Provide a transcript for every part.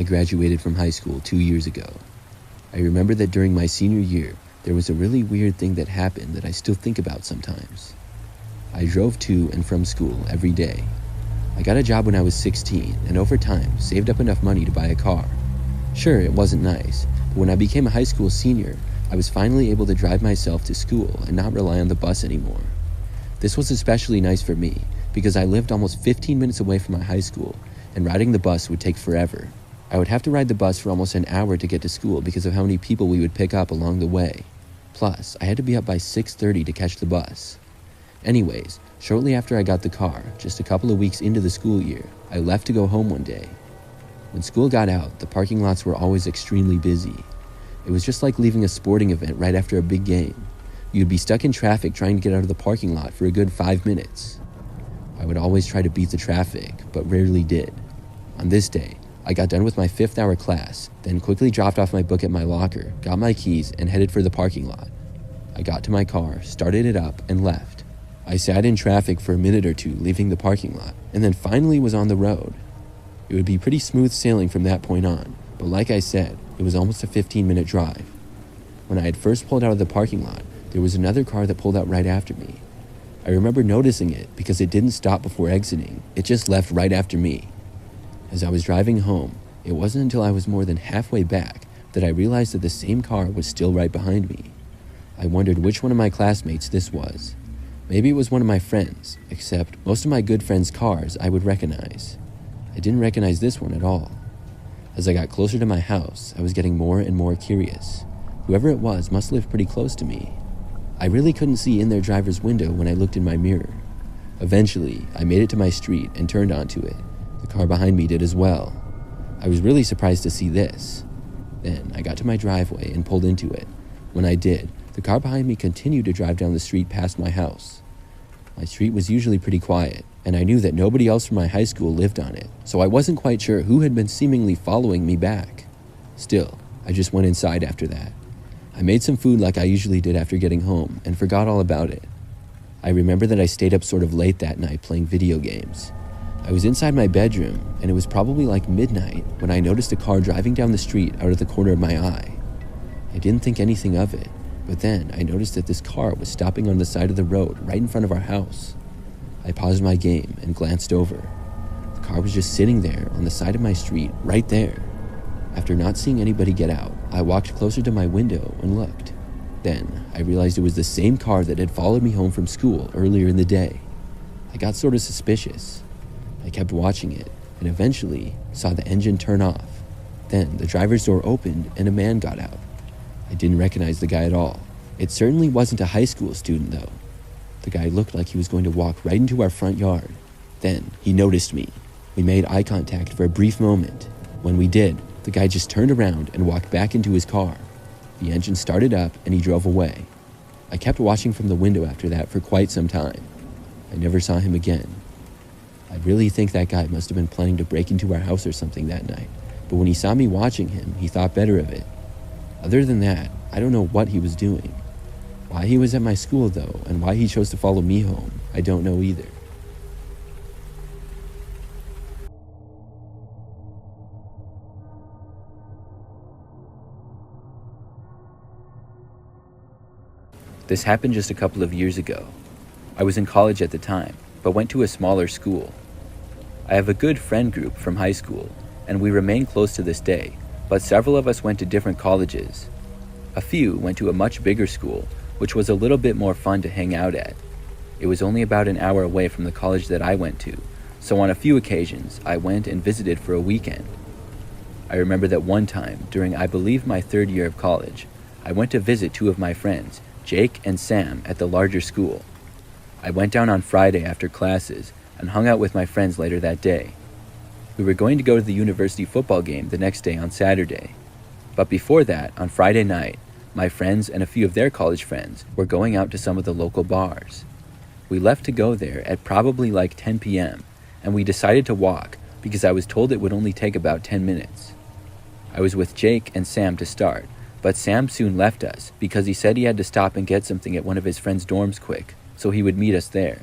I graduated from high school 2 years ago. I remember that during my senior year, there was a really weird thing that happened that I still think about sometimes. I drove to and from school every day. I got a job when I was 16 and over time saved up enough money to buy a car. Sure, it wasn't nice, but when I became a high school senior, I was finally able to drive myself to school and not rely on the bus anymore. This was especially nice for me because I lived almost 15 minutes away from my high school and riding the bus would take forever. I would have to ride the bus for almost an hour to get to school because of how many people we would pick up along the way. Plus, I had to be up by 6:30 to catch the bus. Anyways, shortly after I got the car, just a couple of weeks into the school year, I left to go home one day. When school got out, the parking lots were always extremely busy. It was just like leaving a sporting event right after a big game. You'd be stuck in traffic trying to get out of the parking lot for a good 5 minutes. I would always try to beat the traffic, but rarely did. On this day, I got done with my 5th hour class, then quickly dropped off my book at my locker, got my keys, and headed for the parking lot. I got to my car, started it up, and left. I sat in traffic for a minute or two leaving the parking lot, and then finally was on the road. It would be pretty smooth sailing from that point on, but like I said, it was almost a 15-minute drive. When I had first pulled out of the parking lot, there was another car that pulled out right after me. I remember noticing it because it didn't stop before exiting, it just left right after me. As I was driving home, it wasn't until I was more than halfway back that I realized that the same car was still right behind me. I wondered which one of my classmates this was. Maybe it was one of my friends, except most of my good friends' cars I would recognize. I didn't recognize this one at all. As I got closer to my house, I was getting more and more curious. Whoever it was must live pretty close to me. I really couldn't see in their driver's window when I looked in my mirror. Eventually, I made it to my street and turned onto it. The car behind me did as well. I was really surprised to see this. Then I got to my driveway and pulled into it. When I did, the car behind me continued to drive down the street past my house. My street was usually pretty quiet, and I knew that nobody else from my high school lived on it, so I wasn't quite sure who had been seemingly following me back. Still, I just went inside after that. I made some food like I usually did after getting home and forgot all about it. I remember that I stayed up sort of late that night playing video games. I was inside my bedroom, and it was probably like midnight when I noticed a car driving down the street out of the corner of my eye. I didn't think anything of it, but then I noticed that this car was stopping on the side of the road right in front of our house. I paused my game and glanced over. The car was just sitting there on the side of my street, right there. After not seeing anybody get out, I walked closer to my window and looked. Then I realized it was the same car that had followed me home from school earlier in the day. I got sort of suspicious. I kept watching it and eventually saw the engine turn off. Then the driver's door opened and a man got out. I didn't recognize the guy at all. It certainly wasn't a high school student though. The guy looked like he was going to walk right into our front yard. Then he noticed me. We made eye contact for a brief moment. When we did, the guy just turned around and walked back into his car. The engine started up and he drove away. I kept watching from the window after that for quite some time. I never saw him again. I really think that guy must have been planning to break into our house or something that night, but when he saw me watching him, he thought better of it. Other than that, I don't know what he was doing. Why he was at my school though, and why he chose to follow me home, I don't know either. This happened just a couple of years ago. I was in college at the time, but went to a smaller school. I have a good friend group from high school, and we remain close to this day, but several of us went to different colleges. A few went to a much bigger school, which was a little bit more fun to hang out at. It was only about an hour away from the college that I went to, so on a few occasions, I went and visited for a weekend. I remember that one time, during I believe my 3rd year of college, I went to visit 2 of my friends, Jake and Sam, at the larger school. I went down on Friday after classes and hung out with my friends later that day. We were going to go to the university football game the next day on Saturday. But before that, on Friday night, my friends and a few of their college friends were going out to some of the local bars. We left to go there at probably like 10 p.m., and we decided to walk because I was told it would only take about 10 minutes. I was with Jake and Sam to start, but Sam soon left us because he said he had to stop and get something at one of his friend's dorms quick, so he would meet us there.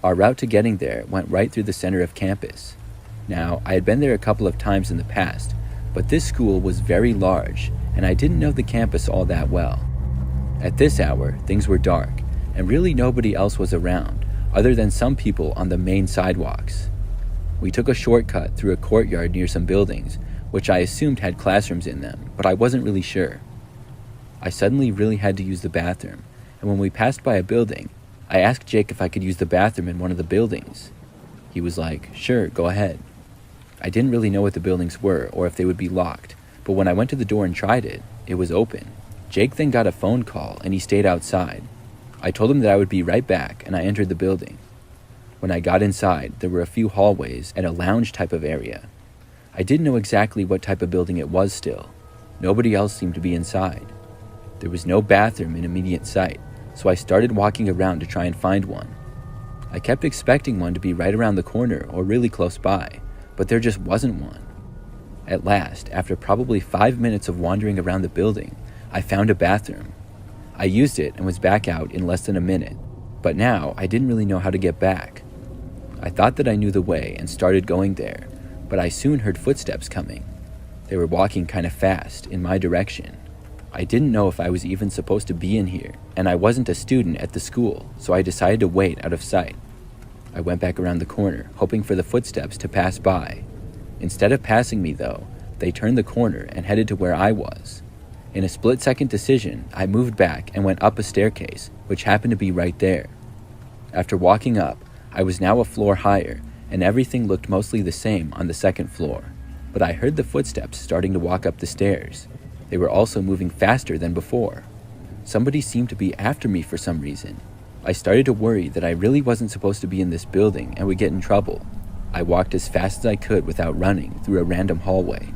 Our route to getting there went right through the center of campus. Now, I had been there a couple of times in the past, But this school was very large, and I didn't know the campus all that well. At this hour, things were dark, and really nobody else was around, other than some people on the main sidewalks. We took a shortcut through a courtyard near some buildings, which I assumed had classrooms in them, but I wasn't really sure. I suddenly really had to use the bathroom, and when we passed by a building, I asked Jake if I could use the bathroom in one of the buildings. He was like, "Sure, go ahead." I didn't really know what the buildings were or if they would be locked, but when I went to the door and tried it, it was open. Jake then got a phone call and he stayed outside. I told him that I would be right back and I entered the building. When I got inside, there were a few hallways and a lounge type of area. I didn't know exactly what type of building it was still. Nobody else seemed to be inside. There was no bathroom in immediate sight, so I started walking around to try and find one. I kept expecting one to be right around the corner or really close by, but there just wasn't one. At last, after probably 5 minutes of wandering around the building, I found a bathroom. I used it and was back out in less than a minute, but now I didn't really know how to get back. I thought that I knew the way and started going there, but I soon heard footsteps coming. They were walking kind of fast in my direction. I didn't know if I was even supposed to be in here, and I wasn't a student at the school, so I decided to wait out of sight. I went back around the corner, hoping for the footsteps to pass by. Instead of passing me though, they turned the corner and headed to where I was. In a split-second decision, I moved back and went up a staircase, which happened to be right there. After walking up, I was now a floor higher, and everything looked mostly the same on the second floor. But I heard the footsteps starting to walk up the stairs. They were also moving faster than before. Somebody seemed to be after me for some reason. I started to worry that I really wasn't supposed to be in this building and would get in trouble. I walked as fast as I could without running through a random hallway.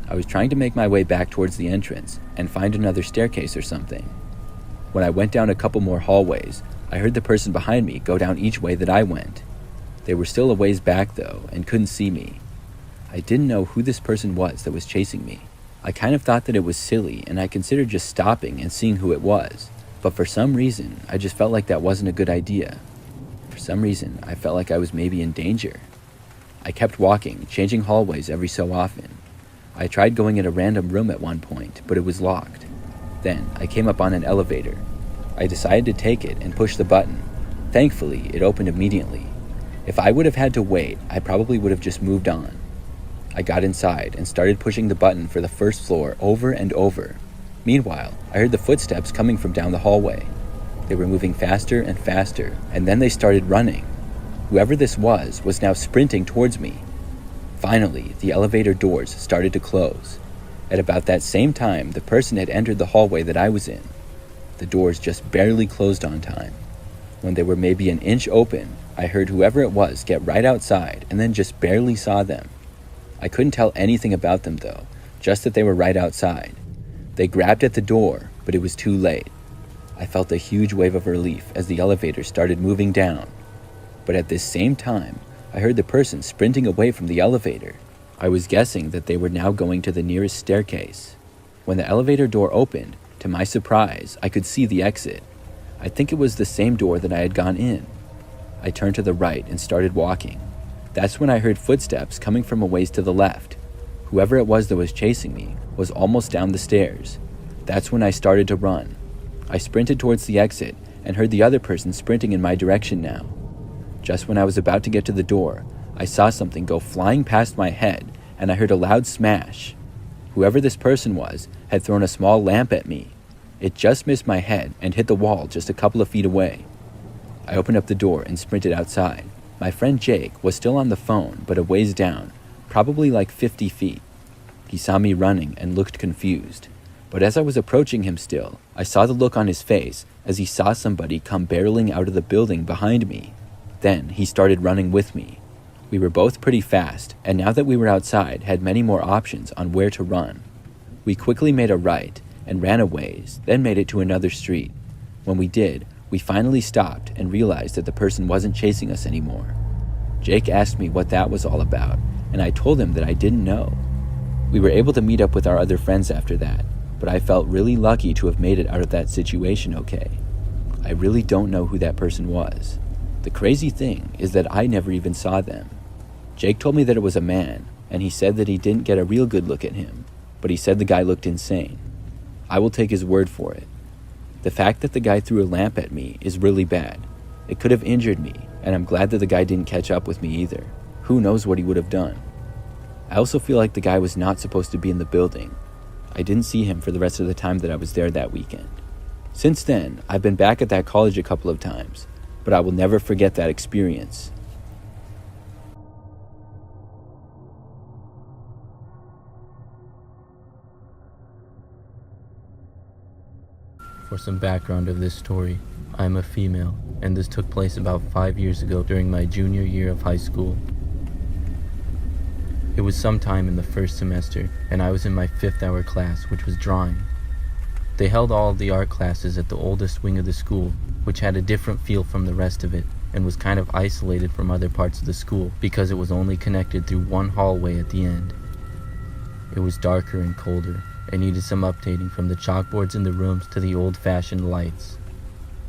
I was trying to make my way back towards the entrance and find another staircase or something. When I went down a couple more hallways, I heard the person behind me go down each way that I went. They were still a ways back though and couldn't see me. I didn't know who this person was that was chasing me. I kind of thought that it was silly and I considered just stopping and seeing who it was. But for some reason, I just felt like that wasn't a good idea. For some reason, I felt like I was maybe in danger. I kept walking, changing hallways every so often. I tried going in a random room at one point, but it was locked. Then, I came up on an elevator. I decided to take it and push the button. Thankfully, it opened immediately. If I would have had to wait, I probably would have just moved on. I got inside and started pushing the button for the first floor over and over. Meanwhile, I heard the footsteps coming from down the hallway. They were moving faster and faster, and then they started running. Whoever this was now sprinting towards me. Finally, the elevator doors started to close. At about that same time, the person had entered the hallway that I was in. The doors just barely closed on time. When they were maybe an inch open, I heard whoever it was get right outside and then just barely saw them. I couldn't tell anything about them though, just that they were right outside. They grabbed at the door, but it was too late. I felt a huge wave of relief as the elevator started moving down. But at this same time, I heard the person sprinting away from the elevator. I was guessing that they were now going to the nearest staircase. When the elevator door opened, to my surprise, I could see the exit. I think it was the same door that I had gone in. I turned to the right and started walking. That's when I heard footsteps coming from a ways to the left. Whoever it was that was chasing me was almost down the stairs. That's when I started to run. I sprinted towards the exit and heard the other person sprinting in my direction now. Just when I was about to get to the door, I saw something go flying past my head and I heard a loud smash. Whoever this person was had thrown a small lamp at me. It just missed my head and hit the wall just a couple of feet away. I opened up the door and sprinted outside. My friend Jake was still on the phone, but a ways down, probably like 50 feet. He saw me running and looked confused. But as I was approaching him still, I saw the look on his face as he saw somebody come barreling out of the building behind me. Then he started running with me. We were both pretty fast, and now that we were outside, had many more options on where to run. We quickly made a right and ran a ways, then made it to another street. When we did, we finally stopped and realized that the person wasn't chasing us anymore. Jake asked me what that was all about, and I told him that I didn't know. We were able to meet up with our other friends after that, but I felt really lucky to have made it out of that situation okay. I really don't know who that person was. The crazy thing is that I never even saw them. Jake told me that it was a man, and he said that he didn't get a real good look at him, but he said the guy looked insane. I will take his word for it. The fact that the guy threw a lamp at me is really bad. It could have injured me, and I'm glad that the guy didn't catch up with me either. Who knows what he would have done? I also feel like the guy was not supposed to be in the building. I didn't see him for the rest of the time that I was there that weekend. Since then, I've been back at that college a couple of times, but I will never forget that experience. For some background of this story, I am a female, and this took place about 5 years ago during my junior year of high school. It was sometime in the first semester, and I was in my 5th hour class, which was drawing. They held all of the art classes at the oldest wing of the school, which had a different feel from the rest of it, and was kind of isolated from other parts of the school because it was only connected through one hallway at the end. It was darker and colder, and needed some updating from the chalkboards in the rooms to the old-fashioned lights.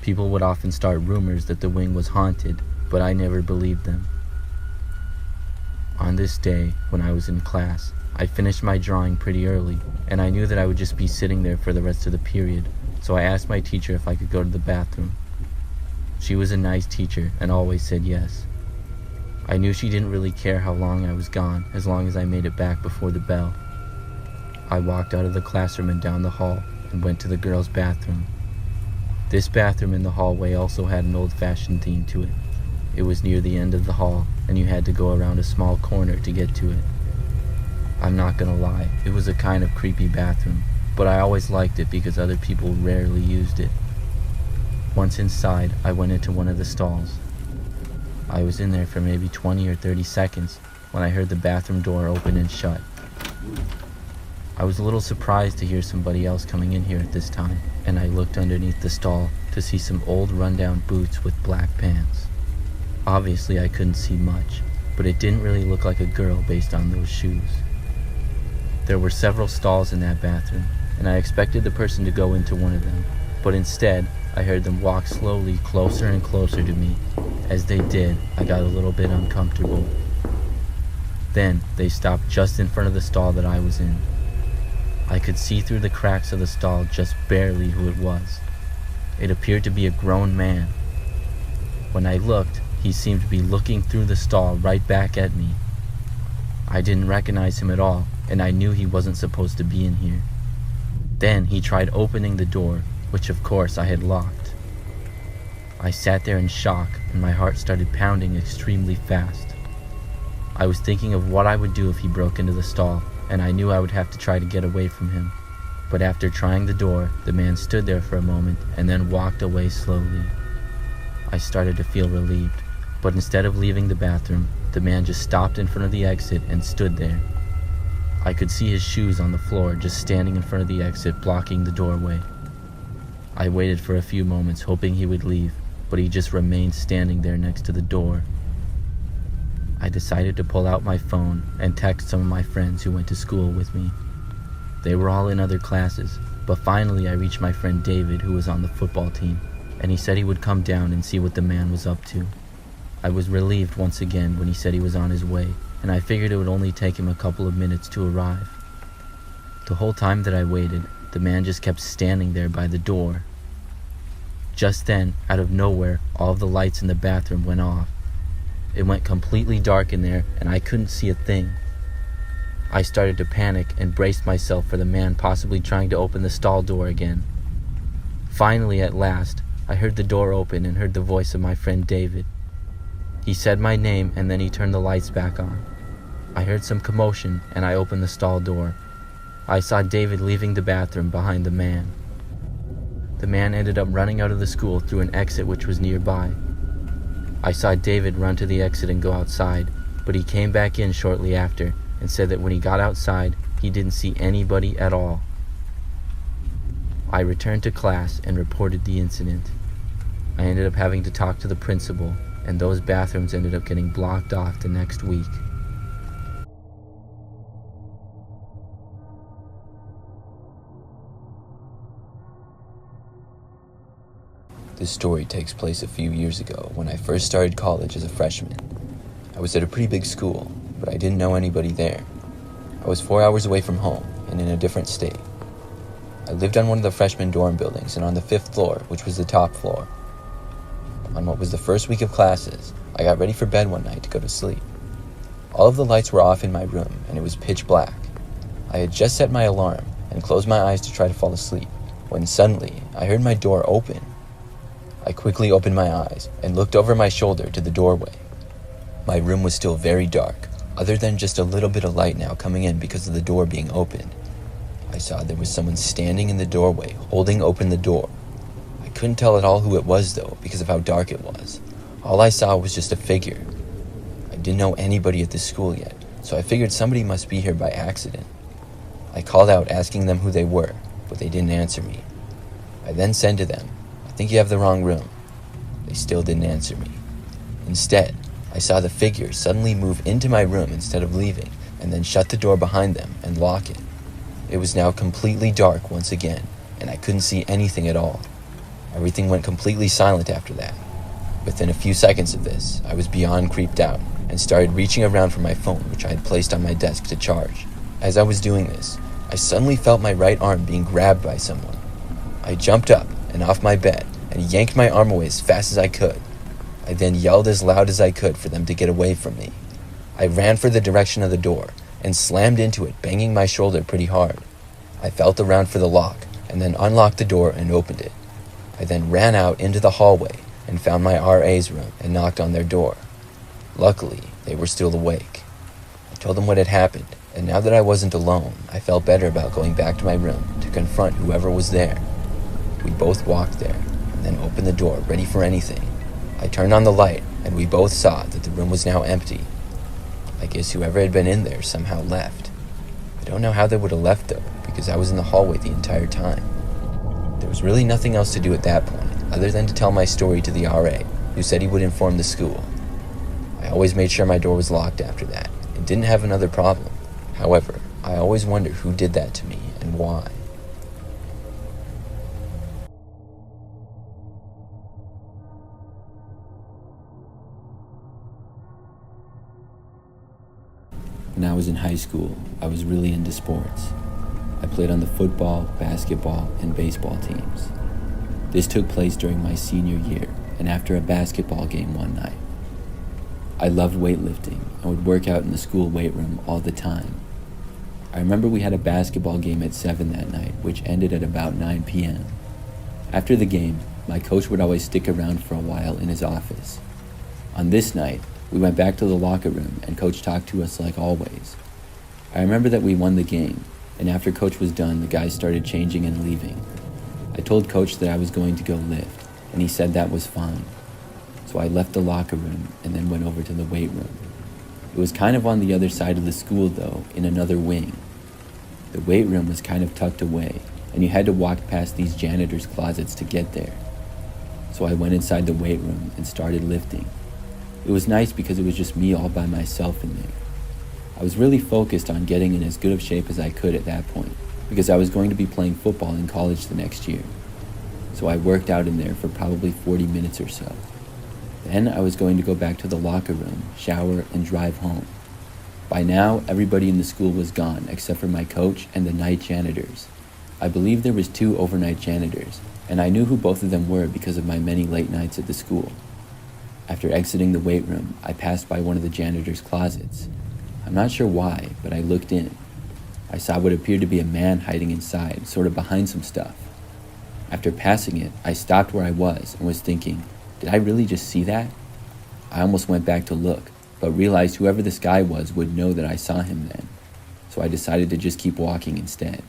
People would often start rumors that the wing was haunted, but I never believed them. On this day, when I was in class, I finished my drawing pretty early, and I knew that I would just be sitting there for the rest of the period, so I asked my teacher if I could go to the bathroom. She was a nice teacher and always said yes. I knew she didn't really care how long I was gone, as long as I made it back before the bell. I walked out of the classroom and down the hall and went to the girls' bathroom. This bathroom in the hallway also had an old-fashioned theme to it. It was near the end of the hall, and you had to go around a small corner to get to it. I'm not gonna lie, it was a kind of creepy bathroom, but I always liked it because other people rarely used it. Once inside, I went into one of the stalls. I was in there for maybe 20 or 30 seconds when I heard the bathroom door open and shut. I was a little surprised to hear somebody else coming in here at this time, and I looked underneath the stall to see some old rundown boots with black pants. Obviously I couldn't see much, but it didn't really look like a girl based on those shoes. There were several stalls in that bathroom, and I expected the person to go into one of them, but instead I heard them walk slowly closer and closer to me. As they did, I got a little bit uncomfortable. Then they stopped just in front of the stall that I was in. I could see through the cracks of the stall just barely who it was. It appeared to be a grown man. When I looked, he seemed to be looking through the stall right back at me. I didn't recognize him at all, and I knew he wasn't supposed to be in here. Then he tried opening the door, which of course I had locked. I sat there in shock, and my heart started pounding extremely fast. I was thinking of what I would do if he broke into the stall, and I knew I would have to try to get away from him. But after trying the door, the man stood there for a moment and then walked away slowly. I started to feel relieved, but instead of leaving the bathroom, the man just stopped in front of the exit and stood there. I could see his shoes on the floor, just standing in front of the exit, blocking the doorway. I waited for a few moments, hoping he would leave, but he just remained standing there next to the door. I decided to pull out my phone and text some of my friends who went to school with me. They were all in other classes, but finally I reached my friend David, who was on the football team, and he said he would come down and see what the man was up to. I was relieved once again when he said he was on his way, and I figured it would only take him a couple of minutes to arrive. The whole time that I waited, the man just kept standing there by the door. Just then, out of nowhere, all of the lights in the bathroom went off. It went completely dark in there, and I couldn't see a thing. I started to panic and braced myself for the man possibly trying to open the stall door again. Finally, at last, I heard the door open and heard the voice of my friend David. He said my name, and then he turned the lights back on. I heard some commotion, and I opened the stall door. I saw David leaving the bathroom behind the man. The man ended up running out of the school through an exit which was nearby. I saw David run to the exit and go outside, but he came back in shortly after and said that when he got outside, he didn't see anybody at all. I returned to class and reported the incident. I ended up having to talk to the principal, and those bathrooms ended up getting blocked off the next week. This story takes place a few years ago when I first started college as a freshman. I was at a pretty big school, but I didn't know anybody there. I was 4 hours away from home, and in a different state. I lived on one of the freshman dorm buildings and on the 5th floor, which was the top floor. On what was the first week of classes, I got ready for bed one night to go to sleep. All of the lights were off in my room and it was pitch black. I had just set my alarm and closed my eyes to try to fall asleep when suddenly I heard my door open. I quickly opened my eyes and looked over my shoulder to the doorway. My room was still very dark, other than just a little bit of light now coming in because of the door being opened. I saw there was someone standing in the doorway, holding open the door. I couldn't tell at all who it was though, because of how dark it was. All I saw was just a figure. I didn't know anybody at this school yet, so I figured somebody must be here by accident. I called out asking them who they were, but they didn't answer me. I then said to them, "I think you have the wrong room." They still didn't answer me. Instead, I saw the figure suddenly move into my room instead of leaving, and then shut the door behind them and lock it. It was now completely dark once again, and I couldn't see anything at all. Everything went completely silent after that. Within a few seconds of this, I was beyond creeped out and started reaching around for my phone, which I had placed on my desk to charge. As I was doing this, I suddenly felt my right arm being grabbed by someone. I jumped up and off my bed and yanked my arm away as fast as I could. I then yelled as loud as I could for them to get away from me. I ran for the direction of the door and slammed into it, banging my shoulder pretty hard. I felt around for the lock and then unlocked the door and opened it. I then ran out into the hallway and found my RA's room and knocked on their door. Luckily, they were still awake. I told them what had happened, and now that I wasn't alone, I felt better about going back to my room to confront whoever was there. We both walked there and then opened the door, ready for anything. I turned on the light and we both saw that the room was now empty. I guess whoever had been in there somehow left. I don't know how they would have left though, because I was in the hallway the entire time. There was really nothing else to do at that point, other than to tell my story to the RA, who said he would inform the school. I always made sure my door was locked after that, and didn't have another problem. However, I always wonder who did that to me and why. When I was in high school, I was really into sports. I played on the football, basketball, and baseball teams. This took place during my senior year and after a basketball game one night. I loved weightlifting and would work out in the school weight room all the time. I remember we had a basketball game at 7 that night, which ended at about 9 p.m. After the game, my coach would always stick around for a while in his office. On this night, we went back to the locker room and coach talked to us like always. I remember that we won the game, and after coach was done, the guys started changing and leaving. I told coach that I was going to go lift, and he said that was fine. So I left the locker room and then went over to the weight room. It was kind of on the other side of the school though, in another wing. The weight room was kind of tucked away, and you had to walk past these janitor's closets to get there. So I went inside the weight room and started lifting. It was nice because it was just me all by myself in there. I was really focused on getting in as good of shape as I could at that point, because I was going to be playing football in college the next year. So I worked out in there for probably 40 minutes or so. Then I was going to go back to the locker room, shower, and drive home. By now, everybody in the school was gone except for my coach and the night janitors. I believe there was 2 overnight janitors, and I knew who both of them were because of my many late nights at the school. After exiting the weight room, I passed by one of the janitor's closets. I'm not sure why, but I looked in. I saw what appeared to be a man hiding inside, sort of behind some stuff. After passing it, I stopped where I was and was thinking, did I really just see that? I almost went back to look, but realized whoever this guy was would know that I saw him then. So I decided to just keep walking instead.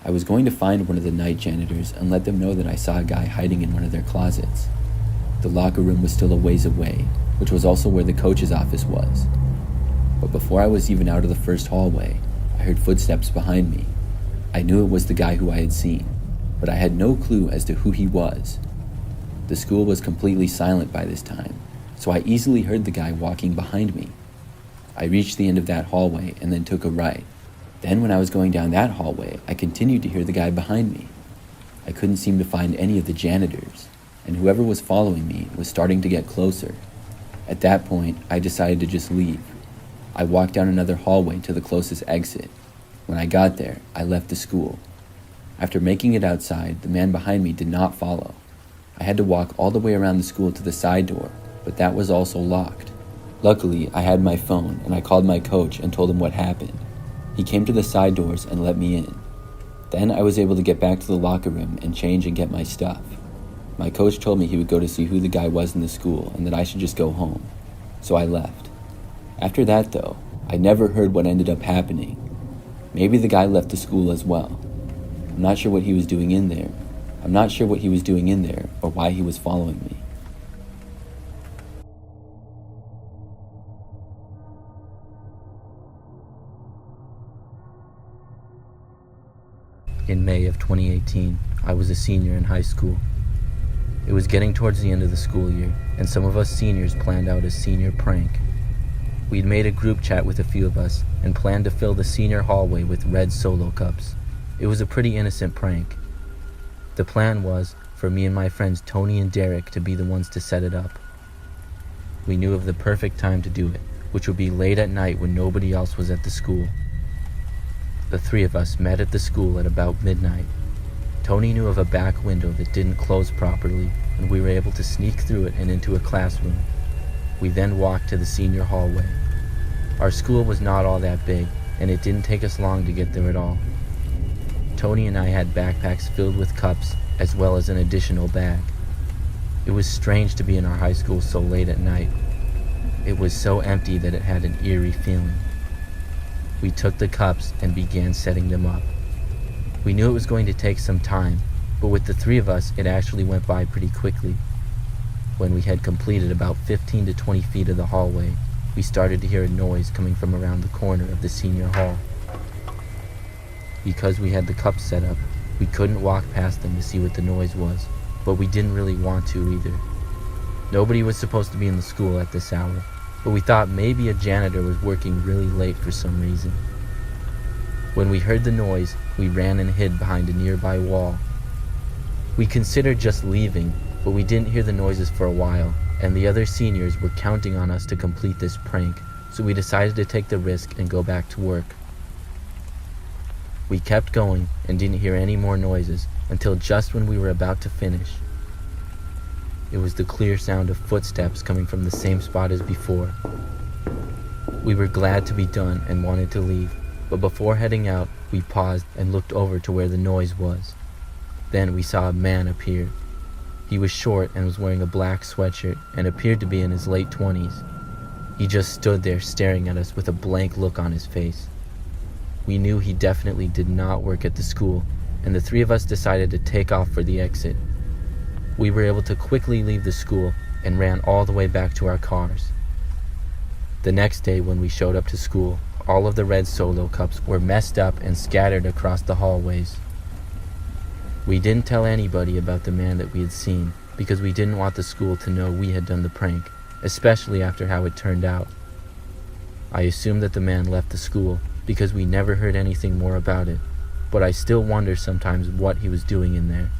I was going to find one of the night janitors and let them know that I saw a guy hiding in one of their closets. The locker room was still a ways away, which was also where the coach's office was. But before I was even out of the first hallway, I heard footsteps behind me. I knew it was the guy who I had seen, but I had no clue as to who he was. The school was completely silent by this time, so I easily heard the guy walking behind me. I reached the end of that hallway and then took a right. Then when I was going down that hallway, I continued to hear the guy behind me. I couldn't seem to find any of the janitors, and whoever was following me was starting to get closer. At that point, I decided to just leave. I walked down another hallway to the closest exit. When I got there, I left the school. After making it outside, the man behind me did not follow. I had to walk all the way around the school to the side door, but that was also locked. Luckily, I had my phone, and I called my coach and told him what happened. He came to the side doors and let me in. Then I was able to get back to the locker room and change and get my stuff. My coach told me he would go to see who the guy was in the school and that I should just go home. So I left. After that, though, I never heard what ended up happening. Maybe the guy left the school as well. I'm not sure what he was doing in there. Or why he was following me. In May of 2018, I was a senior in high school. It was getting towards the end of the school year, and some of us seniors planned out a senior prank. We'd made a group chat with a few of us and planned to fill the senior hallway with red Solo cups. It was a pretty innocent prank. The plan was for me and my friends Tony and Derek to be the ones to set it up. We knew of the perfect time to do it, which would be late at night when nobody else was at the school. The three of us met at the school at about midnight. Tony knew of a back window that didn't close properly, and we were able to sneak through it and into a classroom. We then walked to the senior hallway. Our school was not all that big, and it didn't take us long to get there at all. Tony and I had backpacks filled with cups, as well as an additional bag. It was strange to be in our high school so late at night. It was so empty that it had an eerie feeling. We took the cups and began setting them up. We knew it was going to take some time, but with the three of us, it actually went by pretty quickly. When we had completed about 15 to 20 feet of the hallway, we started to hear a noise coming from around the corner of the senior hall. Because we had the cups set up, we couldn't walk past them to see what the noise was, but we didn't really want to either. Nobody was supposed to be in the school at this hour, but we thought maybe a janitor was working really late for some reason. When we heard the noise, we ran and hid behind a nearby wall. We considered just leaving, but we didn't hear the noises for a while, and the other seniors were counting on us to complete this prank, so we decided to take the risk and go back to work. We kept going and didn't hear any more noises until just when we were about to finish. It was the clear sound of footsteps coming from the same spot as before. We were glad to be done and wanted to leave, but before heading out, we paused and looked over to where the noise was. Then we saw a man appear. He was short and was wearing a black sweatshirt and appeared to be in his late 20s. He just stood there staring at us with a blank look on his face. We knew he definitely did not work at the school, and the three of us decided to take off for the exit. We were able to quickly leave the school and ran all the way back to our cars. The next day when we showed up to school, all of the red Solo cups were messed up and scattered across the hallways. We didn't tell anybody about the man that we had seen because we didn't want the school to know we had done the prank, especially after how it turned out. I assumed that the man left the school because we never heard anything more about it, but I still wonder sometimes what he was doing in there.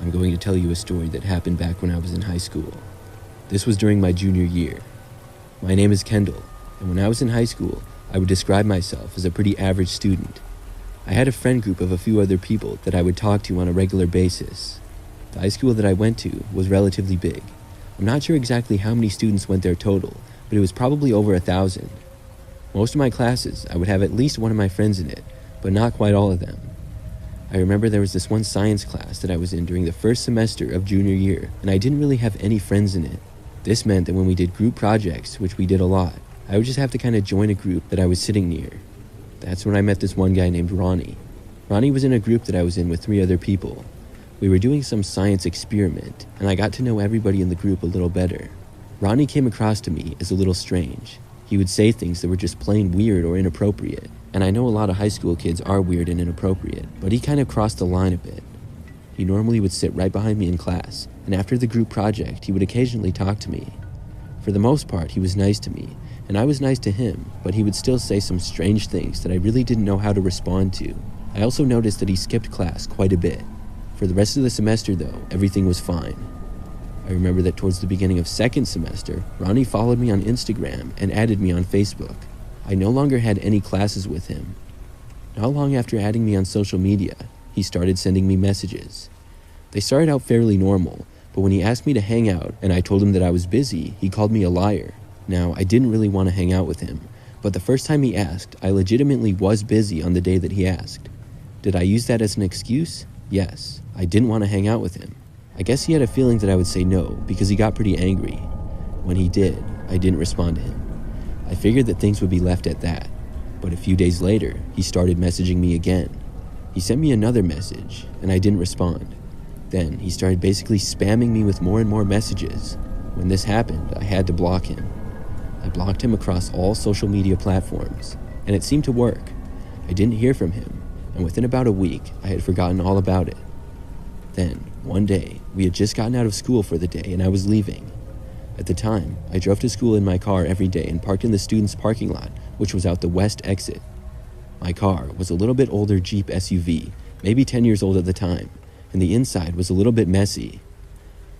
I'm going to tell you a story that happened back when I was in high school. This was during my junior year. My name is Kendall, and when I was in high school, I would describe myself as a pretty average student. I had a friend group of a few other people that I would talk to on a regular basis. The high school that I went to was relatively big. I'm not sure exactly how many students went there total, but it was probably over 1,000. Most of my classes, I would have at least one of my friends in it, but not quite all of them. I remember there was this one science class that I was in during the first semester of junior year, and I didn't really have any friends in it. This meant that when we did group projects, which we did a lot, I would just have to kind of join a group that I was sitting near. That's when I met this one guy named Ronnie. Ronnie was in a group that I was in with 3 other people. We were doing some science experiment, and I got to know everybody in the group a little better. Ronnie came across to me as a little strange. He would say things that were just plain weird or inappropriate. And I know a lot of high school kids are weird and inappropriate, but he kind of crossed the line a bit. He normally would sit right behind me in class, and after the group project, he would occasionally talk to me. For the most part, he was nice to me, and I was nice to him, but he would still say some strange things that I really didn't know how to respond to. I also noticed that he skipped class quite a bit. For the rest of the semester though, everything was fine. I remember that towards the beginning of second semester, Ronnie followed me on Instagram and added me on Facebook. I no longer had any classes with him. Not long after adding me on social media, he started sending me messages. They started out fairly normal, but when he asked me to hang out and I told him that I was busy, he called me a liar. Now, I didn't really want to hang out with him, but the first time he asked, I legitimately was busy on the day that he asked. Did I use that as an excuse? Yes, I didn't want to hang out with him. I guess he had a feeling that I would say no because he got pretty angry. When he did, I didn't respond to him. I figured that things would be left at that, but a few days later, he started messaging me again. He sent me another message, and I didn't respond. Then he started basically spamming me with more and more messages. When this happened, I had to block him. I blocked him across all social media platforms, and it seemed to work. I didn't hear from him, and within about a week, I had forgotten all about it. Then, one day, we had just gotten out of school for the day and I was leaving. At the time, I drove to school in my car every day and parked in the students' parking lot, which was out the west exit. My car was a little bit older Jeep SUV, maybe 10 years old at the time, and the inside was a little bit messy.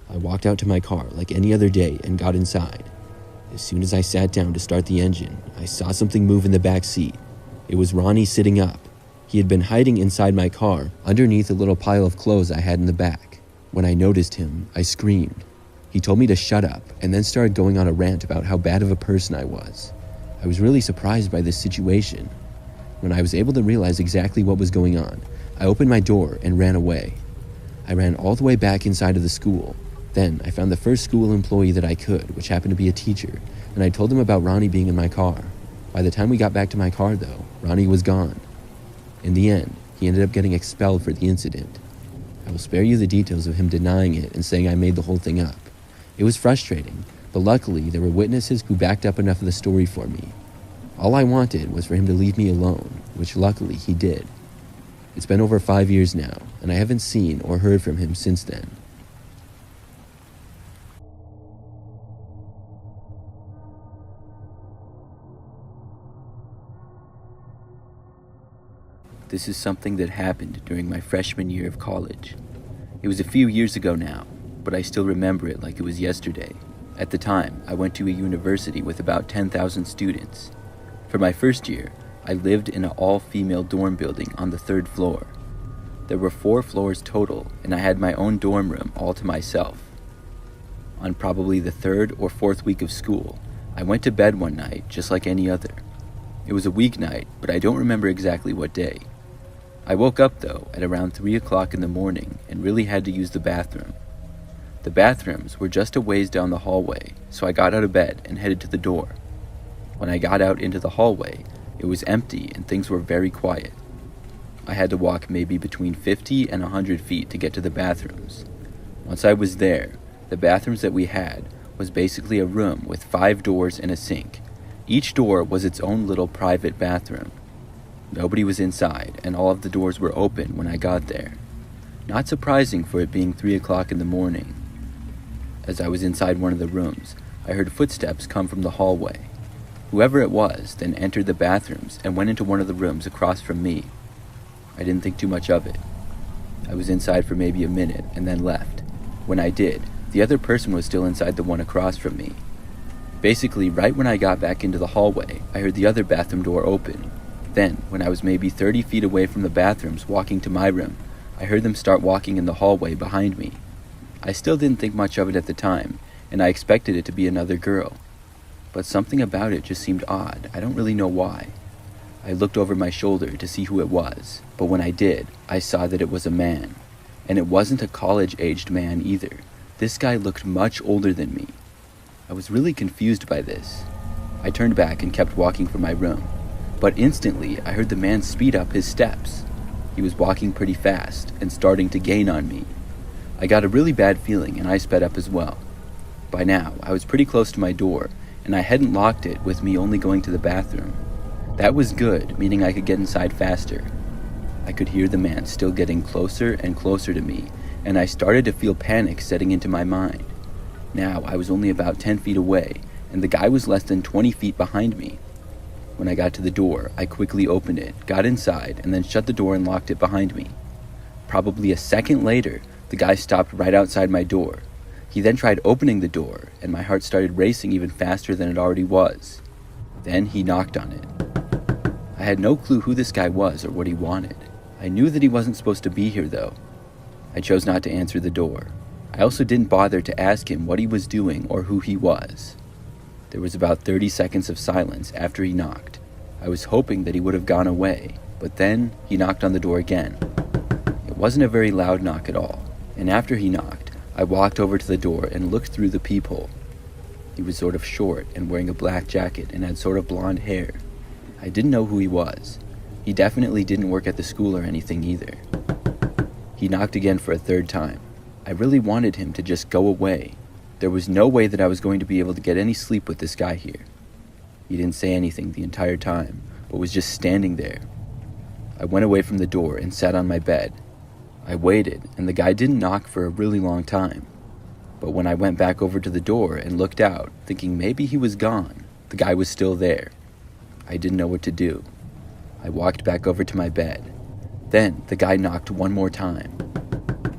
I walked out to my car like any other day and got inside. As soon as I sat down to start the engine, I saw something move in the back seat. It was Ronnie sitting up. He had been hiding inside my car, underneath a little pile of clothes I had in the back. When I noticed him, I screamed. He told me to shut up and then started going on a rant about how bad of a person I was. I was really surprised by this situation. When I was able to realize exactly what was going on, I opened my door and ran away. I ran all the way back inside of the school. Then I found the first school employee that I could, which happened to be a teacher, and I told him about Ronnie being in my car. By the time we got back to my car, though, Ronnie was gone. In the end, he ended up getting expelled for the incident. I will spare you the details of him denying it and saying I made the whole thing up. It was frustrating, but luckily there were witnesses who backed up enough of the story for me. All I wanted was for him to leave me alone, which luckily he did. It's been over 5 years now, and I haven't seen or heard from him since then. This is something that happened during my freshman year of college. It was a few years ago now, but I still remember it like it was yesterday. At the time, I went to a university with about 10,000 students. For my first year, I lived in an all-female dorm building on the 3rd floor. There were 4 floors total, and I had my own dorm room all to myself. On probably the 3rd or 4th week of school, I went to bed one night just like any other. It was a weeknight, but I don't remember exactly what day. I woke up, though, at around 3 o'clock in the morning and really had to use the bathroom. The bathrooms were just a ways down the hallway, so I got out of bed and headed to the door. When I got out into the hallway, it was empty and things were very quiet. I had to walk maybe between 50 and 100 feet to get to the bathrooms. Once I was there, the bathrooms that we had was basically a room with 5 doors and a sink. Each door was its own little private bathroom. Nobody was inside, and all of the doors were open when I got there. Not surprising for it being 3 o'clock in the morning. As I was inside one of the rooms, I heard footsteps come from the hallway. Whoever it was then entered the bathrooms and went into one of the rooms across from me. I didn't think too much of it. I was inside for maybe a minute and then left. When I did, the other person was still inside the one across from me. Basically, right when I got back into the hallway, I heard the other bathroom door open. Then, when I was maybe 30 feet away from the bathrooms walking to my room, I heard them start walking in the hallway behind me. I still didn't think much of it at the time, and I expected it to be another girl. But something about it just seemed odd. I don't really know why. I looked over my shoulder to see who it was, but when I did, I saw that it was a man. And it wasn't a college-aged man either. This guy looked much older than me. I was really confused by this. I turned back and kept walking for my room. But instantly, I heard the man speed up his steps. He was walking pretty fast and starting to gain on me. I got a really bad feeling and I sped up as well. By now, I was pretty close to my door and I hadn't locked it with me only going to the bathroom. That was good, meaning I could get inside faster. I could hear the man still getting closer and closer to me, and I started to feel panic setting into my mind. Now, I was only about 10 feet away, and the guy was less than 20 feet behind me. When I got to the door, I quickly opened it, got inside, and then shut the door and locked it behind me. Probably a second later, the guy stopped right outside my door. He then tried opening the door, and my heart started racing even faster than it already was. Then he knocked on it. I had no clue who this guy was or what he wanted. I knew that he wasn't supposed to be here, though. I chose not to answer the door. I also didn't bother to ask him what he was doing or who he was. There was about 30 seconds of silence after he knocked. I was hoping that he would have gone away, but then he knocked on the door again. It wasn't a very loud knock at all, and after he knocked, I walked over to the door and looked through the peephole. He was sort of short and wearing a black jacket and had sort of blonde hair. I didn't know who he was. He definitely didn't work at the school or anything either. He knocked again for a third time. I really wanted him to just go away. There was no way that I was going to be able to get any sleep with this guy here. He didn't say anything the entire time, but was just standing there. I went away from the door and sat on my bed. I waited, and the guy didn't knock for a really long time. But when I went back over to the door and looked out, thinking maybe he was gone, the guy was still there. I didn't know what to do. I walked back over to my bed. Then the guy knocked one more time.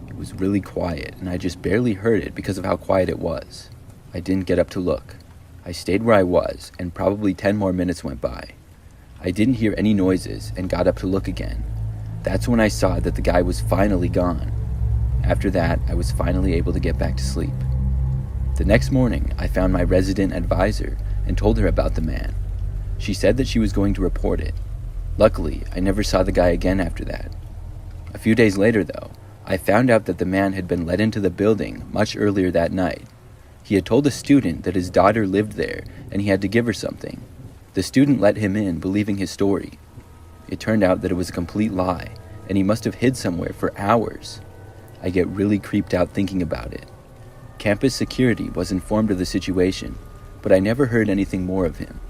It was really quiet, and I just barely heard it because of how quiet it was. I didn't get up to look. I stayed where I was, and probably 10 more minutes went by. I didn't hear any noises and got up to look again. That's when I saw that the guy was finally gone. After that, I was finally able to get back to sleep. The next morning, I found my resident advisor and told her about the man. She said that she was going to report it. Luckily, I never saw the guy again after that. A few days later, though, I found out that the man had been let into the building much earlier that night. He had told a student that his daughter lived there and he had to give her something. The student let him in, believing his story. It turned out that it was a complete lie, and he must have hid somewhere for hours. I get really creeped out thinking about it. Campus security was informed of the situation, but I never heard anything more of him.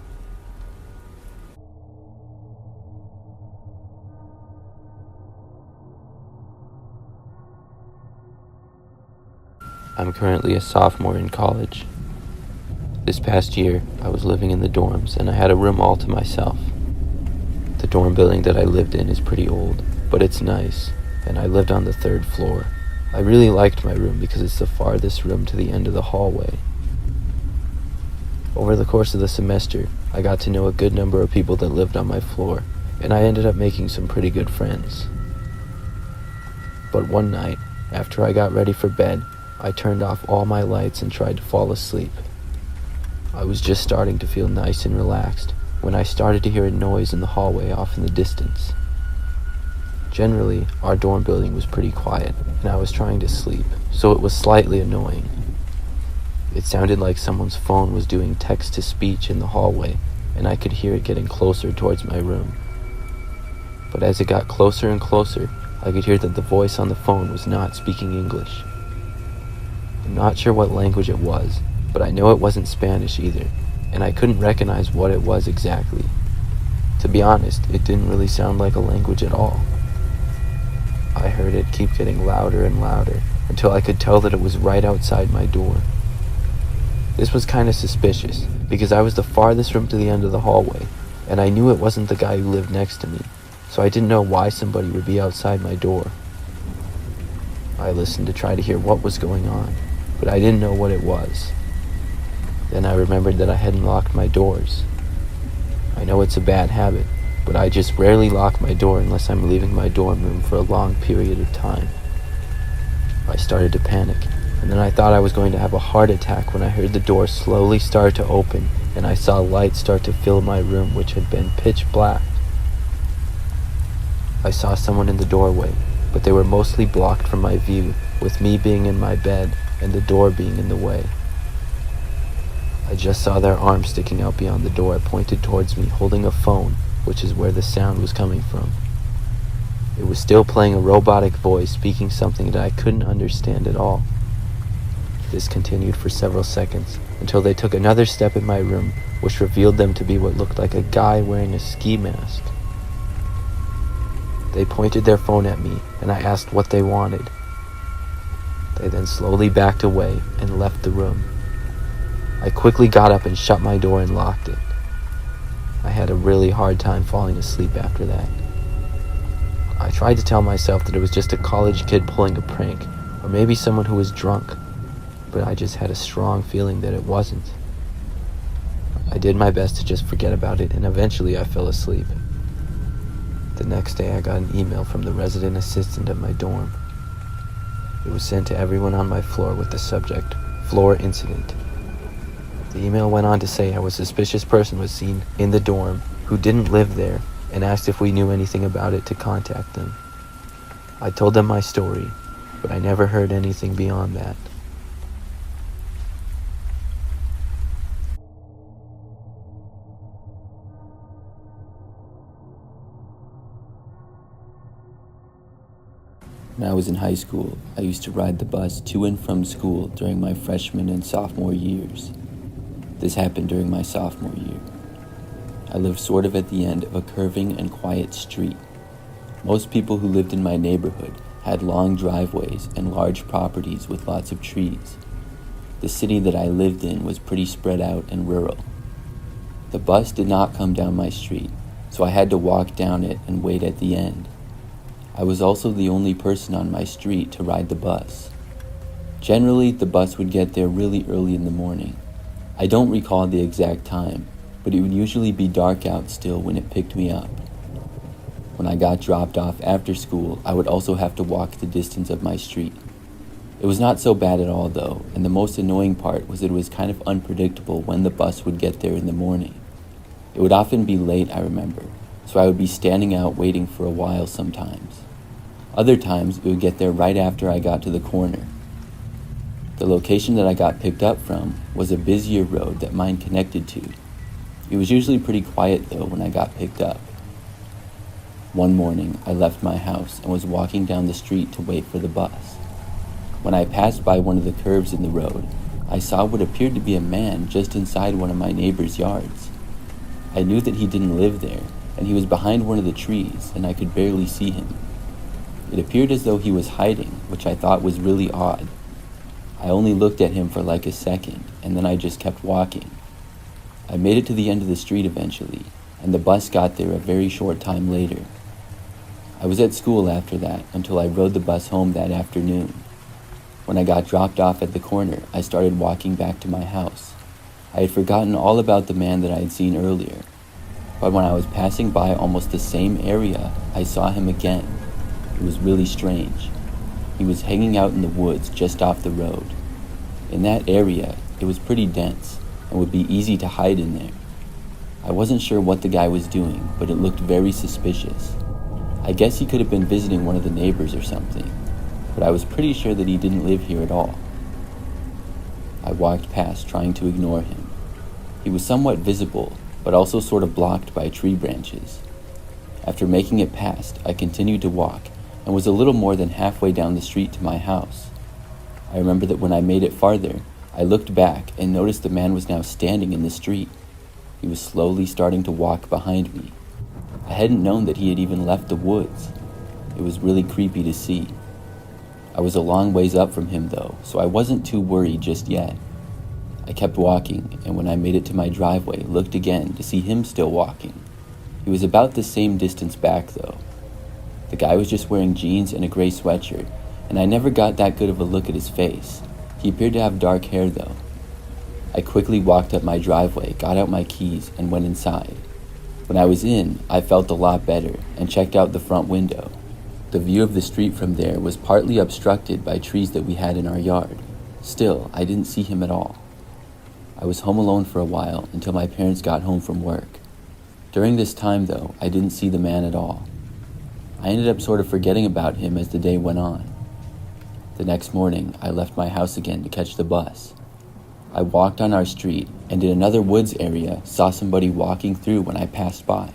I'm currently a sophomore in college. This past year, I was living in the dorms and I had a room all to myself. The dorm building that I lived in is pretty old, but it's nice, and I lived on the 3rd floor. I really liked my room because it's the farthest room to the end of the hallway. Over the course of the semester, I got to know a good number of people that lived on my floor, and I ended up making some pretty good friends. But one night, after I got ready for bed, I turned off all my lights and tried to fall asleep. I was just starting to feel nice and relaxed when I started to hear a noise in the hallway off in the distance. Generally, our dorm building was pretty quiet, and I was trying to sleep, so it was slightly annoying. It sounded like someone's phone was doing text-to-speech in the hallway, and I could hear it getting closer towards my room. But as it got closer and closer, I could hear that the voice on the phone was not speaking English. I'm not sure what language it was, but I know it wasn't Spanish either, and I couldn't recognize what it was exactly. To be honest, it didn't really sound like a language at all. I heard it keep getting louder and louder until I could tell that it was right outside my door. This was kind of suspicious because I was the farthest room to the end of the hallway, and I knew it wasn't the guy who lived next to me, so I didn't know why somebody would be outside my door. I listened to try to hear what was going on, but I didn't know what it was. Then I remembered that I hadn't locked my doors. I know it's a bad habit, but I just rarely lock my door unless I'm leaving my dorm room for a long period of time. I started to panic, and then I thought I was going to have a heart attack when I heard the door slowly start to open, and I saw lights start to fill my room, which had been pitch black. I saw someone in the doorway, but they were mostly blocked from my view, with me being in my bed and the door being in the way. I just saw their arm sticking out beyond the door, pointed towards me, holding a phone, which is where the sound was coming from. It was still playing a robotic voice, speaking something that I couldn't understand at all. This continued for several seconds, until they took another step in my room, which revealed them to be what looked like a guy wearing a ski mask. They pointed their phone at me, and I asked what they wanted. They then slowly backed away and left the room. I quickly got up and shut my door and locked it. I had a really hard time falling asleep after that. I tried to tell myself that it was just a college kid pulling a prank, or maybe someone who was drunk. but I just had a strong feeling that it wasn't. I did my best to just forget about it, and eventually I fell asleep. The next day I got an email from the resident assistant of my dorm. It was sent to everyone on my floor with the subject, "Floor Incident." The email went on to say how a suspicious person was seen in the dorm who didn't live there, and asked if we knew anything about it to contact them. I told them my story, but I never heard anything beyond that. When I was in high school, I used to ride the bus to and from school during my freshman and sophomore years. This happened during my sophomore year. I lived sort of at the end of a curving and quiet street. Most people who lived in my neighborhood had long driveways and large properties with lots of trees. The city that I lived in was pretty spread out and rural. The bus did not come down my street, so I had to walk down it and wait at the end. I was also the only person on my street to ride the bus. Generally, the bus would get there really early in the morning. I don't recall the exact time, but it would usually be dark out still when it picked me up. When I got dropped off after school, I would also have to walk the distance of my street. It was not so bad at all though, and the most annoying part was that it was kind of unpredictable when the bus would get there in the morning. It would often be late, I remember, so I would be standing out waiting for a while sometimes. Other times, it would get there right after I got to the corner. The location that I got picked up from was a busier road that mine connected to. It was usually pretty quiet though when I got picked up. One morning, I left my house and was walking down the street to wait for the bus. When I passed by one of the curves in the road, I saw what appeared to be a man just inside one of my neighbor's yards. I knew that he didn't live there, and he was behind one of the trees, and I could barely see him. It appeared as though he was hiding, which I thought was really odd. I only looked at him for like a second, and then I just kept walking. I made it to the end of the street eventually, and the bus got there a very short time later. I was at school after that until I rode the bus home that afternoon. When I got dropped off at the corner, I started walking back to my house. I had forgotten all about the man that I had seen earlier, but when I was passing by almost the same area, I saw him again. It was really strange. He was hanging out in the woods just off the road. In that area, it was pretty dense and would be easy to hide in there. I wasn't sure what the guy was doing, but it looked very suspicious. I guess he could have been visiting one of the neighbors or something, but I was pretty sure that he didn't live here at all. I walked past, trying to ignore him. He was somewhat visible, but also sort of blocked by tree branches. After making it past, I continued to walk, and was a little more than halfway down the street to my house. I remember that when I made it farther, I looked back and noticed the man was now standing in the street. He was slowly starting to walk behind me. I hadn't known that he had even left the woods. It was really creepy to see. I was a long ways up from him though, so I wasn't too worried just yet. I kept walking, and when I made it to my driveway, looked again to see him still walking. He was about the same distance back though. The guy was just wearing jeans and a gray sweatshirt, and I never got that good of a look at his face. He appeared to have dark hair though. I quickly walked up my driveway, got out my keys, and went inside. When I was in, I felt a lot better and checked out the front window. The view of the street from there was partly obstructed by trees that we had in our yard. Still, I didn't see him at all. I was home alone for a while until my parents got home from work. During this time though, I didn't see the man at all. I ended up sort of forgetting about him as the day went on. The next morning, I left my house again to catch the bus. I walked on our street, and in another woods area, saw somebody walking through when I passed by.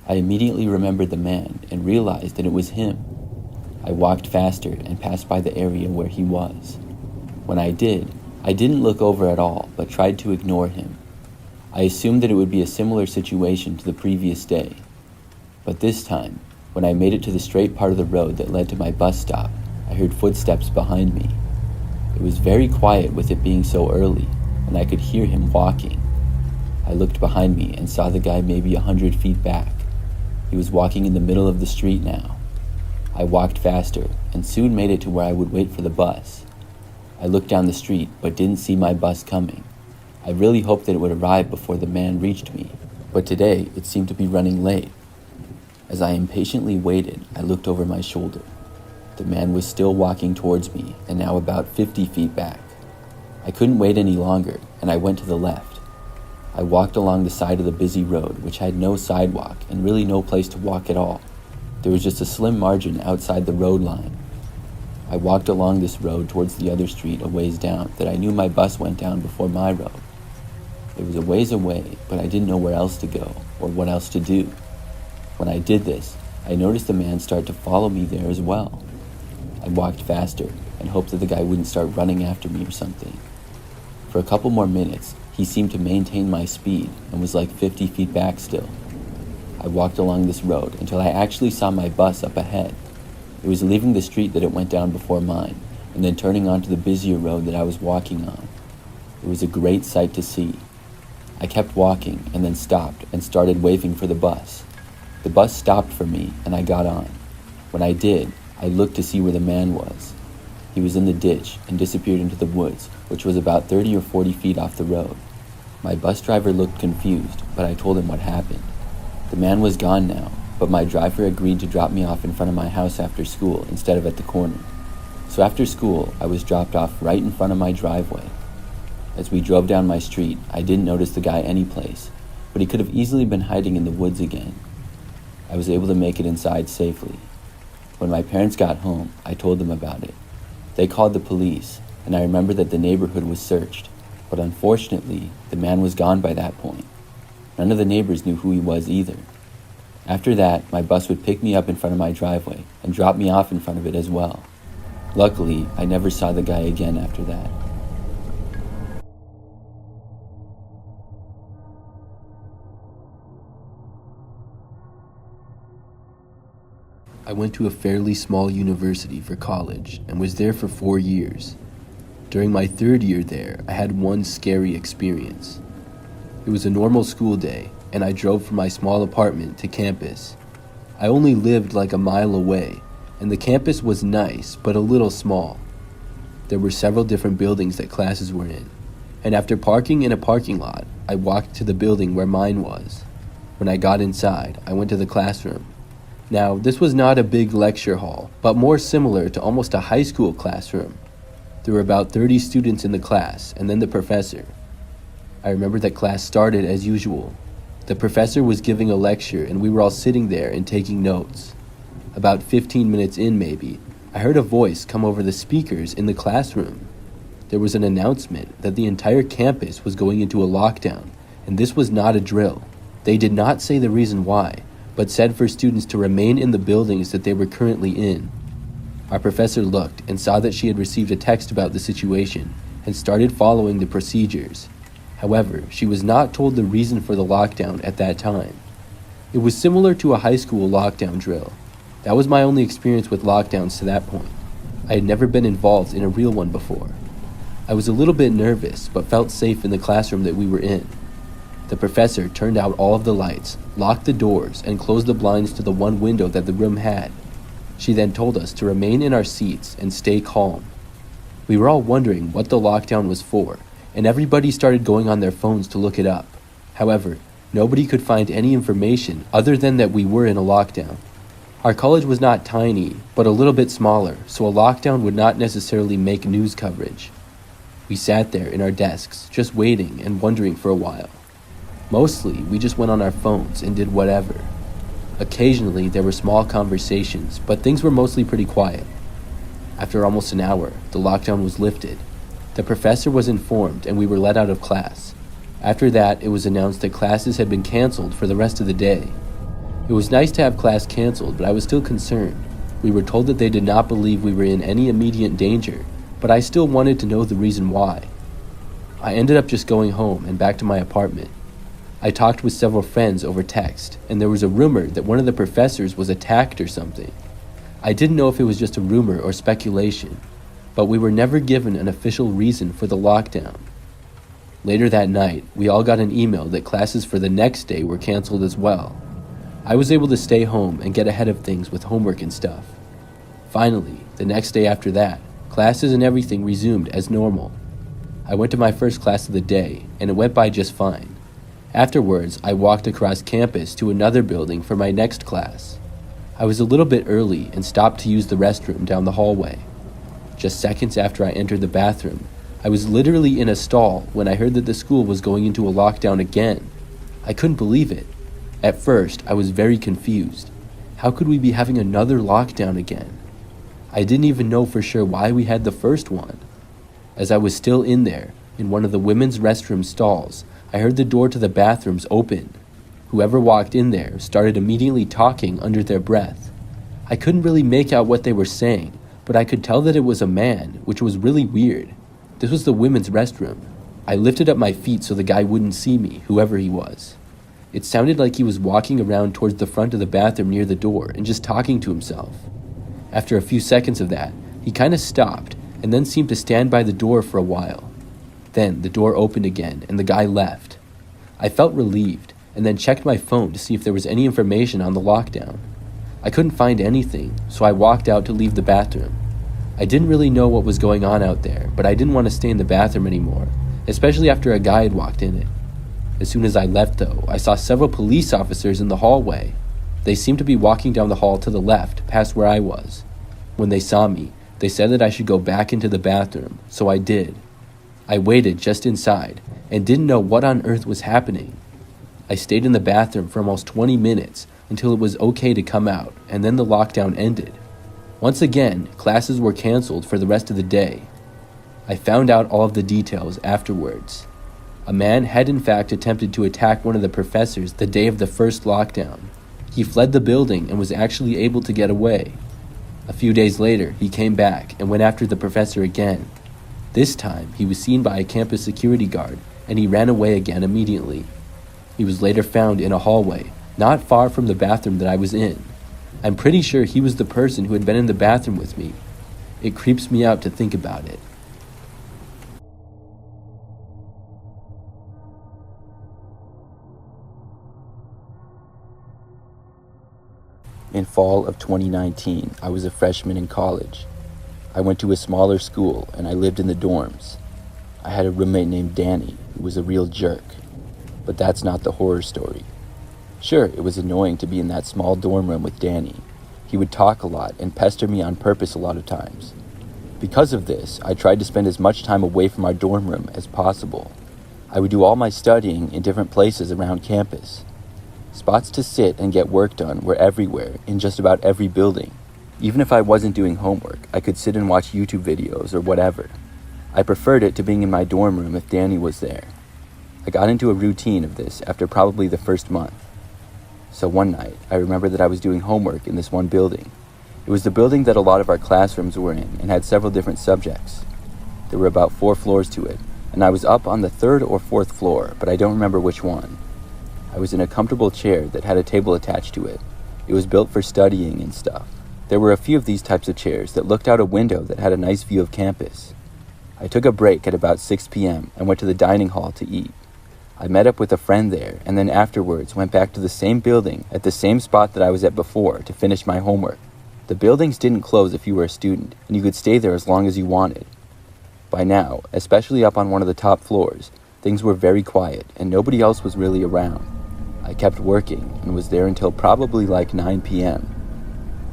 I immediately remembered the man and realized that it was him. I walked faster and passed by the area where he was. When I did, I didn't look over at all, but tried to ignore him. I assumed that it would be a similar situation to the previous day. But this time, when I made it to the straight part of the road that led to my bus stop, I heard footsteps behind me. It was very quiet with it being so early, and I could hear him walking. I looked behind me and saw the guy maybe 100 feet back. He was walking in the middle of the street now. I walked faster and soon made it to where I would wait for the bus. I looked down the street but didn't see my bus coming. I really hoped that it would arrive before the man reached me, but today it seemed to be running late. As I impatiently waited, I looked over my shoulder. The man was still walking towards me, and now about 50 feet back. I couldn't wait any longer, and I went to the left. I walked along the side of the busy road, which had no sidewalk and really no place to walk at all. There was just a slim margin outside the road line. I walked along this road towards the other street a ways down that I knew my bus went down before my road. It was a ways away, but I didn't know where else to go or what else to do. When I did this, I noticed the man start to follow me there as well. I walked faster and hoped that the guy wouldn't start running after me or something. For a couple more minutes, he seemed to maintain my speed and was like 50 feet back still. I walked along this road until I actually saw my bus up ahead. It was leaving the street that it went down before mine, and then turning onto the busier road that I was walking on. It was a great sight to see. I kept walking and then stopped and started waving for the bus. The bus stopped for me and I got on. When I did, I looked to see where the man was. He was in the ditch and disappeared into the woods, which was about 30 or 40 feet off the road. My bus driver looked confused, but I told him what happened. The man was gone now, but my driver agreed to drop me off in front of my house after school instead of at the corner. So after school, I was dropped off right in front of my driveway. As we drove down my street, I didn't notice the guy anyplace, but he could have easily been hiding in the woods again. I was able to make it inside safely. When my parents got home, I told them about it. They called the police, and I remember that the neighborhood was searched, but unfortunately, the man was gone by that point. None of the neighbors knew who he was either. After that, my bus would pick me up in front of my driveway and drop me off in front of it as well. Luckily, I never saw the guy again after that. I went to a fairly small university for college and was there for 4 years. During my 3rd year there, I had one scary experience. It was a normal school day, and I drove from my small apartment to campus. I only lived like a mile away, and the campus was nice, but a little small. There were several different buildings that classes were in, and after parking in a parking lot, I walked to the building where mine was. When I got inside, I went to the classroom. Now, this was not a big lecture hall, but more similar to almost a high school classroom. There were about 30 students in the class, and then the professor. I remember that class started as usual. The professor was giving a lecture, and we were all sitting there and taking notes. About 15 minutes in, maybe, I heard a voice come over the speakers in the classroom. There was an announcement that the entire campus was going into a lockdown, and this was not a drill. They did not say the reason why, but said for students to remain in the buildings that they were currently in. Our professor looked and saw that she had received a text about the situation and started following the procedures. However, she was not told the reason for the lockdown at that time. It was similar to a high school lockdown drill. That was my only experience with lockdowns to that point. I had never been involved in a real one before. I was a little bit nervous, but felt safe in the classroom that we were in. The professor turned out all of the lights, locked the doors, and closed the blinds to the one window that the room had. She then told us to remain in our seats and stay calm. We were all wondering what the lockdown was for, and everybody started going on their phones to look it up. However, nobody could find any information other than that we were in a lockdown. Our college was not tiny, but a little bit smaller, so a lockdown would not necessarily make news coverage. We sat there in our desks, just waiting and wondering for a while. Mostly, we just went on our phones and did whatever. Occasionally, there were small conversations, but things were mostly pretty quiet. After almost an hour, the lockdown was lifted. The professor was informed and we were let out of class. After that, it was announced that classes had been canceled for the rest of the day. It was nice to have class canceled, but I was still concerned. We were told that they did not believe we were in any immediate danger, but I still wanted to know the reason why. I ended up just going home and back to my apartment. I talked with several friends over text, and there was a rumor that one of the professors was attacked or something. I didn't know if it was just a rumor or speculation, but we were never given an official reason for the lockdown. Later that night, we all got an email that classes for the next day were canceled as well. I was able to stay home and get ahead of things with homework and stuff. Finally, the next day after that, Classes and everything resumed as normal. I went to my first class of the day, and it went by just fine. Afterwards, I walked across campus to another building for my next class. I was a little bit early and stopped to use the restroom down the hallway. Just seconds after I entered the bathroom, I was literally in a stall when I heard that the school was going into a lockdown again. I couldn't believe it. At first, I was very confused. How could we be having another lockdown again? I didn't even know for sure why we had the first one. As I was still in there, in one of the women's restroom stalls, I heard the door to the bathrooms open. Whoever walked in there started immediately talking under their breath. I couldn't really make out what they were saying, but I could tell that it was a man, which was really weird. This was the women's restroom. I lifted up my feet so the guy wouldn't see me, whoever he was. It sounded like he was walking around towards the front of the bathroom near the door and just talking to himself. After a few seconds of that, he kind of stopped and then seemed to stand by the door for a while. Then the door opened again and the guy left. I felt relieved and then checked my phone to see if there was any information on the lockdown. I couldn't find anything, so I walked out to leave the bathroom. I didn't really know what was going on out there, but I didn't want to stay in the bathroom anymore, especially after a guy had walked in it. As soon as I left, though, I saw several police officers in the hallway. They seemed to be walking down the hall to the left, past where I was. When they saw me, they said that I should go back into the bathroom, so I did. I waited just inside and didn't know what on earth was happening. I stayed in the bathroom for almost 20 minutes until it was okay to come out, and then the lockdown ended. Once again, classes were canceled for the rest of the day. I found out all of the details afterwards. A man had in fact attempted to attack one of the professors the day of the first lockdown. He fled the building and was actually able to get away. A few days later, he came back and went after the professor again. This time, he was seen by a campus security guard, and he ran away again immediately. He was later found in a hallway, not far from the bathroom that I was in. I'm pretty sure he was the person who had been in the bathroom with me. It creeps me out to think about it. In fall of 2019, I was a freshman in college. I went to a smaller school and I lived in the dorms. I had a roommate named Danny who was a real jerk. But that's not the horror story. Sure, it was annoying to be in that small dorm room with Danny. He would talk a lot and pester me on purpose a lot of times. Because of this, I tried to spend as much time away from our dorm room as possible. I would do all my studying in different places around campus. Spots to sit and get work done were everywhere in just about every building. Even if I wasn't doing homework, I could sit and watch YouTube videos or whatever. I preferred it to being in my dorm room if Danny was there. I got into a routine of this after probably the first month. So one night, I remember that I was doing homework in this one building. It was the building that a lot of our classrooms were in and had several different subjects. There were about 4 floors to it, and I was up on the 3rd or 4th floor, but I don't remember which one. I was in a comfortable chair that had a table attached to it. It was built for studying and stuff. There were a few of these types of chairs that looked out a window that had a nice view of campus. I took a break at about 6 p.m. and went to the dining hall to eat. I met up with a friend there and then afterwards went back to the same building at the same spot that I was at before to finish my homework. The buildings didn't close if you were a student, and you could stay there as long as you wanted. By now, especially up on one of the top floors, things were very quiet and nobody else was really around. I kept working and was there until probably like 9 p.m.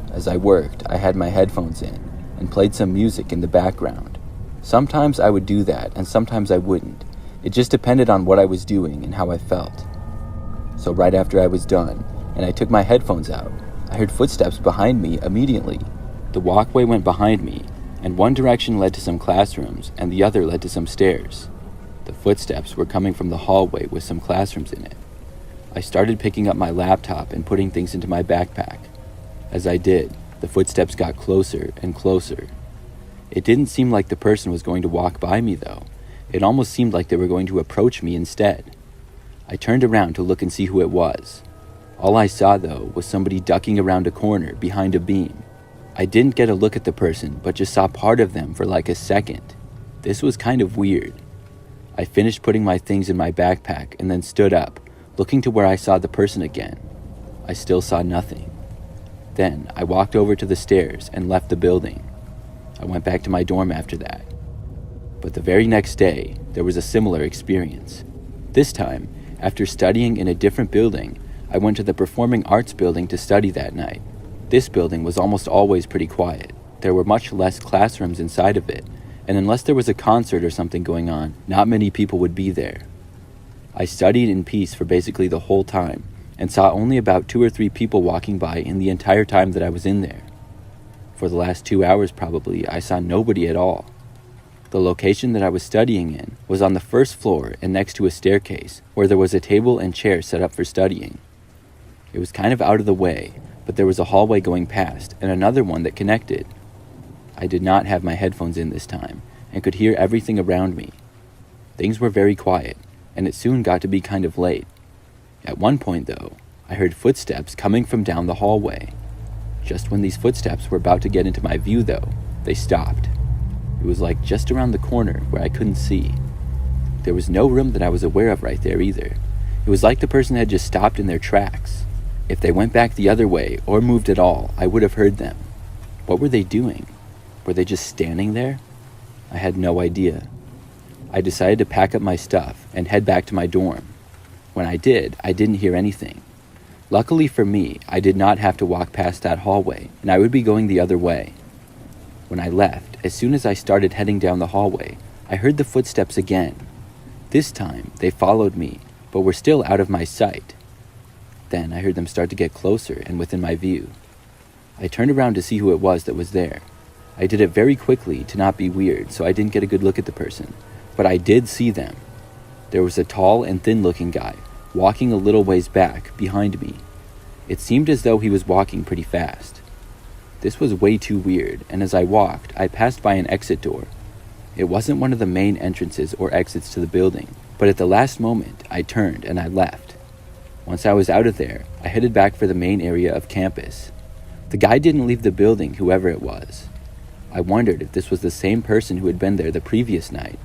As I worked, I had my headphones in and played some music in the background. Sometimes I would do that and sometimes I wouldn't. It just depended on what I was doing and how I felt. So right after I was done and I took my headphones out, I heard footsteps behind me immediately. The walkway went behind me, and one direction led to some classrooms and the other led to some stairs. The footsteps were coming from the hallway with some classrooms in it. I started picking up my laptop and putting things into my backpack. As I did, the footsteps got closer and closer. It didn't seem like the person was going to walk by me, though. It almost seemed like they were going to approach me instead. I turned around to look and see who it was. All I saw, though, was somebody ducking around a corner behind a beam. I didn't get a look at the person, but just saw part of them for like a second. This was kind of weird. I finished putting my things in my backpack and then stood up, looking to where I saw the person again. I still saw nothing. Then I walked over to the stairs and left the building. I went back to my dorm after that. But the very next day, there was a similar experience. This time, after studying in a different building, I went to the performing arts building to study that night. This building was almost always pretty quiet. There were much less classrooms inside of it, and unless there was a concert or something going on, not many people would be there. I studied in peace for basically the whole time, and saw only about 2 or 3 people walking by in the entire time that I was in there. For the last 2 hours probably, I saw nobody at all. The location that I was studying in was on the first floor and next to a staircase where there was a table and chair set up for studying. It was kind of out of the way, but there was a hallway going past and another one that connected. I did not have my headphones in this time and could hear everything around me. Things were very quiet, and it soon got to be kind of late. At one point, though, I heard footsteps coming from down the hallway. Just when these footsteps were about to get into my view, though, they stopped. It was like just around the corner where I couldn't see. There was no room that I was aware of right there either. It was like the person had just stopped in their tracks. If they went back the other way or moved at all, I would have heard them. What were they doing? Were they just standing there? I had no idea. I decided to pack up my stuff and head back to my dorm. When I did, I didn't hear anything. Luckily for me, I did not have to walk past that hallway, and I would be going the other way. When I left, as soon as I started heading down the hallway, I heard the footsteps again. This time, they followed me, but were still out of my sight. Then I heard them start to get closer and within my view. I turned around to see who it was that was there. I did it very quickly to not be weird, so I didn't get a good look at the person, but I did see them. There was a tall and thin-looking guy, walking a little ways back, behind me. It seemed as though he was walking pretty fast. This was way too weird, and as I walked, I passed by an exit door. It wasn't one of the main entrances or exits to the building, but at the last moment, I turned and I left. Once I was out of there, I headed back for the main area of campus. The guy didn't leave the building, whoever it was. I wondered if this was the same person who had been there the previous night.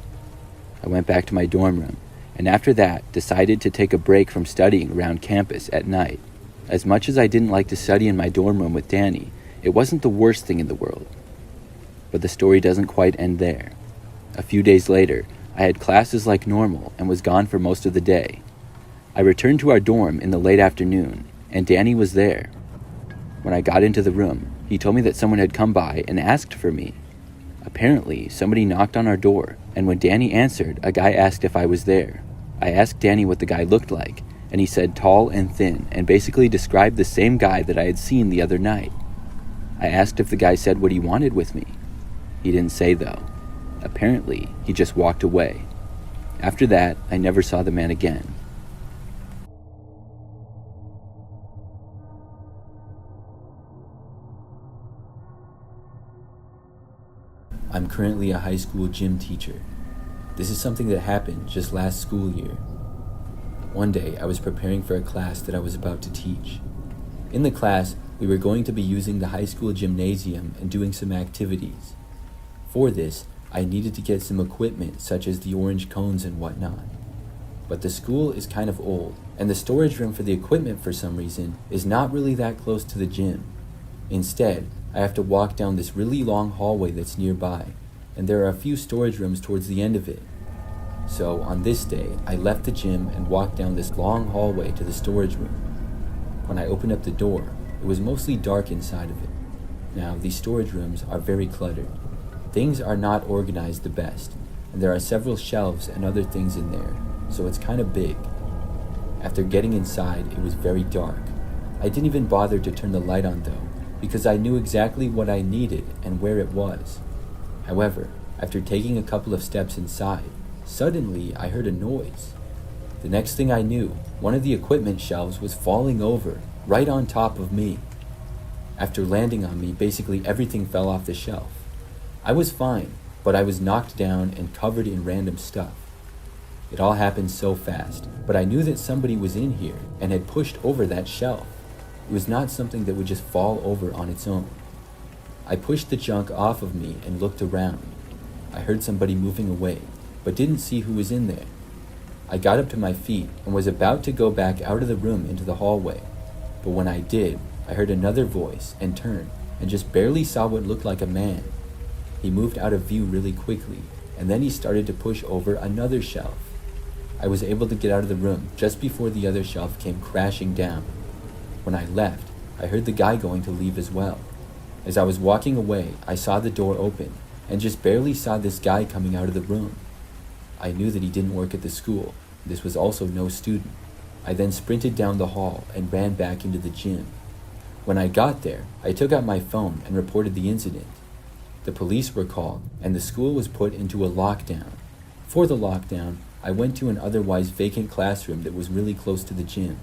I went back to my dorm room, and after that, decided to take a break from studying around campus at night. As much as I didn't like to study in my dorm room with Danny, it wasn't the worst thing in the world. But the story doesn't quite end there. A few days later, I had classes like normal and was gone for most of the day. I returned to our dorm in the late afternoon, and Danny was there. When I got into the room, he told me that someone had come by and asked for me. Apparently, somebody knocked on our door, and when Danny answered, a guy asked if I was there. I asked Danny what the guy looked like, and he said tall and thin, and basically described the same guy that I had seen the other night. I asked if the guy said what he wanted with me. He didn't say, though. Apparently, he just walked away. After that, I never saw the man again. I'm currently a high school gym teacher. This is something that happened just last school year. One day, I was preparing for a class that I was about to teach. In the class, we were going to be using the high school gymnasium and doing some activities. For this, I needed to get some equipment such as the orange cones and whatnot. But the school is kind of old, and the storage room for the equipment for some reason is not really that close to the gym. Instead, I have to walk down this really long hallway that's nearby, and there are a few storage rooms towards the end of it. So on this day, I left the gym and walked down this long hallway to the storage room. When I opened up the door, it was mostly dark inside of it. Now, these storage rooms are very cluttered. Things are not organized the best, and there are several shelves and other things in there, so it's kind of big. After getting inside, it was very dark. I didn't even bother to turn the light on though, because I knew exactly what I needed and where it was. However, after taking a couple of steps inside, suddenly I heard a noise. The next thing I knew, one of the equipment shelves was falling over, right on top of me. After landing on me, basically everything fell off the shelf. I was fine, but I was knocked down and covered in random stuff. It all happened so fast, but I knew that somebody was in here and had pushed over that shelf. It was not something that would just fall over on its own. I pushed the junk off of me and looked around. I heard somebody moving away, but didn't see who was in there. I got up to my feet and was about to go back out of the room into the hallway. But when I did, I heard another voice and turned and just barely saw what looked like a man. He moved out of view really quickly, and then he started to push over another shelf. I was able to get out of the room just before the other shelf came crashing down. When I left, I heard the guy going to leave as well. As I was walking away, I saw the door open, and just barely saw this guy coming out of the room. I knew that he didn't work at the school. This was also no student. I then sprinted down the hall and ran back into the gym. When I got there, I took out my phone and reported the incident. The police were called, and the school was put into a lockdown. For the lockdown, I went to an otherwise vacant classroom that was really close to the gym.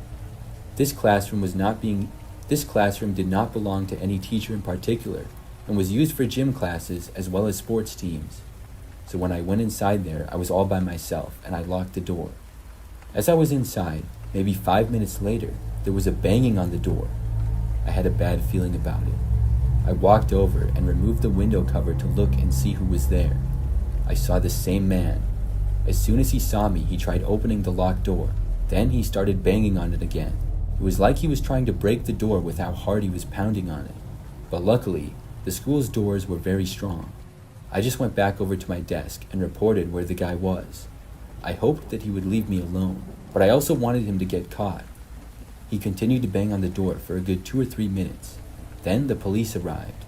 This classroom did not belong to any teacher in particular, and was used for gym classes as well as sports teams. So when I went inside there, I was all by myself, and I locked the door. As I was inside, maybe 5 minutes later, there was a banging on the door. I had a bad feeling about it. I walked over and removed the window cover to look and see who was there. I saw the same man. As soon as he saw me, he tried opening the locked door. Then he started banging on it again. It was like he was trying to break the door with how hard he was pounding on it. But luckily, the school's doors were very strong. I just went back over to my desk and reported where the guy was. I hoped that he would leave me alone, but I also wanted him to get caught. He continued to bang on the door for a good 2 or 3 minutes. Then the police arrived.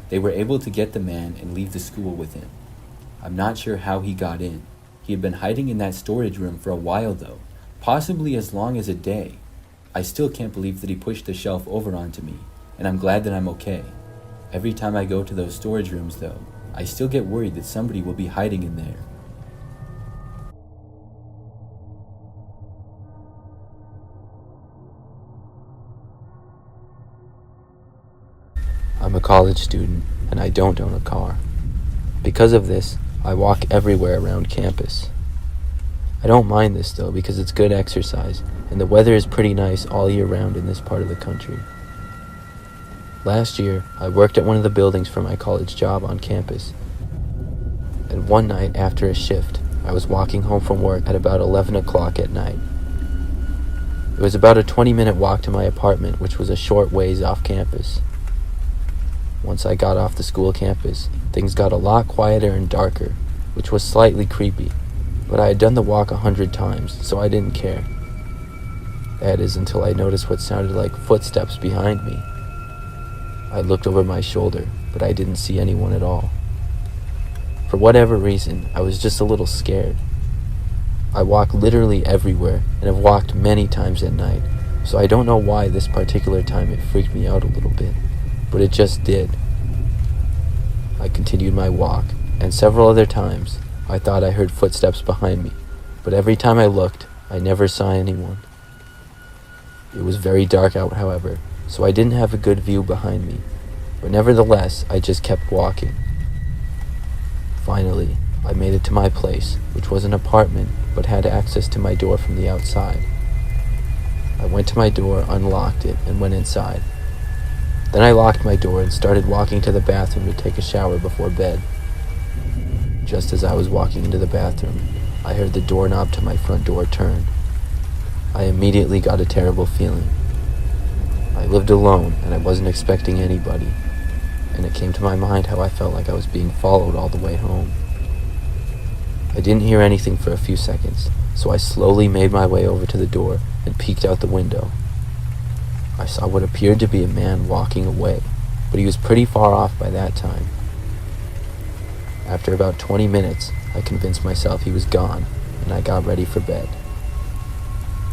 They were able to get the man and leave the school with him. I'm not sure how he got in. He had been hiding in that storage room for a while though, possibly as long as a day. I still can't believe that he pushed the shelf over onto me, and I'm glad that I'm okay. Every time I go to those storage rooms though, I still get worried that somebody will be hiding in there. I'm a college student, and I don't own a car. Because of this, I walk everywhere around campus. I don't mind this though because it's good exercise, and the weather is pretty nice all year round in this part of the country. Last year, I worked at one of the buildings for my college job on campus. And one night after a shift, I was walking home from work at about 11 o'clock at night. It was about a 20-minute walk to my apartment, which was a short ways off campus. Once I got off the school campus, things got a lot quieter and darker, which was slightly creepy, but I had done the walk 100 times, so I didn't care. That is until I noticed what sounded like footsteps behind me. I looked over my shoulder, but I didn't see anyone at all. For whatever reason, I was just a little scared. I walk literally everywhere and have walked many times at night, so I don't know why this particular time it freaked me out a little bit, but it just did. I continued my walk, and several other times I thought I heard footsteps behind me, but every time I looked, I never saw anyone. It was very dark out, however, so I didn't have a good view behind me, but nevertheless, I just kept walking. Finally, I made it to my place, which was an apartment, but had access to my door from the outside. I went to my door, unlocked it, and went inside. Then I locked my door and started walking to the bathroom to take a shower before bed. Just as I was walking into the bathroom, I heard the doorknob to my front door turn. I immediately got a terrible feeling. I lived alone and I wasn't expecting anybody, and it came to my mind how I felt like I was being followed all the way home. I didn't hear anything for a few seconds, so I slowly made my way over to the door and peeked out the window. I saw what appeared to be a man walking away, but he was pretty far off by that time. After about 20 minutes, I convinced myself he was gone, and I got ready for bed.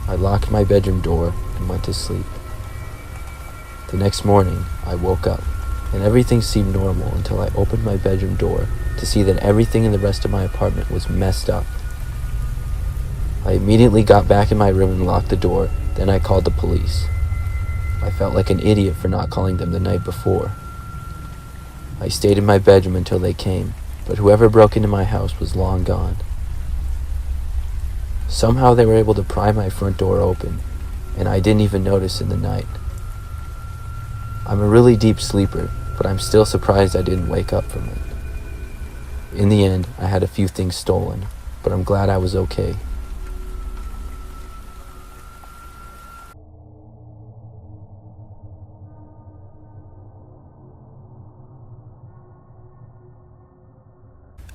I locked my bedroom door and went to sleep. The next morning, I woke up, and everything seemed normal until I opened my bedroom door to see that everything in the rest of my apartment was messed up. I immediately got back in my room and locked the door, then I called the police. I felt like an idiot for not calling them the night before. I stayed in my bedroom until they came, but whoever broke into my house was long gone. Somehow they were able to pry my front door open, and I didn't even notice in the night. I'm a really deep sleeper, but I'm still surprised I didn't wake up from it. In the end, I had a few things stolen, but I'm glad I was okay.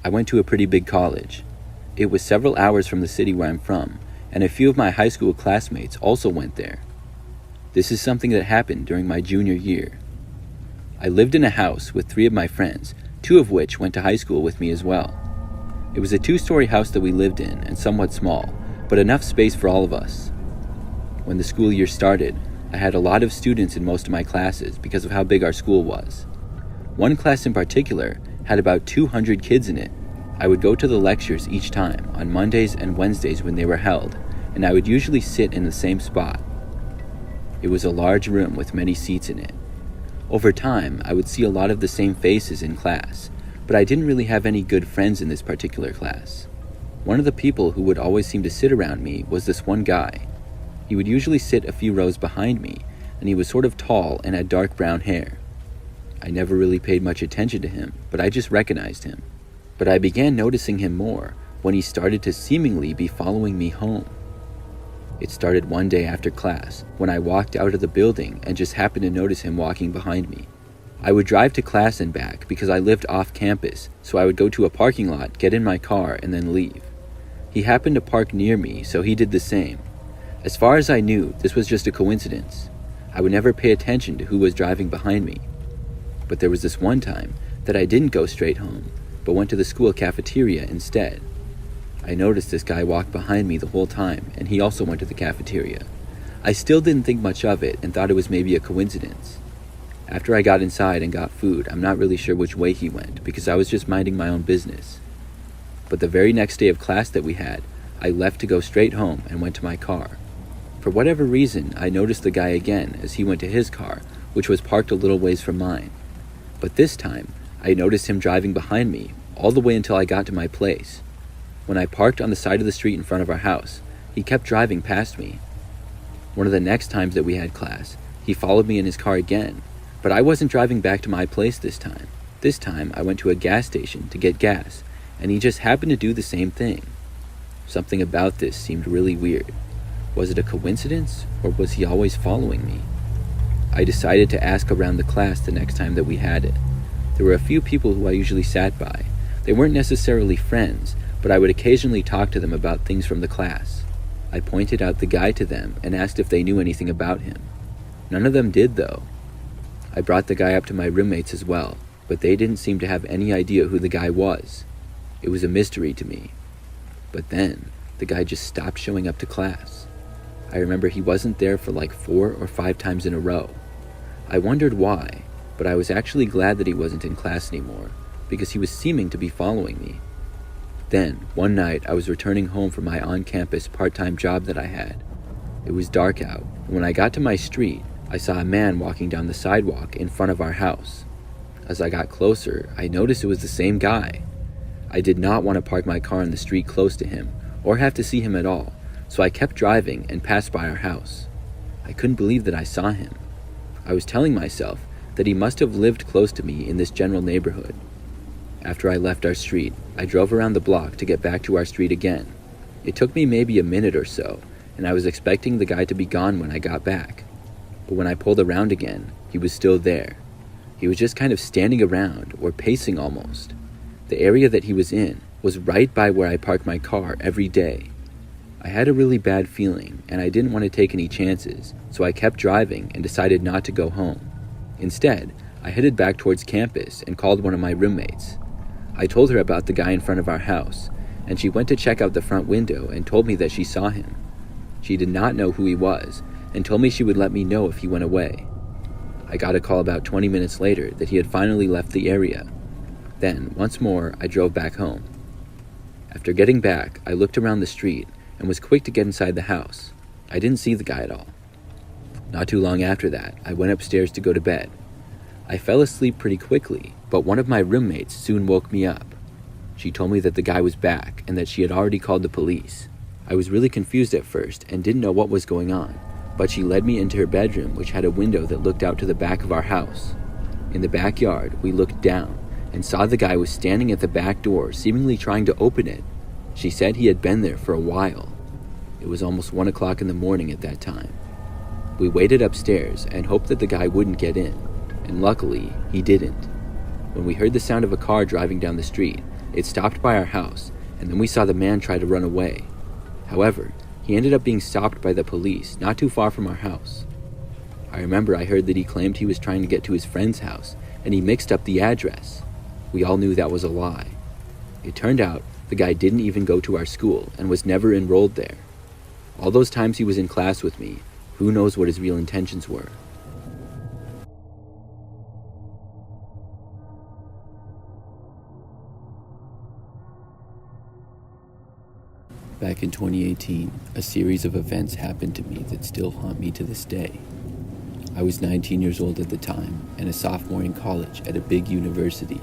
I went to a pretty big college. It was several hours from the city where I'm from, and a few of my high school classmates also went there. This is something that happened during my junior year. I lived in a house with 3 of my friends, 2 of which went to high school with me as well. It was a 2-story house that we lived in and somewhat small, but enough space for all of us. When the school year started, I had a lot of students in most of my classes because of how big our school was. One class in particular had about 200 kids in it. I would go to the lectures each time on Mondays and Wednesdays when they were held, and I would usually sit in the same spot. It was a large room with many seats in it. Over time, I would see a lot of the same faces in class, but I didn't really have any good friends in this particular class. One of the people who would always seem to sit around me was this one guy. He would usually sit a few rows behind me, and he was sort of tall and had dark brown hair. I never really paid much attention to him, but I just recognized him. But I began noticing him more when he started to seemingly be following me home. It started one day after class when I walked out of the building and just happened to notice him walking behind me. I would drive to class and back because I lived off campus, so I would go to a parking lot, get in my car, and then leave. He happened to park near me, so he did the same. As far as I knew, this was just a coincidence. I would never pay attention to who was driving behind me. But there was this one time that I didn't go straight home, but went to the school cafeteria instead. I noticed this guy walked behind me the whole time, and he also went to the cafeteria. I still didn't think much of it and thought it was maybe a coincidence. After I got inside and got food, I'm not really sure which way he went because I was just minding my own business. But the very next day of class that we had, I left to go straight home and went to my car. For whatever reason, I noticed the guy again as he went to his car, which was parked a little ways from mine. But this time, I noticed him driving behind me all the way until I got to my place. When I parked on the side of the street in front of our house, he kept driving past me. One of the next times that we had class, he followed me in his car again, but I wasn't driving back to my place this time. This time, I went to a gas station to get gas, and he just happened to do the same thing. Something about this seemed really weird. Was it a coincidence, or was he always following me? I decided to ask around the class the next time that we had it. There were a few people who I usually sat by. They weren't necessarily friends, but I would occasionally talk to them about things from the class. I pointed out the guy to them and asked if they knew anything about him. None of them did, though. I brought the guy up to my roommates as well, but they didn't seem to have any idea who the guy was. It was a mystery to me. But then, the guy just stopped showing up to class. I remember he wasn't there for like 4 or 5 times in a row. I wondered why, but I was actually glad that he wasn't in class anymore, because he was seeming to be following me. Then, one night, I was returning home from my on-campus part-time job that I had. It was dark out, and when I got to my street, I saw a man walking down the sidewalk in front of our house. As I got closer, I noticed it was the same guy. I did not want to park my car in the street close to him, or have to see him at all, so I kept driving and passed by our house. I couldn't believe that I saw him. I was telling myself that he must have lived close to me in this general neighborhood. After I left our street, I drove around the block to get back to our street again. It took me maybe a minute or so, and I was expecting the guy to be gone when I got back. But when I pulled around again, he was still there. He was just kind of standing around, or pacing almost. The area that he was in was right by where I parked my car every day. I had a really bad feeling, and I didn't want to take any chances, so I kept driving and decided not to go home. Instead, I headed back towards campus and called one of my roommates. I told her about the guy in front of our house, and she went to check out the front window and told me that she saw him. She did not know who he was, and told me she would let me know if he went away. I got a call about 20 minutes later that he had finally left the area. Then, once more, I drove back home. After getting back, I looked around the street and was quick to get inside the house. I didn't see the guy at all. Not too long after that, I went upstairs to go to bed. I fell asleep pretty quickly, but one of my roommates soon woke me up. She told me that the guy was back and that she had already called the police. I was really confused at first and didn't know what was going on, but she led me into her bedroom, which had a window that looked out to the back of our house. In the backyard, we looked down and saw the guy was standing at the back door, seemingly trying to open it. She said he had been there for a while. It was almost 1 o'clock in the morning at that time. We waited upstairs and hoped that the guy wouldn't get in, and luckily, he didn't. When we heard the sound of a car driving down the street, It stopped by our house, and then we saw the man try to run away. However, he ended up being stopped by the police not too far from our house. I remember I heard that he claimed he was trying to get to his friend's house, and he mixed up the address. We all knew that was a lie. It turned out the guy didn't even go to our school and was never enrolled there. All those times he was in class with me, who knows what his real intentions were. Back in 2018, a series of events happened to me that still haunt me to this day. I was 19 years old at the time and a sophomore in college at a big university.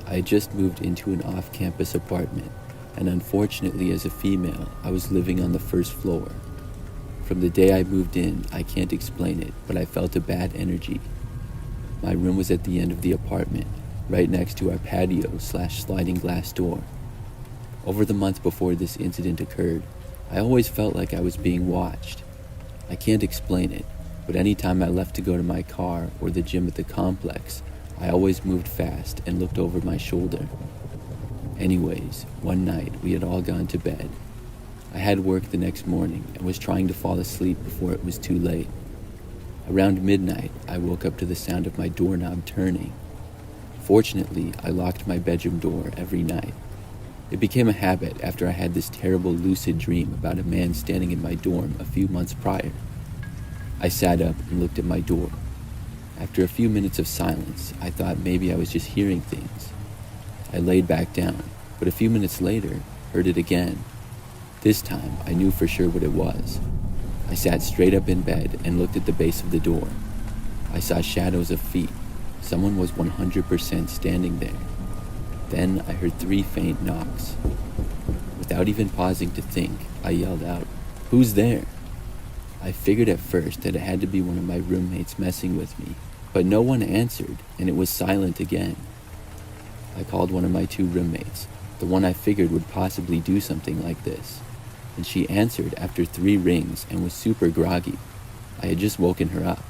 I had just moved into an off-campus apartment, and unfortunately as a female, I was living on the first floor. From the day I moved in, I can't explain it, but I felt a bad energy. My room was at the end of the apartment, right next to our patio/sliding glass door. Over the month before this incident occurred, I always felt like I was being watched. I can't explain it, but anytime I left to go to my car or the gym at the complex, I always moved fast and looked over my shoulder. Anyways, one night we had all gone to bed. I had work the next morning and was trying to fall asleep before it was too late. Around midnight, I woke up to the sound of my doorknob turning. Fortunately, I locked my bedroom door every night. It became a habit after I had this terrible lucid dream about a man standing in my dorm a few months prior. I sat up and looked at my door. After a few minutes of silence, I thought maybe I was just hearing things. I laid back down, but a few minutes later, heard it again. This time, I knew for sure what it was. I sat straight up in bed and looked at the base of the door. I saw shadows of feet. Someone was 100% standing there. Then I heard 3 faint knocks. Without even pausing to think, I yelled out, "Who's there?" I figured at first that it had to be one of my roommates messing with me, but no one answered, and it was silent again. I called one of my 2 roommates, the one I figured would possibly do something like this, and she answered after 3 rings and was super groggy. I had just woken her up.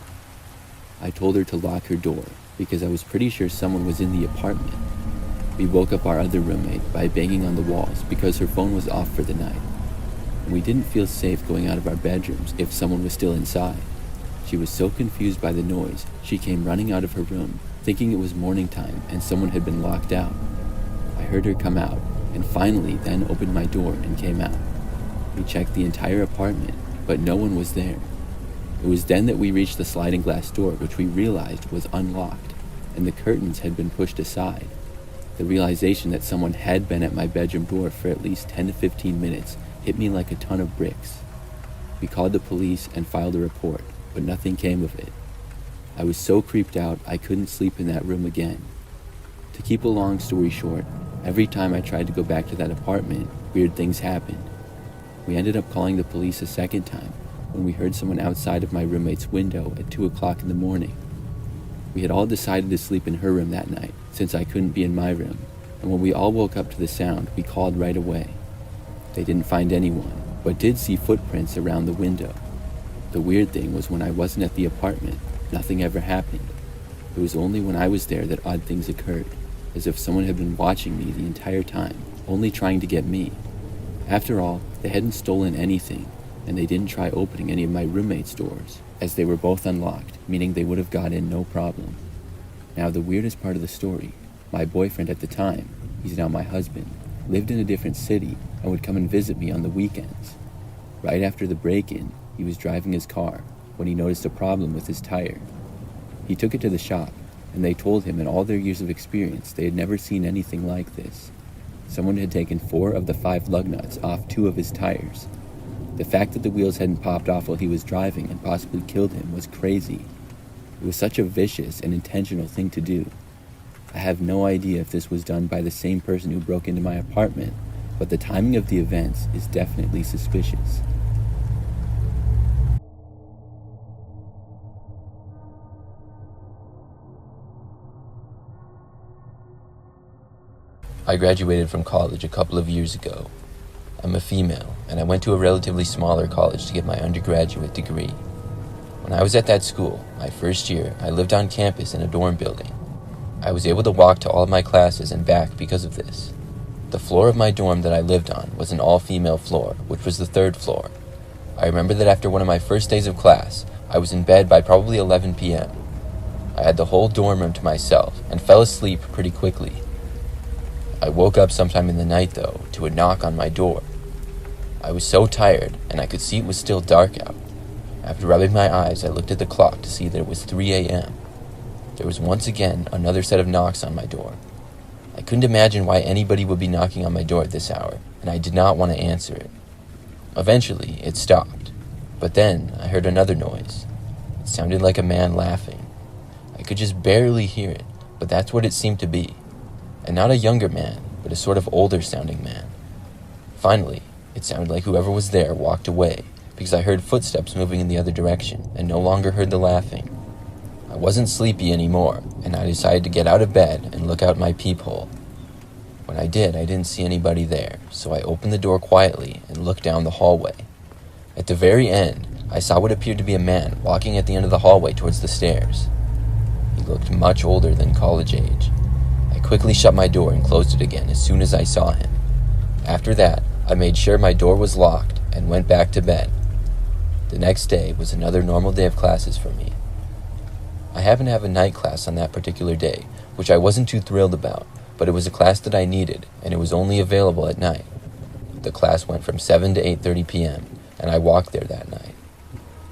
I told her to lock her door, because I was pretty sure someone was in the apartment. We woke up our other roommate by banging on the walls because her phone was off for the night, and we didn't feel safe going out of our bedrooms if someone was still inside. She was so confused by the noise, she came running out of her room, thinking it was morning time and someone had been locked out. I heard her come out, and finally then opened my door and came out. We checked the entire apartment, but no one was there. It was then that we reached the sliding glass door, which we realized was unlocked, and the curtains had been pushed aside. The realization that someone had been at my bedroom door for at least 10 to 15 minutes hit me like a ton of bricks. We called the police and filed a report, but nothing came of it. I was so creeped out I couldn't sleep in that room again. To keep a long story short, every time I tried to go back to that apartment, weird things happened. We ended up calling the police a second time when we heard someone outside of my roommate's window at 2 o'clock in the morning. We had all decided to sleep in her room that night, since I couldn't be in my room, and when we all woke up to the sound, we called right away. They didn't find anyone, but did see footprints around the window. The weird thing was when I wasn't at the apartment, nothing ever happened. It was only when I was there that odd things occurred, as if someone had been watching me the entire time, only trying to get me. After all, they hadn't stolen anything, and they didn't try opening any of my roommates' doors, as they were both unlocked, meaning they would have got in no problem. Now, the weirdest part of the story, my boyfriend at the time, he's now my husband, lived in a different city and would come and visit me on the weekends. Right after the break-in, he was driving his car when he noticed a problem with his tire. He took it to the shop, and they told him in all their years of experience they had never seen anything like this. Someone had taken 4 of the 5 lug nuts off 2 of his tires. The fact that the wheels hadn't popped off while he was driving and possibly killed him was crazy. It was such a vicious and intentional thing to do. I have no idea if this was done by the same person who broke into my apartment, but the timing of the events is definitely suspicious. I graduated from college a couple of years ago. I'm a female, and I went to a relatively smaller college to get my undergraduate degree. When I was at that school, my first year, I lived on campus in a dorm building. I was able to walk to all of my classes and back because of this. The floor of my dorm that I lived on was an all-female floor, which was the 3rd floor. I remember that after one of my first days of class, I was in bed by probably 11 p.m. I had the whole dorm room to myself and fell asleep pretty quickly. I woke up sometime in the night, though, to a knock on my door. I was so tired, and I could see it was still dark out. After rubbing my eyes, I looked at the clock to see that it was 3 a.m. There was once again another set of knocks on my door. I couldn't imagine why anybody would be knocking on my door at this hour, and I did not want to answer it. Eventually, it stopped, but then I heard another noise. It sounded like a man laughing. I could just barely hear it, but that's what it seemed to be. And not a younger man, but a sort of older-sounding man. Finally, it sounded like whoever was there walked away, because I heard footsteps moving in the other direction, and no longer heard the laughing. I wasn't sleepy anymore, and I decided to get out of bed and look out my peephole. When I did, I didn't see anybody there, so I opened the door quietly and looked down the hallway. At the very end, I saw what appeared to be a man walking at the end of the hallway towards the stairs. He looked much older than college age. I quickly shut my door and closed it again as soon as I saw him. After that, I made sure my door was locked and went back to bed. The next day was another normal day of classes for me. I happened to have a night class on that particular day, which I wasn't too thrilled about, but it was a class that I needed, and it was only available at night. The class went from 7 to 8:30 p.m., and I walked there that night.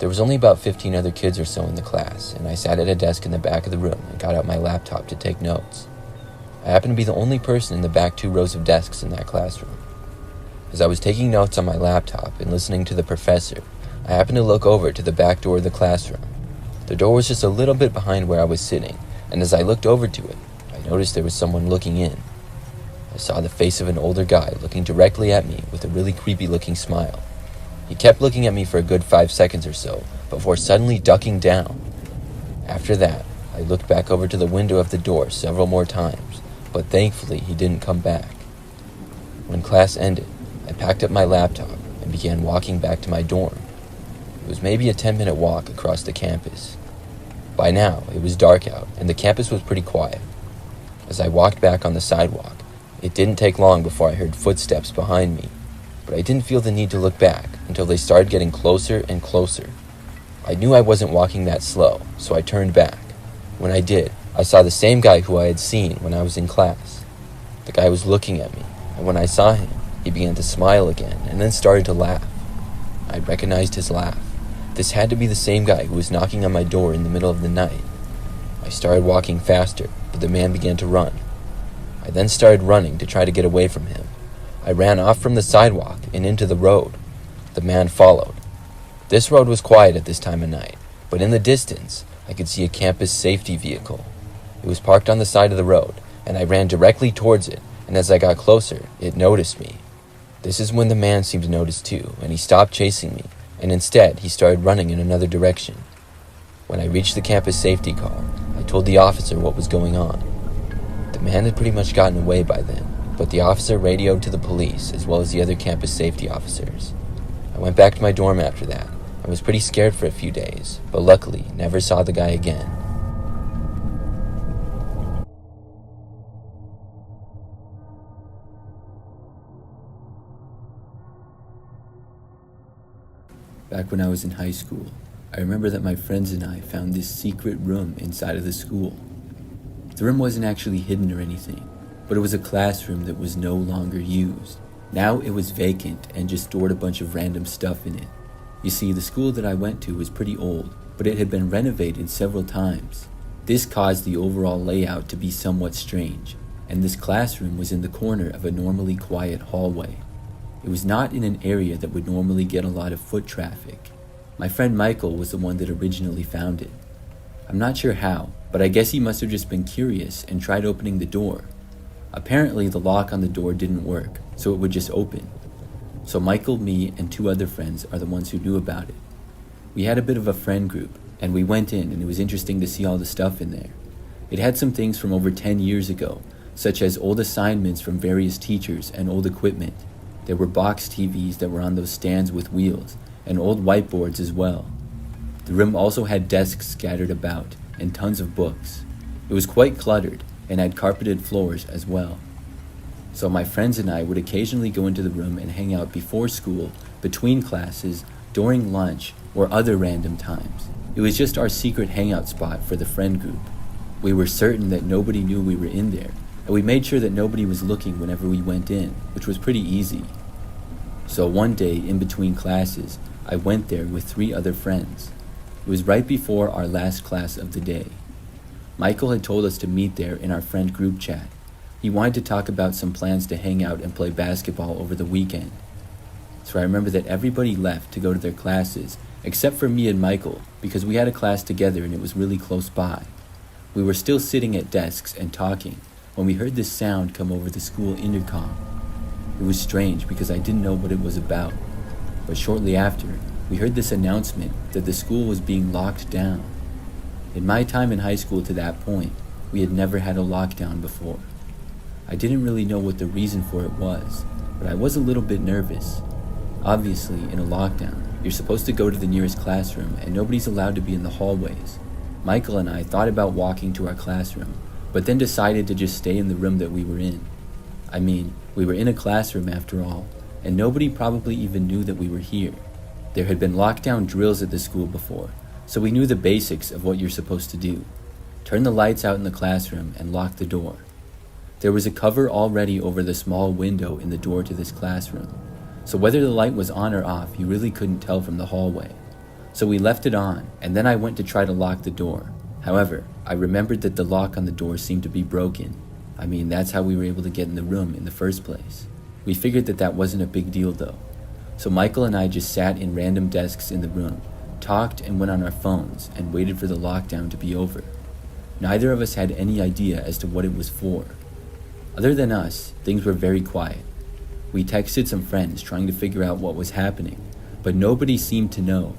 There was only about 15 other kids or so in the class, and I sat at a desk in the back of the room and got out my laptop to take notes. I happened to be the only person in the back 2 rows of desks in that classroom. As I was taking notes on my laptop and listening to the professor, I happened to look over to the back door of the classroom. The door was just a little bit behind where I was sitting, and as I looked over to it, I noticed there was someone looking in. I saw the face of an older guy looking directly at me with a really creepy-looking smile. He kept looking at me for a good 5 seconds or so, before suddenly ducking down. After that, I looked back over to the window of the door several more times, but thankfully he didn't come back. When class ended, I packed up my laptop and began walking back to my dorm. It was maybe a 10-minute walk across the campus. By now, it was dark out, and the campus was pretty quiet. As I walked back on the sidewalk, it didn't take long before I heard footsteps behind me, but I didn't feel the need to look back until they started getting closer and closer. I knew I wasn't walking that slow, so I turned back. When I did, I saw the same guy who I had seen when I was in class. The guy was looking at me, and when I saw him, he began to smile again and then started to laugh. I recognized his laugh. This had to be the same guy who was knocking on my door in the middle of the night. I started walking faster, but the man began to run. I then started running to try to get away from him. I ran off from the sidewalk and into the road. The man followed. This road was quiet at this time of night, but in the distance, I could see a campus safety vehicle. It was parked on the side of the road, and I ran directly towards it, and as I got closer, it noticed me. This is when the man seemed to notice too, and he stopped chasing me, and instead, he started running in another direction. When I reached the campus safety car, I told the officer what was going on. The man had pretty much gotten away by then, but the officer radioed to the police as well as the other campus safety officers. I went back to my dorm after that. I was pretty scared for a few days, but luckily never saw the guy again. Back when I was in high school, I remember that my friends and I found this secret room inside of the school. The room wasn't actually hidden or anything, but it was a classroom that was no longer used. Now it was vacant and just stored a bunch of random stuff in it. You see, the school that I went to was pretty old, but it had been renovated several times. This caused the overall layout to be somewhat strange, and this classroom was in the corner of a normally quiet hallway. It was not in an area that would normally get a lot of foot traffic. My friend Michael was the one that originally found it. I'm not sure how, but I guess he must have just been curious and tried opening the door. Apparently the lock on the door didn't work, so it would just open. So Michael, me, and 2 other friends are the ones who knew about it. We had a bit of a friend group, and we went in, and it was interesting to see all the stuff in there. It had some things from over 10 years ago, such as old assignments from various teachers and old equipment. There were box TVs that were on those stands with wheels, and old whiteboards as well. The room also had desks scattered about, and tons of books. It was quite cluttered, and had carpeted floors as well. So my friends and I would occasionally go into the room and hang out before school, between classes, during lunch, or other random times. It was just our secret hangout spot for the friend group. We were certain that nobody knew we were in there, and we made sure that nobody was looking whenever we went in, which was pretty easy. So one day, in between classes, I went there with 3 other friends. It was right before our last class of the day. Michael had told us to meet there in our friend group chat. He wanted to talk about some plans to hang out and play basketball over the weekend. So I remember that everybody left to go to their classes, except for me and Michael, because we had a class together and it was really close by. We were still sitting at desks and talking when we heard this sound come over the school intercom. It was strange because I didn't know what it was about, but shortly after, we heard this announcement that the school was being locked down. In my time in high school to that point, we had never had a lockdown before. I didn't really know what the reason for it was, but I was a little bit nervous. Obviously, in a lockdown, you're supposed to go to the nearest classroom and nobody's allowed to be in the hallways. Michael and I thought about walking to our classroom, but then decided to just stay in the room that we were in. I mean, we were in a classroom after all, and nobody probably even knew that we were here. There had been lockdown drills at the school before, so we knew the basics of what you're supposed to do. Turn the lights out in the classroom and lock the door. There was a cover already over the small window in the door to this classroom, so whether the light was on or off, you really couldn't tell from the hallway. So we left it on, and then I went to try to lock the door. However, I remembered that the lock on the door seemed to be broken. I mean, that's how we were able to get in the room in the first place. We figured that that wasn't a big deal though. So Michael and I just sat in random desks in the room, talked and went on our phones, and waited for the lockdown to be over. Neither of us had any idea as to what it was for. Other than us, things were very quiet. We texted some friends trying to figure out what was happening, but nobody seemed to know.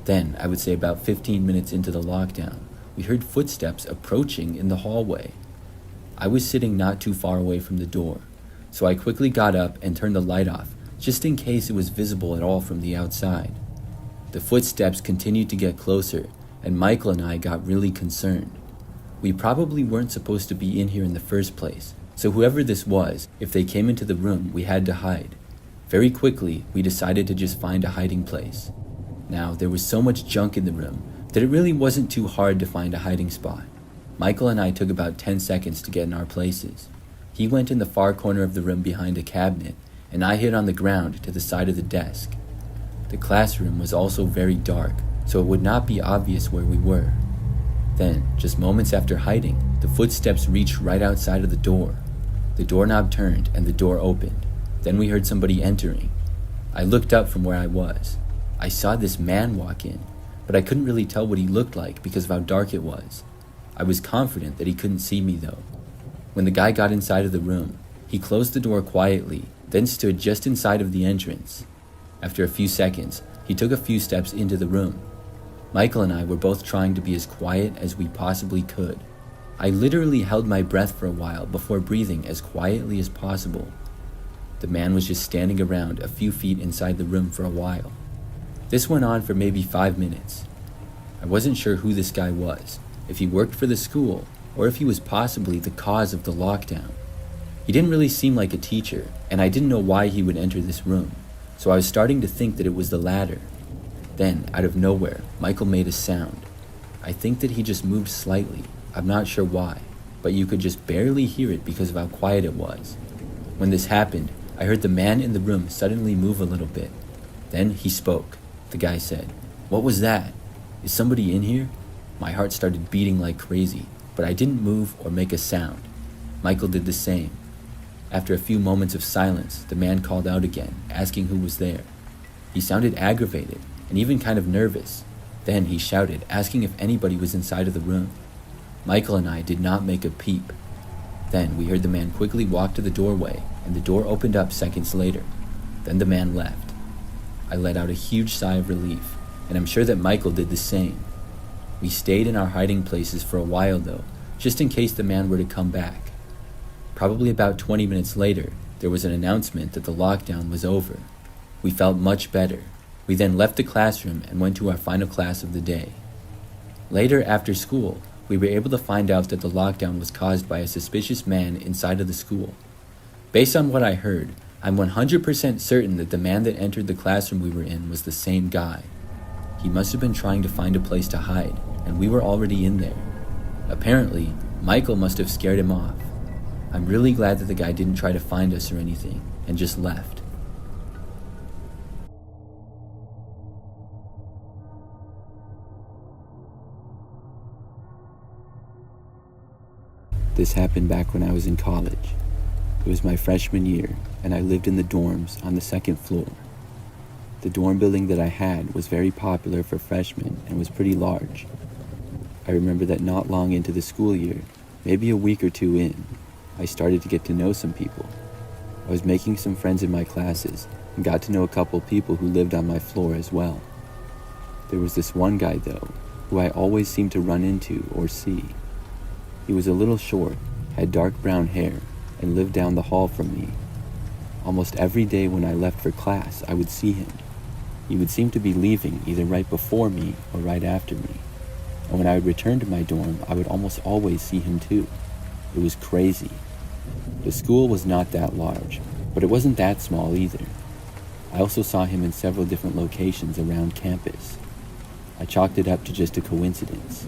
Then, I would say about 15 minutes into the lockdown, we heard footsteps approaching in the hallway. I was sitting not too far away from the door, so I quickly got up and turned the light off, just in case it was visible at all from the outside. The footsteps continued to get closer, and Michael and I got really concerned. We probably weren't supposed to be in here in the first place, so whoever this was, if they came into the room, we had to hide. Very quickly, we decided to just find a hiding place. Now, there was so much junk in the room that it really wasn't too hard to find a hiding spot. Michael and I took about 10 seconds to get in our places. He went in the far corner of the room behind a cabinet, and I hid on the ground to the side of the desk. The classroom was also very dark, so it would not be obvious where we were. Then, just moments after hiding, the footsteps reached right outside of the door. The doorknob turned and the door opened. Then we heard somebody entering. I looked up from where I was. I saw this man walk in, but I couldn't really tell what he looked like because of how dark it was. I was confident that he couldn't see me though. When the guy got inside of the room, he closed the door quietly, then stood just inside of the entrance. After a few seconds, he took a few steps into the room. Michael and I were both trying to be as quiet as we possibly could. I literally held my breath for a while before breathing as quietly as possible. The man was just standing around a few feet inside the room for a while. This went on for maybe 5 minutes. I wasn't sure who this guy was, if he worked for the school, or if he was possibly the cause of the lockdown. He didn't really seem like a teacher, and I didn't know why he would enter this room, so I was starting to think that it was the latter. Then, out of nowhere, Michael made a sound. I think that he just moved slightly. I'm not sure why, but you could just barely hear it because of how quiet it was. When this happened, I heard the man in the room suddenly move a little bit. Then he spoke. The guy said, "What was that? Is somebody in here?" My heart started beating like crazy, but I didn't move or make a sound. Michael did the same. After a few moments of silence, the man called out again, asking who was there. He sounded aggravated and even kind of nervous. Then he shouted, asking if anybody was inside of the room. Michael and I did not make a peep. Then we heard the man quickly walk to the doorway, and the door opened up seconds later. Then the man left. I let out a huge sigh of relief, and I'm sure that Michael did the same. We stayed in our hiding places for a while though, just in case the man were to come back. Probably about 20 minutes later, there was an announcement that the lockdown was over. We felt much better. We then left the classroom and went to our final class of the day. Later after school, we were able to find out that the lockdown was caused by a suspicious man inside of the school. Based on what I heard, I'm 100% certain that the man that entered the classroom we were in was the same guy. He must have been trying to find a place to hide, and we were already in there. Apparently, Michael must have scared him off. I'm really glad that the guy didn't try to find us or anything, and just left. This happened back when I was in college. It was my freshman year, and I lived in the dorms on the second floor. The dorm building that I had was very popular for freshmen and was pretty large. I remember that not long into the school year, maybe a week or two in, I started to get to know some people. I was making some friends in my classes and got to know a couple people who lived on my floor as well. There was this one guy, though, who I always seemed to run into or see. He was a little short, had dark brown hair, and lived down the hall from me. Almost every day when I left for class, I would see him. He would seem to be leaving either right before me or right after me. And when I would return to my dorm, I would almost always see him too. It was crazy. The school was not that large, but it wasn't that small either. I also saw him in several different locations around campus. I chalked it up to just a coincidence.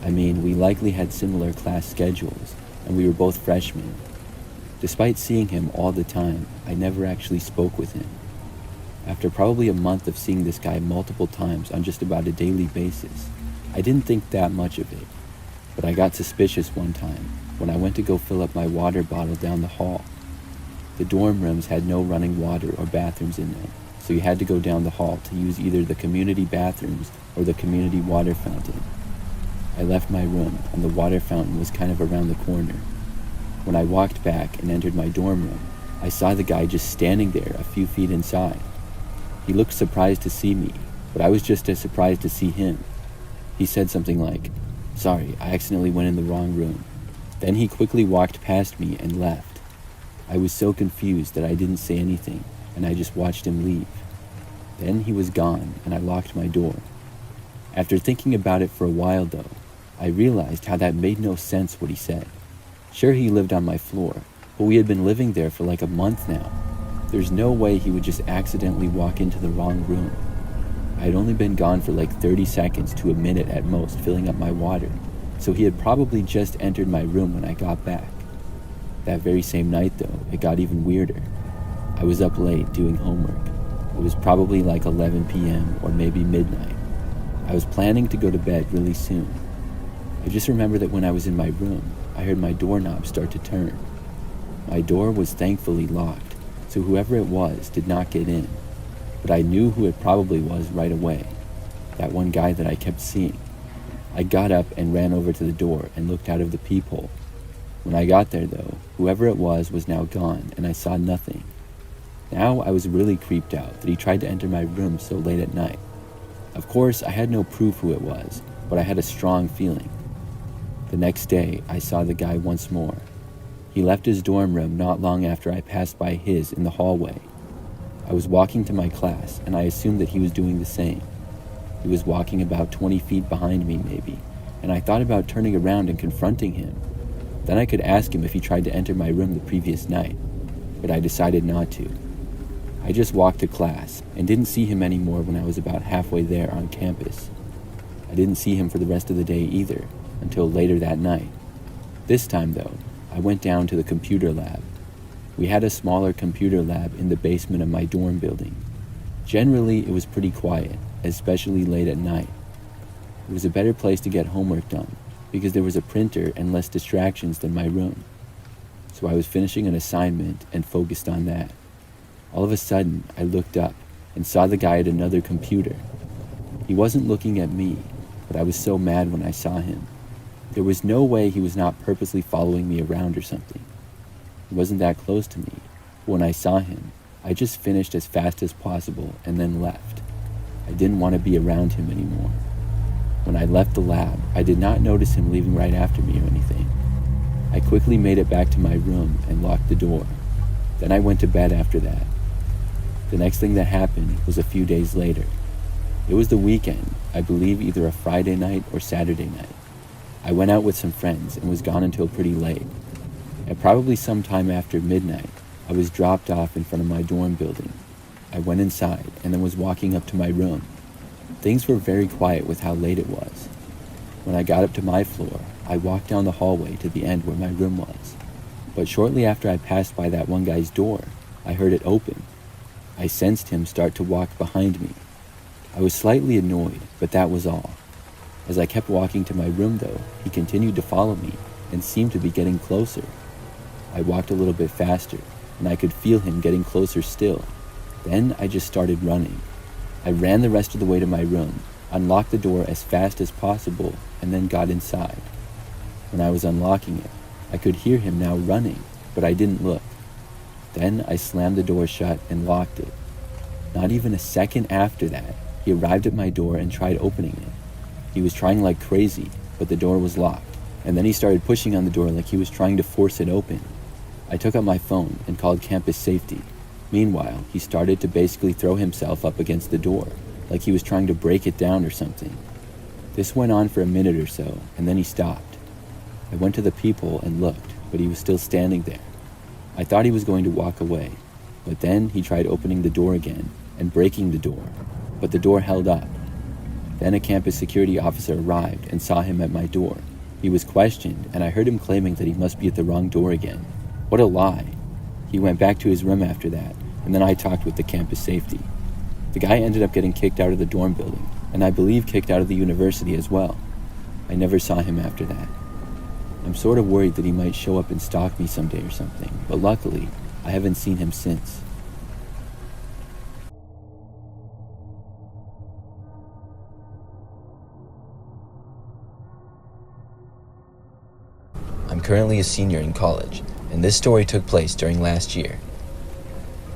I mean, we likely had similar class schedules, and we were both freshmen. Despite seeing him all the time, I never actually spoke with him. After probably a month of seeing this guy multiple times on just about a daily basis, I didn't think that much of it. But I got suspicious one time when I went to go fill up my water bottle down the hall. The dorm rooms had no running water or bathrooms in them, so you had to go down the hall to use either the community bathrooms or the community water fountain. I left my room, and the water fountain was kind of around the corner. When I walked back and entered my dorm room, I saw the guy just standing there a few feet inside. He looked surprised to see me, but I was just as surprised to see him. He said something like, "Sorry, I accidentally went in the wrong room." Then he quickly walked past me and left. I was so confused that I didn't say anything, and I just watched him leave. Then he was gone, and I locked my door. After thinking about it for a while, though, I realized how that made no sense what he said. Sure, he lived on my floor, but we had been living there for like a month now. There's no way he would just accidentally walk into the wrong room. I had only been gone for like 30 seconds to a minute at most filling up my water, so he had probably just entered my room when I got back. That very same night, though, it got even weirder. I was up late doing homework. It was probably like 11 p.m. or maybe midnight. I was planning to go to bed really soon. I just remember that when I was in my room, I heard my doorknob start to turn. My door was thankfully locked, so whoever it was did not get in. But I knew who it probably was right away. That one guy that I kept seeing. I got up and ran over to the door and looked out of the peephole. When I got there, though, whoever it was now gone, and I saw nothing. Now I was really creeped out that he tried to enter my room so late at night. Of course, I had no proof who it was, but I had a strong feeling. The next day, I saw the guy once more. He left his dorm room not long after I passed by his in the hallway. I was walking to my class, and I assumed that he was doing the same. He was walking about 20 feet behind me, maybe, and I thought about turning around and confronting him. Then I could ask him if he tried to enter my room the previous night, but I decided not to. I just walked to class and didn't see him anymore when I was about halfway there on campus. I didn't see him for the rest of the day either, until later that night. This time, though, I went down to the computer lab. We had a smaller computer lab in the basement of my dorm building. Generally, it was pretty quiet, especially late at night. It was a better place to get homework done, because there was a printer and less distractions than my room. So I was finishing an assignment and focused on that. All of a sudden, I looked up and saw the guy at another computer. He wasn't looking at me, but I was so mad when I saw him. There was no way he was not purposely following me around or something. He wasn't that close to me, but when I saw him, I just finished as fast as possible and then left. I didn't want to be around him anymore. When I left the lab, I did not notice him leaving right after me or anything. I quickly made it back to my room and locked the door. Then I went to bed after that. The next thing that happened was a few days later. It was the weekend, I believe either a Friday night or Saturday night. I went out with some friends and was gone until pretty late. At probably sometime after midnight, I was dropped off in front of my dorm building. I went inside and then was walking up to my room. Things were very quiet with how late it was. When I got up to my floor, I walked down the hallway to the end where my room was. But shortly after I passed by that one guy's door, I heard it open. I sensed him start to walk behind me. I was slightly annoyed, but that was all. As I kept walking to my room though, he continued to follow me and seemed to be getting closer. I walked a little bit faster, and I could feel him getting closer still. Then I just started running. I ran the rest of the way to my room, unlocked the door as fast as possible, and then got inside. When I was unlocking it, I could hear him now running, but I didn't look. Then I slammed the door shut and locked it. Not even a second after that, he arrived at my door and tried opening it. He was trying like crazy, but the door was locked, and then he started pushing on the door like he was trying to force it open. I took out my phone and called campus safety. Meanwhile, he started to basically throw himself up against the door, like he was trying to break it down or something. This went on for a minute or so, and then he stopped. I went to the peephole and looked, but he was still standing there. I thought he was going to walk away, but then he tried opening the door again and breaking the door, but the door held up. Then a campus security officer arrived and saw him at my door. He was questioned, and I heard him claiming that he must be at the wrong door again. What a lie. He went back to his room after that, and then I talked with the campus safety. The guy ended up getting kicked out of the dorm building, and I believe kicked out of the university as well. I never saw him after that. I'm sort of worried that he might show up and stalk me someday or something, but luckily, I haven't seen him since. I'm currently a senior in college, and this story took place during last year.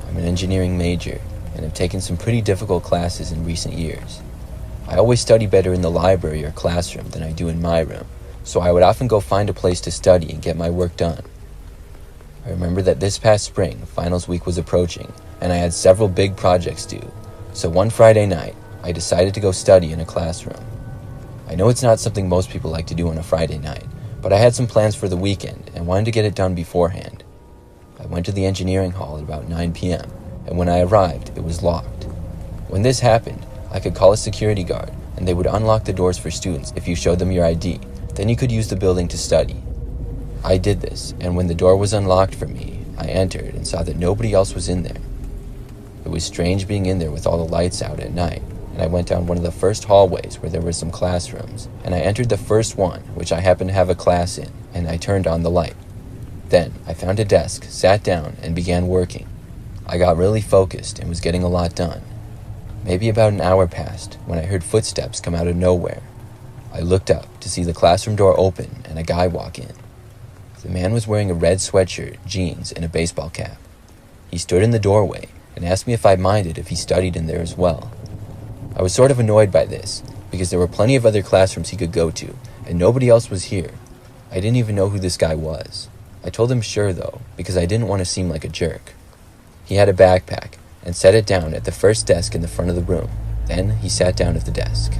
I'm an engineering major, and have taken some pretty difficult classes in recent years. I always study better in the library or classroom than I do in my room, so I would often go find a place to study and get my work done. I remember that this past spring, finals week was approaching, and I had several big projects due, so one Friday night, I decided to go study in a classroom. I know it's not something most people like to do on a Friday night, but I had some plans for the weekend and wanted to get it done beforehand. I went to the engineering hall at about 9 p.m., and when I arrived, it was locked. When this happened, I could call a security guard, and they would unlock the doors for students if you showed them your ID. Then you could use the building to study. I did this, and when the door was unlocked for me, I entered and saw that nobody else was in there. It was strange being in there with all the lights out at night, and I went down one of the first hallways where there were some classrooms, and I entered the first one, which I happened to have a class in, and I turned on the light. Then I found a desk, sat down, and began working. I got really focused and was getting a lot done. Maybe about an hour passed when I heard footsteps come out of nowhere. I looked up to see the classroom door open and a guy walk in. The man was wearing a red sweatshirt, jeans, and a baseball cap. He stood in the doorway and asked me if I minded if he studied in there as well. I was sort of annoyed by this, because there were plenty of other classrooms he could go to, and nobody else was here. I didn't even know who this guy was. I told him sure though, because I didn't want to seem like a jerk. He had a backpack, and set it down at the first desk in the front of the room. Then he sat down at the desk.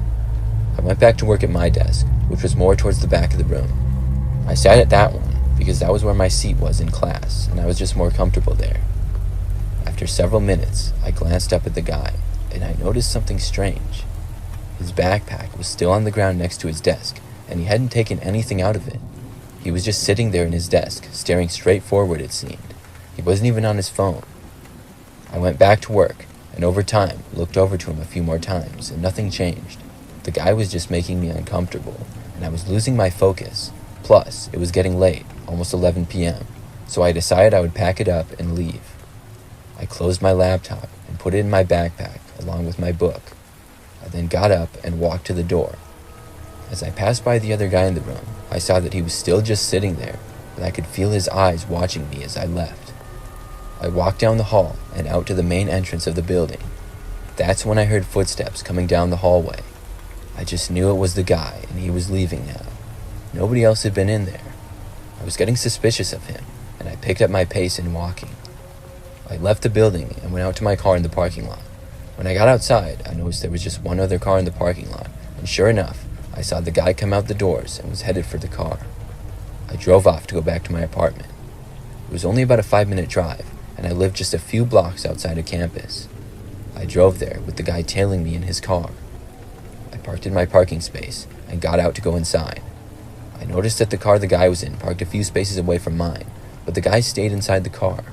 I went back to work at my desk, which was more towards the back of the room. I sat at that one, because that was where my seat was in class, and I was just more comfortable there. After several minutes, I glanced up at the guy, and I noticed something strange. His backpack was still on the ground next to his desk, and he hadn't taken anything out of it. He was just sitting there in his desk, staring straight forward, it seemed. He wasn't even on his phone. I went back to work, and over time, looked over to him a few more times, and nothing changed. The guy was just making me uncomfortable, and I was losing my focus. Plus, it was getting late, almost 11 p.m., so I decided I would pack it up and leave. I closed my laptop and put it in my backpack, along with my book. I then got up and walked to the door. As I passed by the other guy in the room, I saw that he was still just sitting there, but I could feel his eyes watching me as I left. I walked down the hall and out to the main entrance of the building. That's when I heard footsteps coming down the hallway. I just knew it was the guy, and he was leaving now. Nobody else had been in there. I was getting suspicious of him, and I picked up my pace in walking. I left the building and went out to my car in the parking lot. When I got outside, I noticed there was just one other car in the parking lot, and sure enough, I saw the guy come out the doors and was headed for the car. I drove off to go back to my apartment. It was only about a 5-minute drive, and I lived just a few blocks outside of campus. I drove there with the guy tailing me in his car. I parked in my parking space and got out to go inside. I noticed that the car the guy was in parked a few spaces away from mine, but the guy stayed inside the car.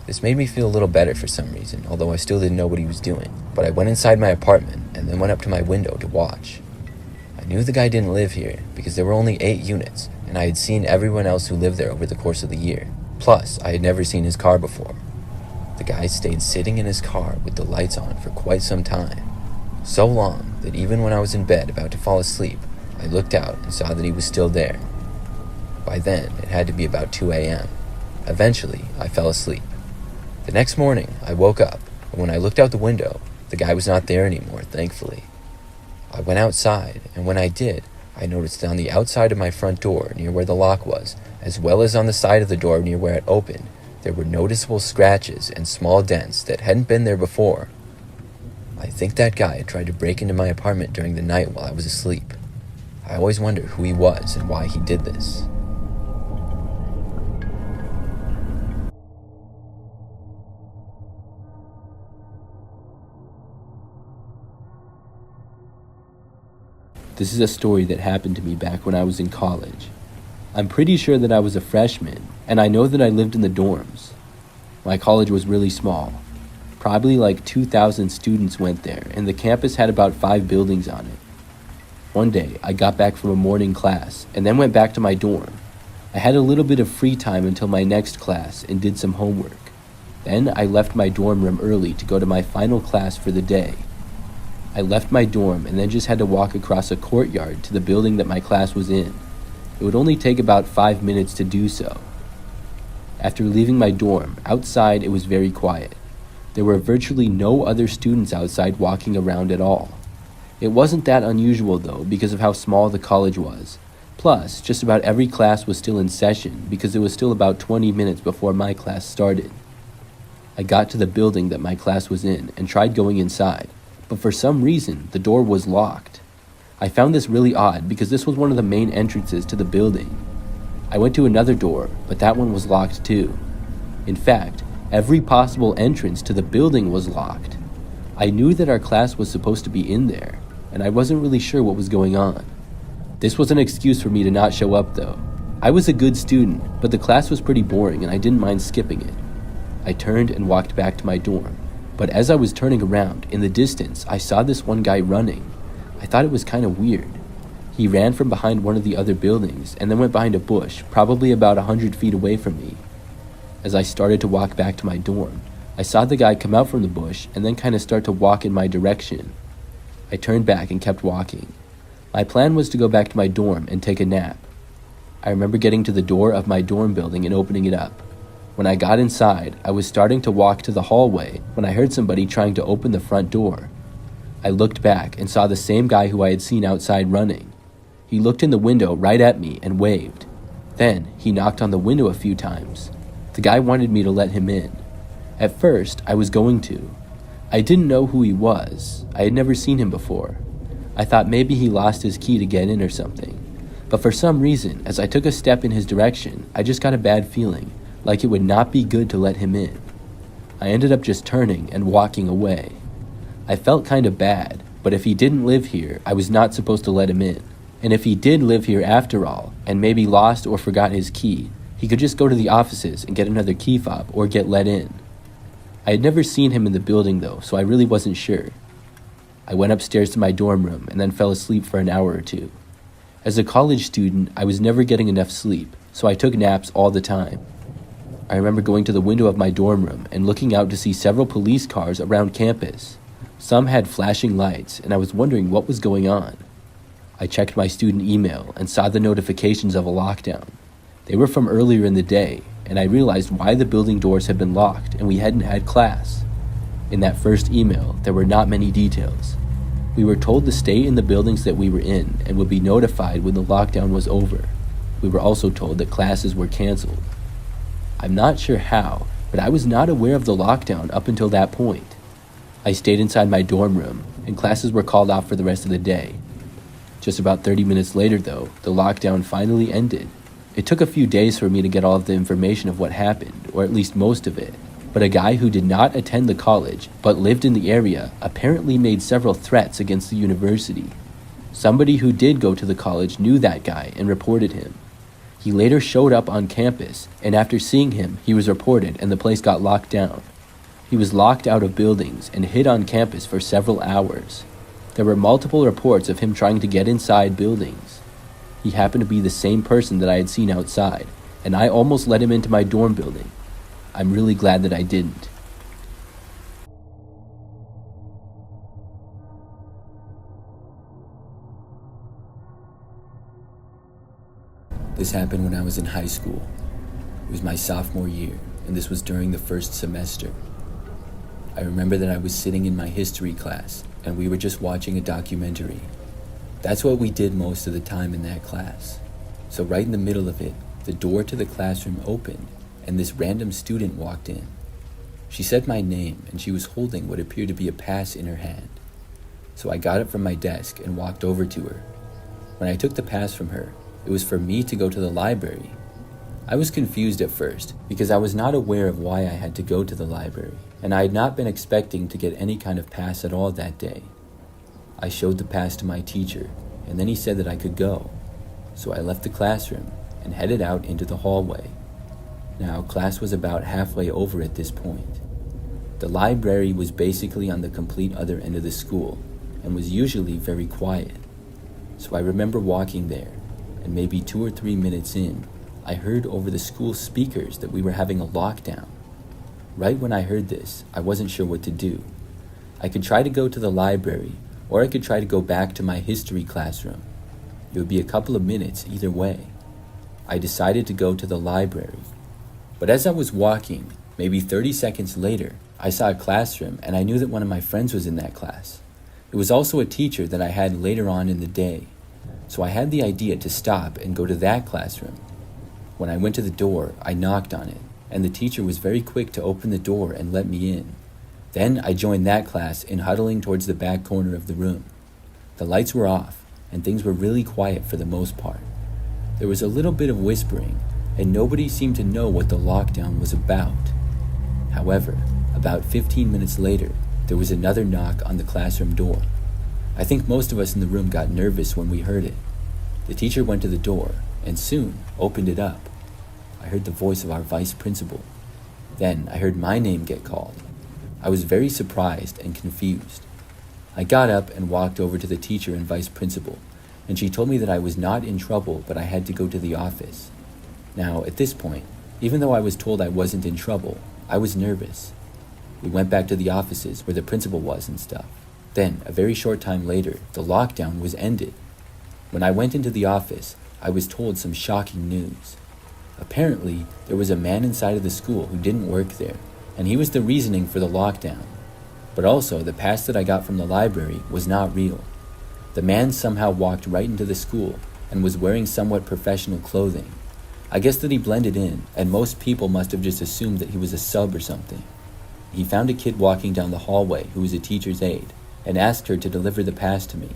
This made me feel a little better for some reason, although I still didn't know what he was doing. But I went inside my apartment and then went up to my window to watch. I knew the guy didn't live here because there were only 8 units, and I had seen everyone else who lived there over the course of the year. Plus, I had never seen his car before. The guy stayed sitting in his car with the lights on for quite some time. So long that even when I was in bed about to fall asleep, I looked out and saw that he was still there. By then, it had to be about 2 a.m. Eventually, I fell asleep. The next morning, I woke up, and when I looked out the window, the guy was not there anymore, thankfully. I went outside, and when I did, I noticed that on the outside of my front door, near where the lock was, as well as on the side of the door near where it opened, there were noticeable scratches and small dents that hadn't been there before. I think that guy had tried to break into my apartment during the night while I was asleep. I always wondered who he was and why he did this. This is a story that happened to me back when I was in college. I'm pretty sure that I was a freshman, and I know that I lived in the dorms. My college was really small. Probably like 2,000 students went there, and the campus had about 5 buildings on it. One day, I got back from a morning class, and then went back to my dorm. I had a little bit of free time until my next class and did some homework. Then I left my dorm room early to go to my final class for the day. I left my dorm and then just had to walk across a courtyard to the building that my class was in. It would only take about 5 minutes to do so. After leaving my dorm, outside it was very quiet. There were virtually no other students outside walking around at all. It wasn't that unusual though because of how small the college was. Plus, just about every class was still in session because it was still about 20 minutes before my class started. I got to the building that my class was in and tried going inside. But for some reason, the door was locked. I found this really odd because this was one of the main entrances to the building. I went to another door, but that one was locked too. In fact, every possible entrance to the building was locked. I knew that our class was supposed to be in there, and I wasn't really sure what was going on. This was an excuse for me to not show up though. I was a good student, but the class was pretty boring and I didn't mind skipping it. I turned and walked back to my dorm. But as I was turning around, in the distance, I saw this one guy running. I thought it was kind of weird. He ran from behind one of the other buildings and then went behind a bush, probably about 100 feet away from me. As I started to walk back to my dorm, I saw the guy come out from the bush and then kind of start to walk in my direction. I turned back and kept walking. My plan was to go back to my dorm and take a nap. I remember getting to the door of my dorm building and opening it up. When I got inside, I was starting to walk to the hallway when I heard somebody trying to open the front door. I looked back and saw the same guy who I had seen outside running. He looked in the window right at me and waved. Then, he knocked on the window a few times. The guy wanted me to let him in. At first, I was going to. I didn't know who he was. I had never seen him before. I thought maybe he lost his key to get in or something. But for some reason, as I took a step in his direction, I just got a bad feeling. Like it would not be good to let him in. I ended up just turning and walking away. I felt kind of bad, but if he didn't live here, I was not supposed to let him in. And if he did live here after all, and maybe lost or forgot his key, he could just go to the offices and get another key fob or get let in. I had never seen him in the building though, so I really wasn't sure. I went upstairs to my dorm room and then fell asleep for an hour or two. As a college student, I was never getting enough sleep, so I took naps all the time. I remember going to the window of my dorm room and looking out to see several police cars around campus. Some had flashing lights, and I was wondering what was going on. I checked my student email and saw the notifications of a lockdown. They were from earlier in the day, and I realized why the building doors had been locked and we hadn't had class. In that first email, there were not many details. We were told to stay in the buildings that we were in and would be notified when the lockdown was over. We were also told that classes were canceled. I'm not sure how, but I was not aware of the lockdown up until that point. I stayed inside my dorm room, and classes were called off for the rest of the day. Just about 30 minutes later, though, the lockdown finally ended. It took a few days for me to get all of the information of what happened, or at least most of it. But a guy who did not attend the college, but lived in the area, apparently made several threats against the university. Somebody who did go to the college knew that guy and reported him. He later showed up on campus, and after seeing him, he was reported and the place got locked down. He was locked out of buildings and hid on campus for several hours. There were multiple reports of him trying to get inside buildings. He happened to be the same person that I had seen outside, and I almost let him into my dorm building. I'm really glad that I didn't. This happened when I was in high school. It was my sophomore year, and this was during the first semester. I remember that I was sitting in my history class, and we were just watching a documentary. That's what we did most of the time in that class. So right in the middle of it, the door to the classroom opened, and this random student walked in. She said my name, and she was holding what appeared to be a pass in her hand. So I got up from my desk and walked over to her. When I took the pass from her, it was for me to go to the library. I was confused at first because I was not aware of why I had to go to the library, and I had not been expecting to get any kind of pass at all that day. I showed the pass to my teacher, and then he said that I could go. So I left the classroom and headed out into the hallway. Now, class was about halfway over at this point. The library was basically on the complete other end of the school and was usually very quiet. So I remember walking there, and maybe 2 or 3 minutes in, I heard over the school speakers that we were having a lockdown. Right when I heard this, I wasn't sure what to do. I could try to go to the library, or I could try to go back to my history classroom. It would be a couple of minutes either way. I decided to go to the library. But as I was walking, maybe 30 seconds later, I saw a classroom and I knew that one of my friends was in that class. It was also a teacher that I had later on in the day. So I had the idea to stop and go to that classroom. When I went to the door, I knocked on it, and the teacher was very quick to open the door and let me in. Then I joined that class in huddling towards the back corner of the room. The lights were off, and things were really quiet for the most part. There was a little bit of whispering, and nobody seemed to know what the lockdown was about. However, about 15 minutes later, there was another knock on the classroom door. I think most of us in the room got nervous when we heard it. The teacher went to the door, and soon opened it up. I heard the voice of our vice principal. Then I heard my name get called. I was very surprised and confused. I got up and walked over to the teacher and vice principal, and she told me that I was not in trouble, but I had to go to the office. Now, at this point, even though I was told I wasn't in trouble, I was nervous. We went back to the offices where the principal was and stuff. Then, a very short time later, the lockdown was ended. When I went into the office, I was told some shocking news. Apparently, there was a man inside of the school who didn't work there, and he was the reasoning for the lockdown. But also, the pass that I got from the library was not real. The man somehow walked right into the school and was wearing somewhat professional clothing. I guess that he blended in, and most people must have just assumed that he was a sub or something. He found a kid walking down the hallway who was a teacher's aide, and asked her to deliver the pass to me.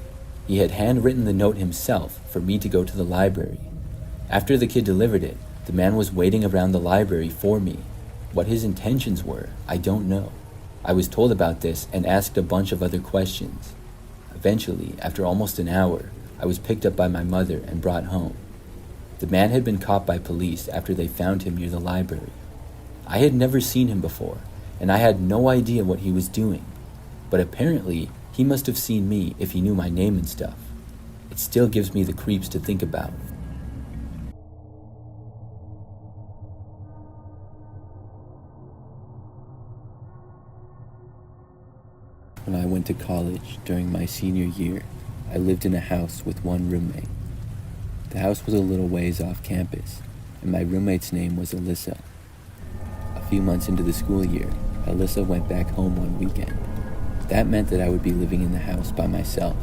He had handwritten the note himself for me to go to the library. After the kid delivered it, the man was waiting around the library for me. What his intentions were, I don't know. I was told about this and asked a bunch of other questions. Eventually, after almost an hour, I was picked up by my mother and brought home. The man had been caught by police after they found him near the library. I had never seen him before, and I had no idea what he was doing. But apparently, he must have seen me if he knew my name and stuff. It still gives me the creeps to think about. When I went to college during my senior year, I lived in a house with one roommate. The house was a little ways off campus, and my roommate's name was Alyssa. A few months into the school year, Alyssa went back home one weekend. That meant that I would be living in the house by myself.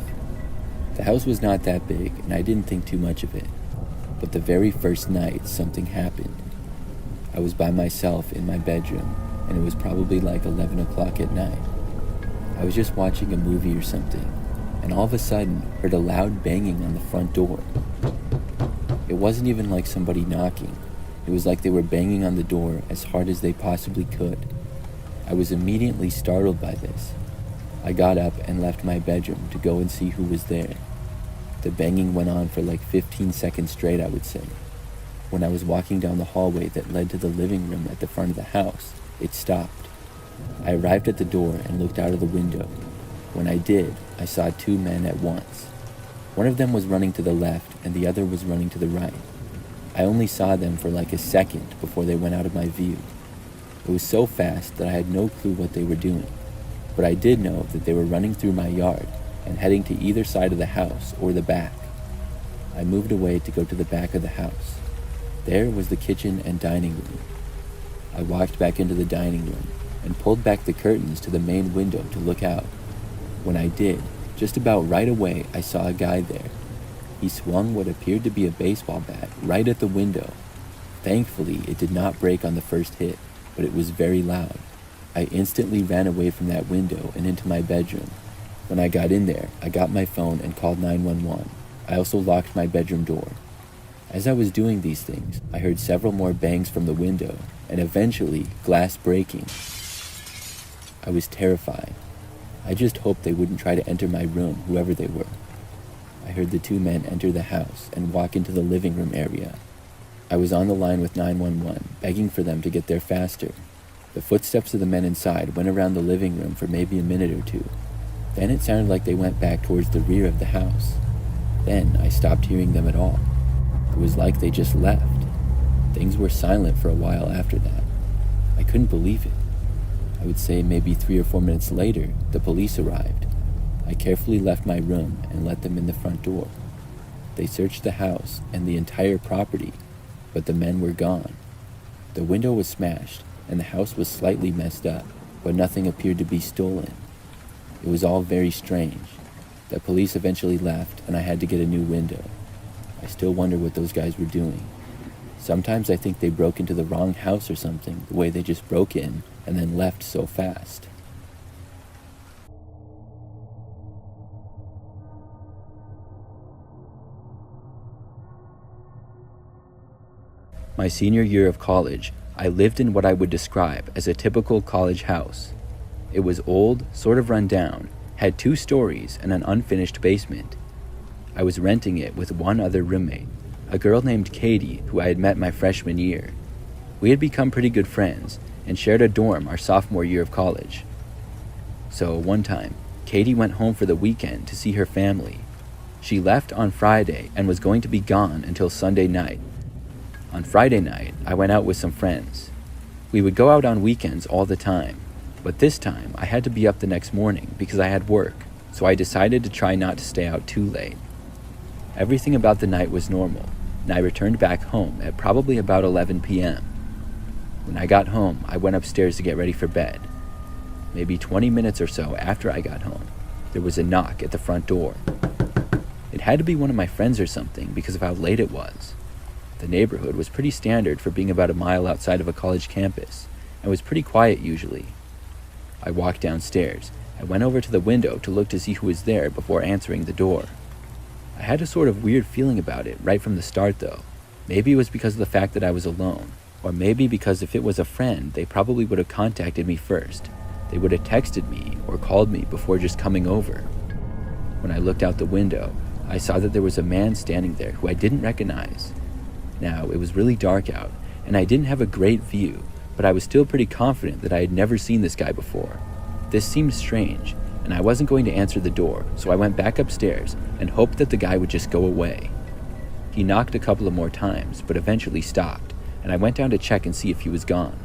The house was not that big, and I didn't think too much of it. But the very first night, something happened. I was by myself in my bedroom, and it was probably like 11 o'clock at night. I was just watching a movie or something, and all of a sudden heard a loud banging on the front door. It wasn't even like somebody knocking. It was like they were banging on the door as hard as they possibly could. I was immediately startled by this. I got up and left my bedroom to go and see who was there. The banging went on for like 15 seconds straight, I would say. When I was walking down the hallway that led to the living room at the front of the house, it stopped. I arrived at the door and looked out of the window. When I did, I saw two men at once. One of them was running to the left and the other was running to the right. I only saw them for like a second before they went out of my view. It was so fast that I had no clue what they were doing, but I did know that they were running through my yard and heading to either side of the house or the back. I moved away to go to the back of the house. There was the kitchen and dining room. I walked back into the dining room and pulled back the curtains to the main window to look out. When I did, just about right away, I saw a guy there. He swung what appeared to be a baseball bat right at the window. Thankfully, it did not break on the first hit, but it was very loud. I instantly ran away from that window and into my bedroom. When I got in there, I got my phone and called 911. I also locked my bedroom door. As I was doing these things, I heard several more bangs from the window, and eventually, glass breaking. I was terrified. I just hoped they wouldn't try to enter my room, whoever they were. I heard the two men enter the house and walk into the living room area. I was on the line with 911, begging for them to get there faster. The footsteps of the men inside went around the living room for maybe a minute or two. Then it sounded like they went back towards the rear of the house. Then I stopped hearing them at all. It was like they just left. Things were silent for a while after that. I couldn't believe it. I would say maybe 3 or 4 minutes later, the police arrived. I carefully left my room and let them in the front door. They searched the house and the entire property, but the men were gone. The window was smashed and the house was slightly messed up, but nothing appeared to be stolen. It was all very strange. The police eventually left and I had to get a new window. I still wonder what those guys were doing. Sometimes I think they broke into the wrong house or something, the way they just broke in and then left so fast. My senior year of college, I lived in what I would describe as a typical college house. It was old, sort of run down, had 2 stories and an unfinished basement. I was renting it with one other roommate, a girl named Katie who I had met my freshman year. We had become pretty good friends and shared a dorm our sophomore year of college. So one time, Katie went home for the weekend to see her family. She left on Friday and was going to be gone until Sunday night. On Friday night, I went out with some friends. We would go out on weekends all the time, but this time I had to be up the next morning because I had work, so I decided to try not to stay out too late. Everything about the night was normal, and I returned back home at probably about 11 p.m. When I got home, I went upstairs to get ready for bed. Maybe 20 minutes or so after I got home, there was a knock at the front door. It had to be one of my friends or something because of how late it was. The neighborhood was pretty standard for being about a mile outside of a college campus, and was pretty quiet usually. I walked downstairs and went over to the window to look to see who was there before answering the door. I had a sort of weird feeling about it right from the start though. Maybe it was because of the fact that I was alone, or maybe because if it was a friend, they probably would have contacted me first. They would have texted me or called me before just coming over. When I looked out the window, I saw that there was a man standing there who I didn't recognize. Now, it was really dark out, and I didn't have a great view, but I was still pretty confident that I had never seen this guy before. This seemed strange, and I wasn't going to answer the door, so I went back upstairs and hoped that the guy would just go away. He knocked a couple of more times, but eventually stopped, and I went down to check and see if he was gone.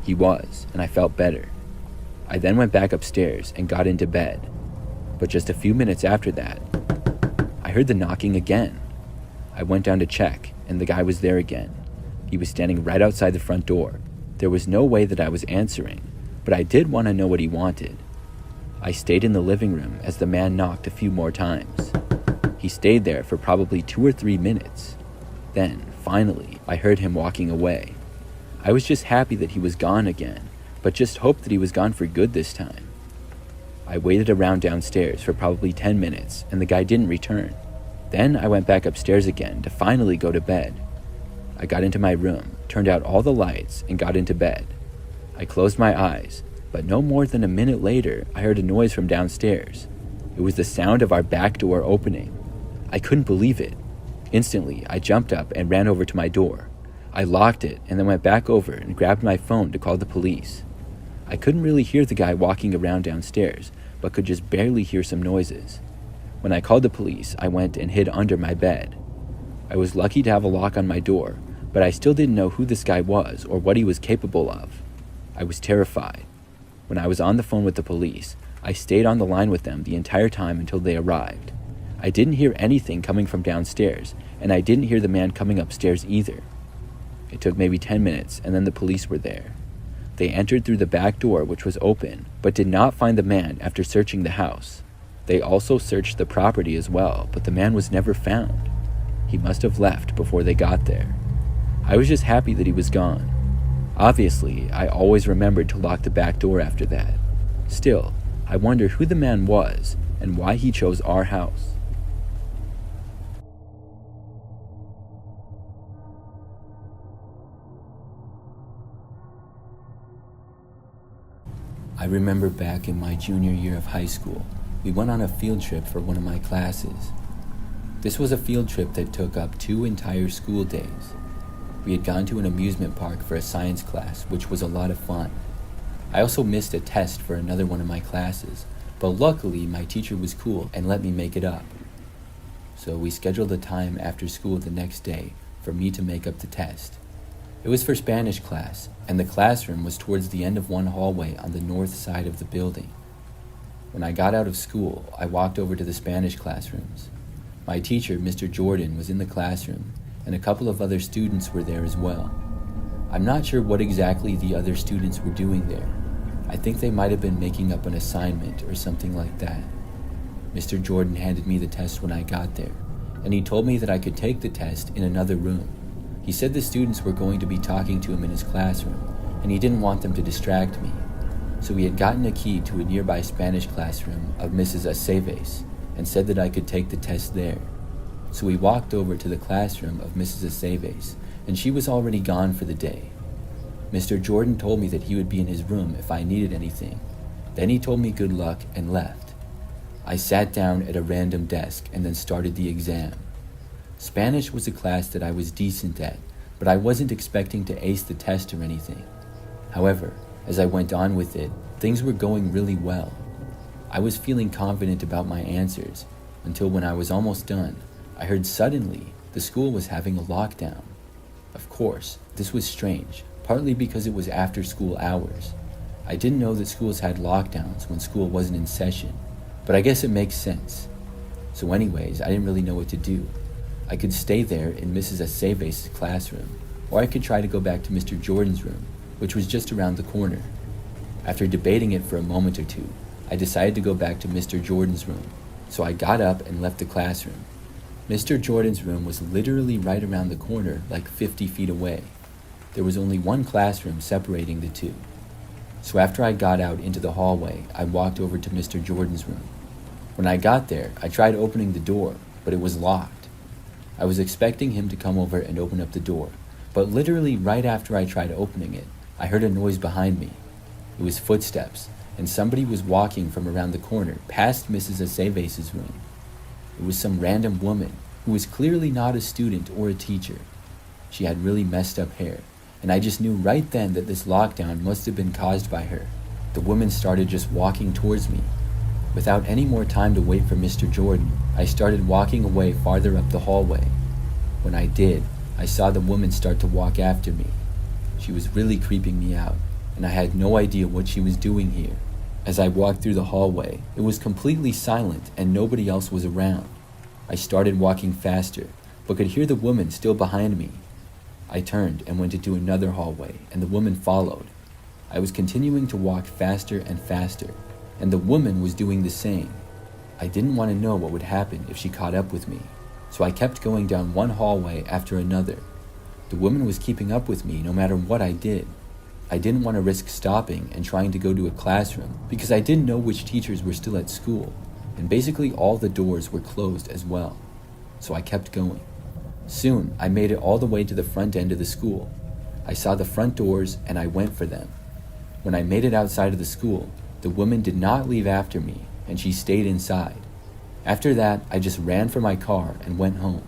He was, and I felt better. I then went back upstairs and got into bed, but just a few minutes after that, I heard the knocking again. I went down to check, and the guy was there again. He was standing right outside the front door. There was no way that I was answering, but I did want to know what he wanted. I stayed in the living room as the man knocked a few more times. He stayed there for probably 2 or 3 minutes. Then, finally, I heard him walking away. I was just happy that he was gone again, but just hoped that he was gone for good this time. I waited around downstairs for probably 10 minutes and the guy didn't return. Then I went back upstairs again to finally go to bed. I got into my room, turned out all the lights, and got into bed. I closed my eyes, but no more than a minute later, I heard a noise from downstairs. It was the sound of our back door opening. I couldn't believe it. Instantly, I jumped up and ran over to my door. I locked it and then went back over and grabbed my phone to call the police. I couldn't really hear the guy walking around downstairs, but could just barely hear some noises. When I called the police, I went and hid under my bed. I was lucky to have a lock on my door, but I still didn't know who this guy was or what he was capable of. I was terrified. When I was on the phone with the police, I stayed on the line with them the entire time until they arrived. I didn't hear anything coming from downstairs, and I didn't hear the man coming upstairs either. It took maybe 10 minutes, and then the police were there. They entered through the back door, which was open, but did not find the man after searching the house. They also searched the property as well, but the man was never found. He must have left before they got there. I was just happy that he was gone. Obviously, I always remembered to lock the back door after that. Still, I wonder who the man was and why he chose our house. I remember back in my junior year of high school, we went on a field trip for one of my classes. This was a field trip that took up 2 entire school days. We had gone to an amusement park for a science class, which was a lot of fun. I also missed a test for another one of my classes, but luckily my teacher was cool and let me make it up. So we scheduled a time after school the next day for me to make up the test. It was for Spanish class, and the classroom was towards the end of one hallway on the north side of the building. When I got out of school, I walked over to the Spanish classrooms. My teacher, Mr. Jordan, was in the classroom, and a couple of other students were there as well. I'm not sure what exactly the other students were doing there. I think they might have been making up an assignment or something like that. Mr. Jordan handed me the test when I got there, and he told me that I could take the test in another room. He said the students were going to be talking to him in his classroom, and he didn't want them to distract me. So he had gotten a key to a nearby Spanish classroom of Mrs. Aceves and said that I could take the test there. So we walked over to the classroom of Mrs. Aceves, and she was already gone for the day. Mr. Jordan told me that he would be in his room if I needed anything. Then he told me good luck and left. I sat down at a random desk and then started the exam. Spanish was a class that I was decent at, but I wasn't expecting to ace the test or anything. However, as I went on with it, things were going really well. I was feeling confident about my answers until when I was almost done, I heard suddenly the school was having a lockdown. Of course, this was strange, partly because it was after school hours. I didn't know that schools had lockdowns when school wasn't in session, but I guess it makes sense. So anyways, I didn't really know what to do. I could stay there in Mrs. Aceves' classroom, or I could try to go back to Mr. Jordan's room, which was just around the corner. After debating it for a moment or two, I decided to go back to Mr. Jordan's room, so I got up and left the classroom. Mr. Jordan's room was literally right around the corner, like 50 feet away. There was only one classroom separating the two. So after I got out into the hallway, I walked over to Mr. Jordan's room. When I got there, I tried opening the door, but it was locked. I was expecting him to come over and open up the door, but literally right after I tried opening it, I heard a noise behind me. It was footsteps, and somebody was walking from around the corner past Mrs. Aceves' room. It was some random woman who was clearly not a student or a teacher. She had really messed up hair, and I just knew right then that this lockdown must have been caused by her. The woman started just walking towards me. Without any more time to wait for Mr. Jordan, I started walking away farther up the hallway. When I did, I saw the woman start to walk after me. She was really creeping me out, and I had no idea what she was doing here. As I walked through the hallway, it was completely silent and nobody else was around. I started walking faster, but could hear the woman still behind me. I turned and went into another hallway, and the woman followed. I was continuing to walk faster and faster, and the woman was doing the same. I didn't want to know what would happen if she caught up with me, so I kept going down one hallway after another. The woman was keeping up with me no matter what I did. I didn't want to risk stopping and trying to go to a classroom because I didn't know which teachers were still at school, and basically all the doors were closed as well. So I kept going. Soon, I made it all the way to the front end of the school. I saw the front doors and I went for them. When I made it outside of the school, the woman did not leave after me and she stayed inside. After that, I just ran for my car and went home.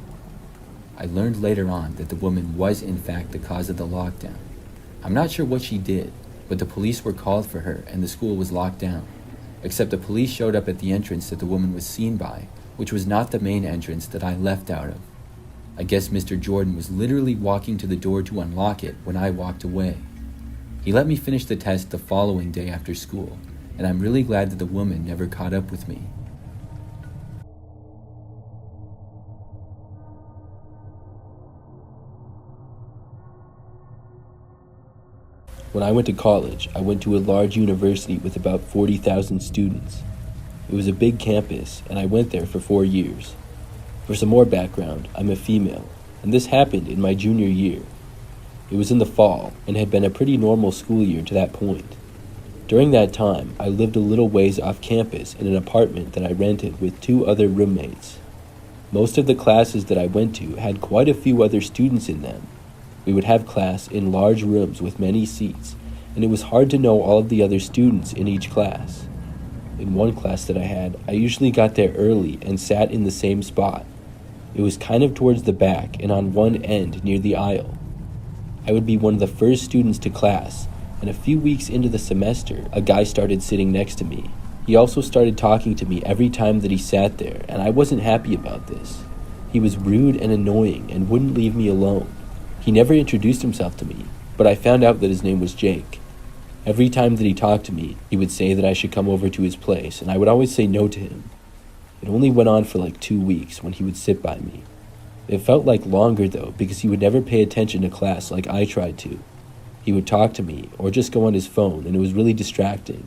I learned later on that the woman was in fact the cause of the lockdown. I'm not sure what she did, but the police were called for her and the school was locked down. Except the police showed up at the entrance that the woman was seen by, which was not the main entrance that I left out of. I guess Mr. Jordan was literally walking to the door to unlock it when I walked away. He let me finish the test the following day after school, and I'm really glad that the woman never caught up with me. When I went to college, I went to a large university with about 40,000 students. It was a big campus, and I went there for 4 years. For some more background, I'm a female, and this happened in my junior year. It was in the fall, and had been a pretty normal school year to that point. During that time, I lived a little ways off campus in an apartment that I rented with 2 other roommates. Most of the classes that I went to had quite a few other students in them. We would have class in large rooms with many seats, and it was hard to know all of the other students in each class. In one class that I had, I usually got there early and sat in the same spot. It was kind of towards the back and on one end near the aisle. I would be one of the first students to class, and a few weeks into the semester, a guy started sitting next to me. He also started talking to me every time that he sat there, and I wasn't happy about this. He was rude and annoying and wouldn't leave me alone. He never introduced himself to me, but I found out that his name was Jake. Every time that he talked to me, he would say that I should come over to his place, and I would always say no to him. It only went on for like 2 weeks when he would sit by me. It felt like longer though, because he would never pay attention to class like I tried to. He would talk to me, or just go on his phone, and it was really distracting.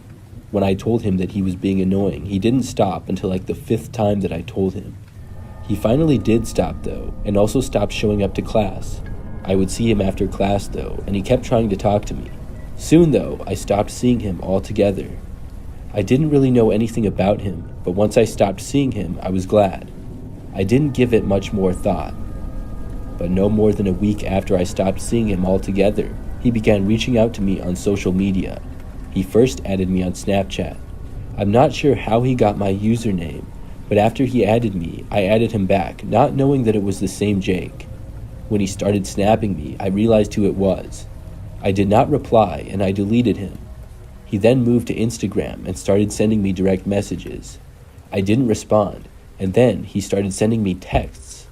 When I told him that he was being annoying, he didn't stop until like the 5th time that I told him. He finally did stop though, and also stopped showing up to class. I would see him after class though, and he kept trying to talk to me. Soon though, I stopped seeing him altogether. I didn't really know anything about him, but once I stopped seeing him, I was glad. I didn't give it much more thought. But no more than a week after I stopped seeing him altogether, he began reaching out to me on social media. He first added me on Snapchat. I'm not sure how he got my username, but after he added me, I added him back, not knowing that it was the same Jake. When he started snapping me, I realized who it was. I did not reply, and I deleted him. He then moved to Instagram and started sending me direct messages. I didn't respond, and then he started sending me texts.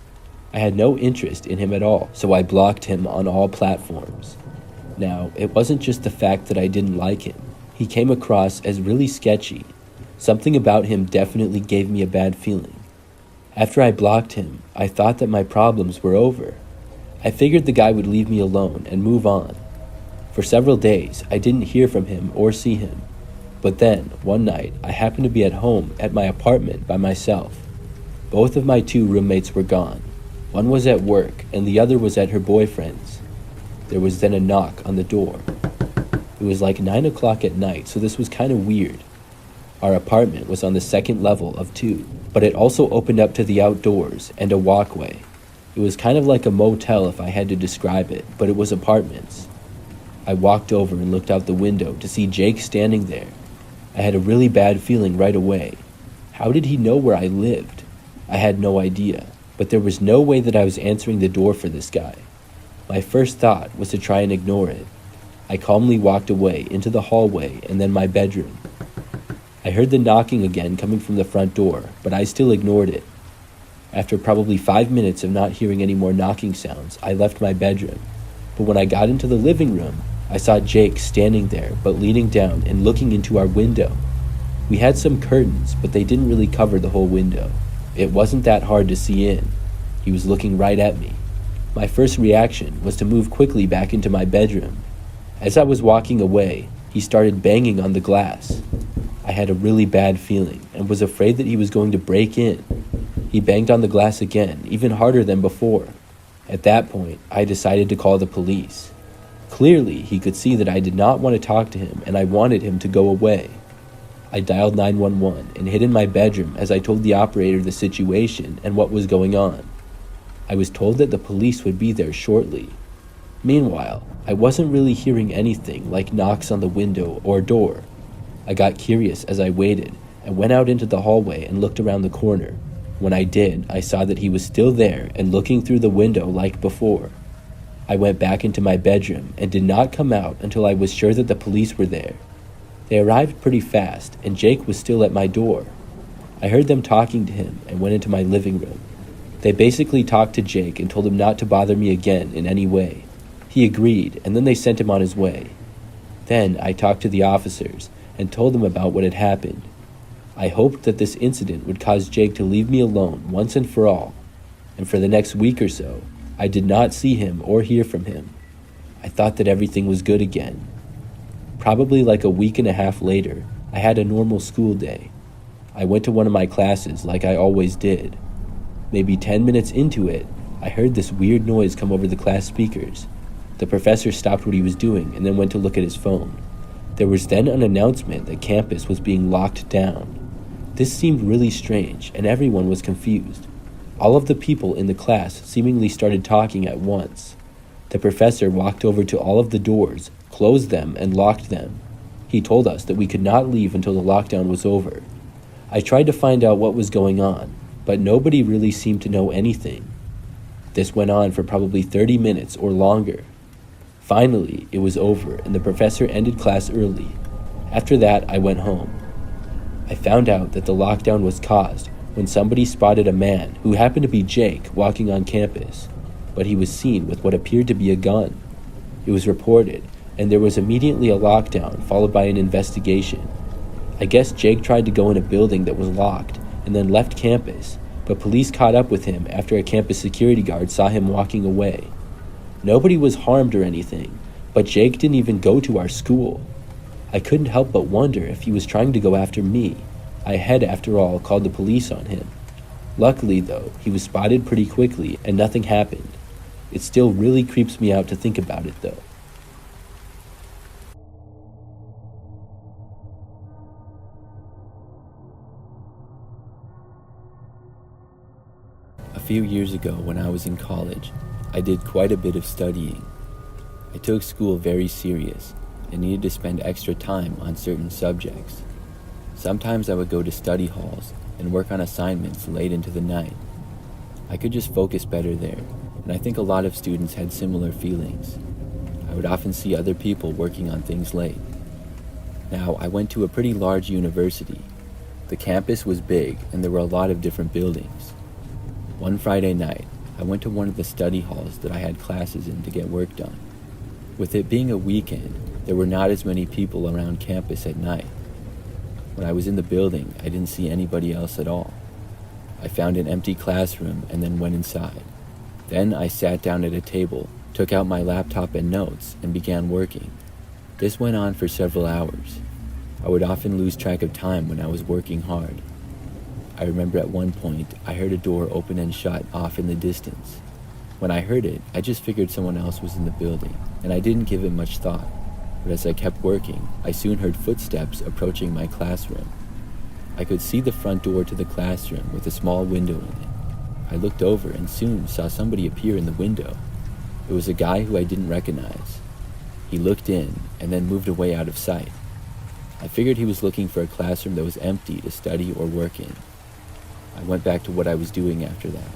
I had no interest in him at all, so I blocked him on all platforms. Now, it wasn't just the fact that I didn't like him. He came across as really sketchy. Something about him definitely gave me a bad feeling. After I blocked him, I thought that my problems were over. I figured the guy would leave me alone and move on. For several days, I didn't hear from him or see him. But then, one night, I happened to be at home at my apartment by myself. Both of my 2 roommates were gone. One was at work, and the other was at her boyfriend's. There was then a knock on the door. It was like 9 o'clock at night, so this was kind of weird. Our apartment was on the 2nd level of 2, but it also opened up to the outdoors and a walkway. It was kind of like a motel if I had to describe it, but it was apartments. I walked over and looked out the window to see Jake standing there. I had a really bad feeling right away. How did he know where I lived? I had no idea, but there was no way that I was answering the door for this guy. My first thought was to try and ignore it. I calmly walked away into the hallway and then my bedroom. I heard the knocking again coming from the front door, but I still ignored it. After probably 5 minutes of not hearing any more knocking sounds, I left my bedroom. But when I got into the living room, I saw Jake standing there, but leaning down and looking into our window. We had some curtains, but they didn't really cover the whole window. It wasn't that hard to see in. He was looking right at me. My first reaction was to move quickly back into my bedroom. As I was walking away, he started banging on the glass. I had a really bad feeling and was afraid that he was going to break in. He banged on the glass again, even harder than before. At that point, I decided to call the police. Clearly, he could see that I did not want to talk to him and I wanted him to go away. I dialed 911 and hid in my bedroom as I told the operator the situation and what was going on. I was told that the police would be there shortly. Meanwhile, I wasn't really hearing anything like knocks on the window or door. I got curious as I waited and went out into the hallway and looked around the corner. When I did, I saw that he was still there and looking through the window like before. I went back into my bedroom and did not come out until I was sure that the police were there. They arrived pretty fast, and Jake was still at my door. I heard them talking to him and went into my living room. They basically talked to Jake and told him not to bother me again in any way. He agreed, and then they sent him on his way. Then I talked to the officers and told them about what had happened. I hoped that this incident would cause Jake to leave me alone once and for all, and for the next week or so, I did not see him or hear from him. I thought that everything was good again. Probably like a week and a half later, I had a normal school day. I went to one of my classes like I always did. Maybe 10 minutes into it, I heard this weird noise come over the class speakers. The professor stopped what he was doing and then went to look at his phone. There was then an announcement that campus was being locked down. This seemed really strange, and everyone was confused. All of the people in the class seemingly started talking at once. The professor walked over to all of the doors, closed them, and locked them. He told us that we could not leave until the lockdown was over. I tried to find out what was going on, but nobody really seemed to know anything. This went on for probably 30 minutes or longer. Finally, it was over, and the professor ended class early. After that, I went home. I found out that the lockdown was caused when somebody spotted a man who happened to be Jake walking on campus, but he was seen with what appeared to be a gun. It was reported, and there was immediately a lockdown followed by an investigation. I guess Jake tried to go in a building that was locked and then left campus, but police caught up with him after a campus security guard saw him walking away. Nobody was harmed or anything, but Jake didn't even go to our school. I couldn't help but wonder if he was trying to go after me. I had, after all, called the police on him. Luckily, though, he was spotted pretty quickly and nothing happened. It still really creeps me out to think about it, though. A few years ago, when I was in college, I did quite a bit of studying. I took school very serious and needed to spend extra time on certain subjects. Sometimes I would go to study halls and work on assignments late into the night. I could just focus better there, and I think a lot of students had similar feelings. I would often see other people working on things late. Now, I went to a pretty large university. The campus was big, and there were a lot of different buildings. One Friday night, I went to one of the study halls that I had classes in to get work done. With it being a weekend, there were not as many people around campus at night. When I was in the building, I didn't see anybody else at all. I found an empty classroom and then went inside. Then I sat down at a table, took out my laptop and notes, and began working. This went on for several hours. I would often lose track of time when I was working hard. I remember at one point, I heard a door open and shut off in the distance. When I heard it, I just figured someone else was in the building, and I didn't give it much thought. But as I kept working, I soon heard footsteps approaching my classroom. I could see the front door to the classroom with a small window in it. I looked over and soon saw somebody appear in the window. It was a guy who I didn't recognize. He looked in and then moved away out of sight. I figured he was looking for a classroom that was empty to study or work in. I went back to what I was doing after that.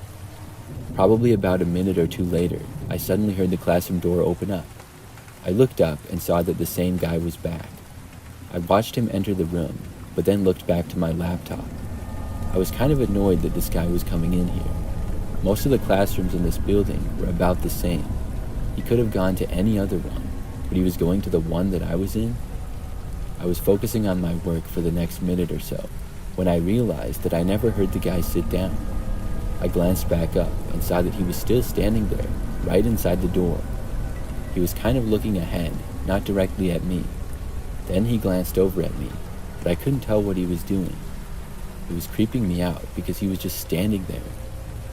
Probably about a minute or two later, I suddenly heard the classroom door open up. I looked up and saw that the same guy was back. I watched him enter the room, but then looked back to my laptop. I was kind of annoyed that this guy was coming in here. Most of the classrooms in this building were about the same. He could have gone to any other one, but he was going to the one that I was in. I was focusing on my work for the next minute or so, when I realized that I never heard the guy sit down. I glanced back up and saw that he was still standing there, right inside the door. He was kind of looking ahead, not directly at me. Then he glanced over at me, but I couldn't tell what he was doing. It was creeping me out because he was just standing there.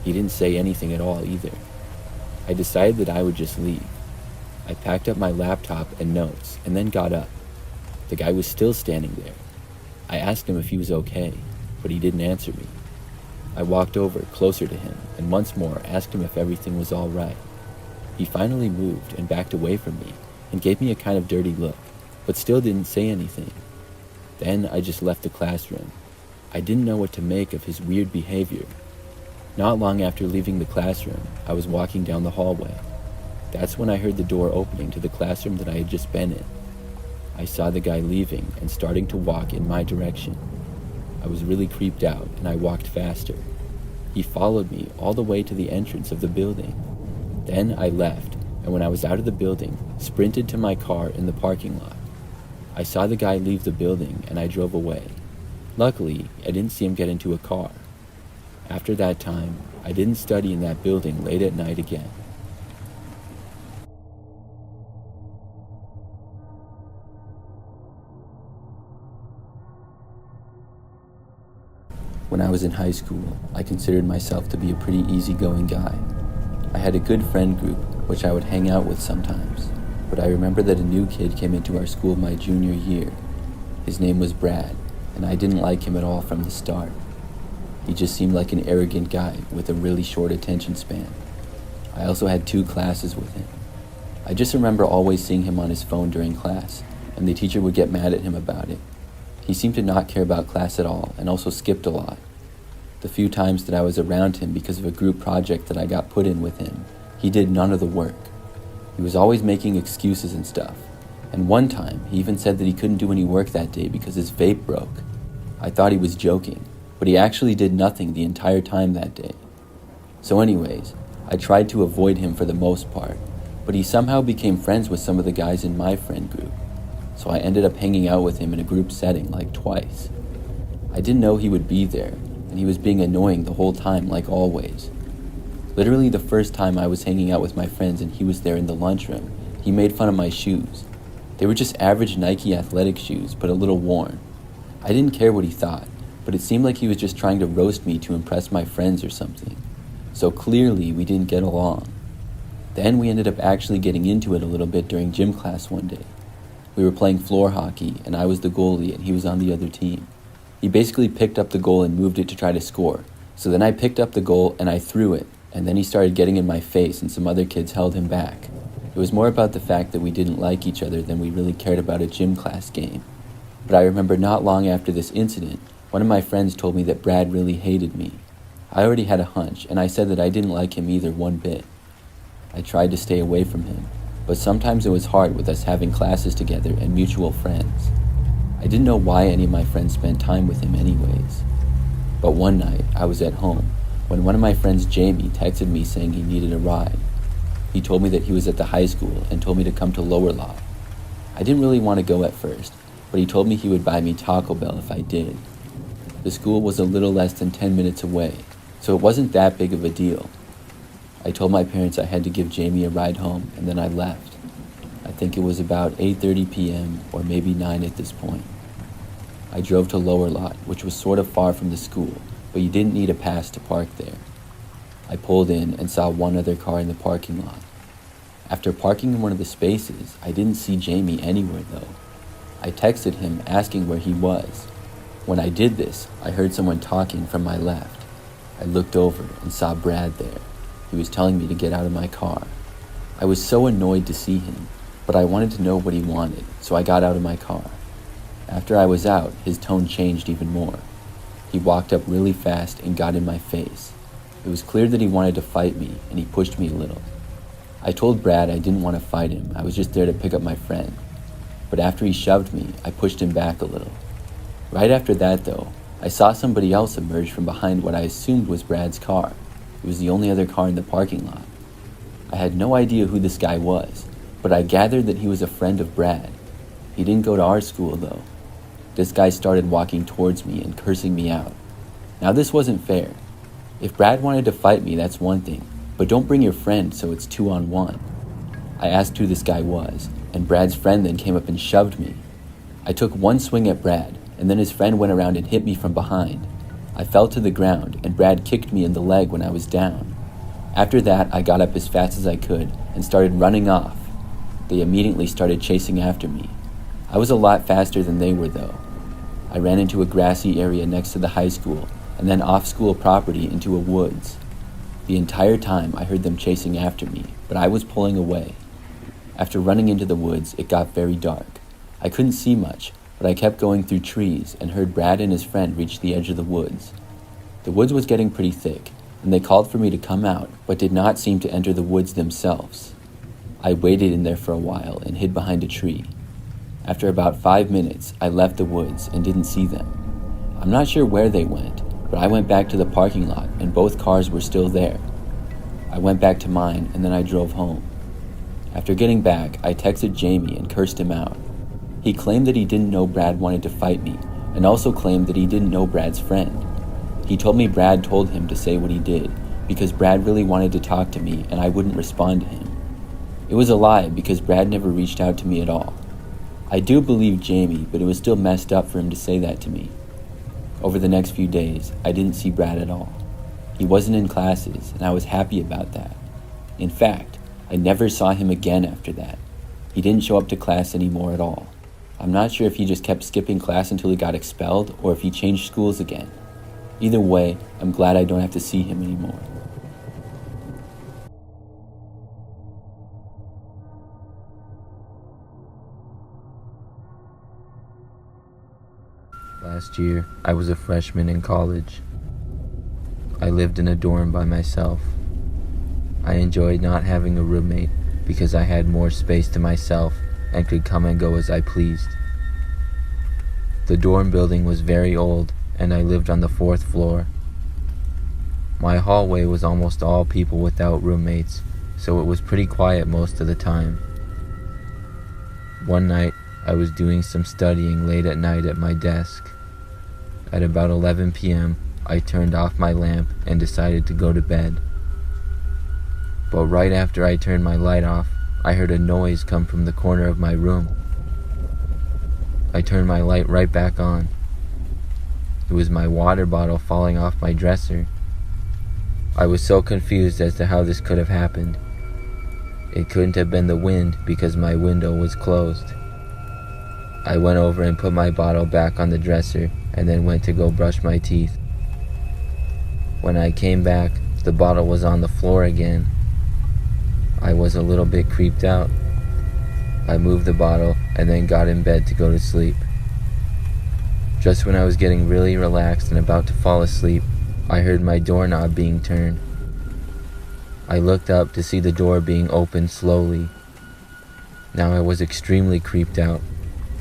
He didn't say anything at all either. I decided that I would just leave. I packed up my laptop and notes and then got up. The guy was still standing there. I asked him if he was okay, but he didn't answer me. I walked over closer to him and once more asked him if everything was all right. He finally moved and backed away from me and gave me a kind of dirty look, but still didn't say anything. Then I just left the classroom. I didn't know what to make of his weird behavior. Not long after leaving the classroom, I was walking down the hallway. That's when I heard the door opening to the classroom that I had just been in. I saw the guy leaving and starting to walk in my direction. I was really creeped out and I walked faster. He followed me all the way to the entrance of the building. Then I left, and when I was out of the building, sprinted to my car in the parking lot. I saw the guy leave the building and I drove away. Luckily, I didn't see him get into a car. After that time, I didn't study in that building late at night again. When I was in high school, I considered myself to be a pretty easygoing guy. I had a good friend group, which I would hang out with sometimes, but I remember that a new kid came into our school my junior year. His name was Brad, and I didn't like him at all from the start. He just seemed like an arrogant guy with a really short attention span. I also had 2 classes with him. I just remember always seeing him on his phone during class, and the teacher would get mad at him about it. He seemed to not care about class at all, and also skipped a lot. The few times that I was around him because of a group project that I got put in with him, he did none of the work. He was always making excuses and stuff. And one time, he even said that he couldn't do any work that day because his vape broke. I thought he was joking, but he actually did nothing the entire time that day. So anyways, I tried to avoid him for the most part, but he somehow became friends with some of the guys in my friend group. So I ended up hanging out with him in a group setting like twice. I didn't know he would be there, and he was being annoying the whole time like always. Literally the first time I was hanging out with my friends and he was there in the lunchroom, he made fun of my shoes. They were just average Nike athletic shoes, but a little worn. I didn't care what he thought, but it seemed like he was just trying to roast me to impress my friends or something. So clearly we didn't get along. Then we ended up actually getting into it a little bit during gym class one day. We were playing floor hockey, and I was the goalie and he was on the other team. He basically picked up the goal and moved it to try to score. So then I picked up the goal and I threw it, and then he started getting in my face and some other kids held him back. It was more about the fact that we didn't like each other than we really cared about a gym class game. But I remember not long after this incident, one of my friends told me that Brad really hated me. I already had a hunch, and I said that I didn't like him either one bit. I tried to stay away from him, but sometimes it was hard with us having classes together and mutual friends. I didn't know why any of my friends spent time with him anyways. But one night, I was at home when one of my friends, Jamie, texted me saying he needed a ride. He told me that he was at the high school and told me to come to Lower Lot. I didn't really want to go at first, but he told me he would buy me Taco Bell if I did. The school was a little less than 10 minutes away, so it wasn't that big of a deal. I told my parents I had to give Jamie a ride home, and then I left. I think it was about 8:30 p.m. or maybe 9 at this point. I drove to Lower Lot, which was sort of far from the school, but you didn't need a pass to park there. I pulled in and saw one other car in the parking lot. After parking in one of the spaces, I didn't see Jamie anywhere though. I texted him asking where he was. When I did this, I heard someone talking from my left. I looked over and saw Brad there. He was telling me to get out of my car. I was so annoyed to see him, but I wanted to know what he wanted, so I got out of my car. After I was out, his tone changed even more. He walked up really fast and got in my face. It was clear that he wanted to fight me, and he pushed me a little. I told Brad I didn't want to fight him, I was just there to pick up my friend. But after he shoved me, I pushed him back a little. Right after that though, I saw somebody else emerge from behind what I assumed was Brad's car. It was the only other car in the parking lot. I had no idea who this guy was, but I gathered that he was a friend of Brad. He didn't go to our school though. This guy started walking towards me and cursing me out. Now this wasn't fair. If Brad wanted to fight me, that's one thing, but don't bring your friend so it's 2-on-1. I asked who this guy was, and Brad's friend then came up and shoved me. I took one swing at Brad, and then his friend went around and hit me from behind. I fell to the ground, and Brad kicked me in the leg when I was down. After that, I got up as fast as I could and started running off. They immediately started chasing after me. I was a lot faster than they were, though. I ran into a grassy area next to the high school and then off school property into a woods. The entire time I heard them chasing after me, but I was pulling away. After running into the woods, it got very dark. I couldn't see much, but I kept going through trees and heard Brad and his friend reach the edge of the woods. The woods was getting pretty thick, and they called for me to come out, but did not seem to enter the woods themselves. I waited in there for a while and hid behind a tree. After about 5 minutes, I left the woods and didn't see them. I'm not sure where they went, but I went back to the parking lot and both cars were still there. I went back to mine and then I drove home. After getting back, I texted Jamie and cursed him out. He claimed that he didn't know Brad wanted to fight me and also claimed that he didn't know Brad's friend. He told me Brad told him to say what he did because Brad really wanted to talk to me and I wouldn't respond to him. It was a lie because Brad never reached out to me at all. I do believe Jamie, but it was still messed up for him to say that to me. Over the next few days, I didn't see Brad at all. He wasn't in classes, and I was happy about that. In fact, I never saw him again after that. He didn't show up to class anymore at all. I'm not sure if he just kept skipping class until he got expelled, or if he changed schools again. Either way, I'm glad I don't have to see him anymore. Last year, I was a freshman in college. I lived in a dorm by myself. I enjoyed not having a roommate because I had more space to myself and could come and go as I pleased. The dorm building was very old and I lived on the 4th floor. My hallway was almost all people without roommates, so it was pretty quiet most of the time. One night, I was doing some studying late at night at my desk. At about 11 p.m., I turned off my lamp and decided to go to bed. But right after I turned my light off, I heard a noise come from the corner of my room. I turned my light right back on. It was my water bottle falling off my dresser. I was so confused as to how this could have happened. It couldn't have been the wind because my window was closed. I went over and put my bottle back on the dresser and then went to go brush my teeth. When I came back, the bottle was on the floor again. I was a little bit creeped out. I moved the bottle and then got in bed to go to sleep. Just when I was getting really relaxed and about to fall asleep, I heard my doorknob being turned. I looked up to see the door being opened slowly. Now I was extremely creeped out.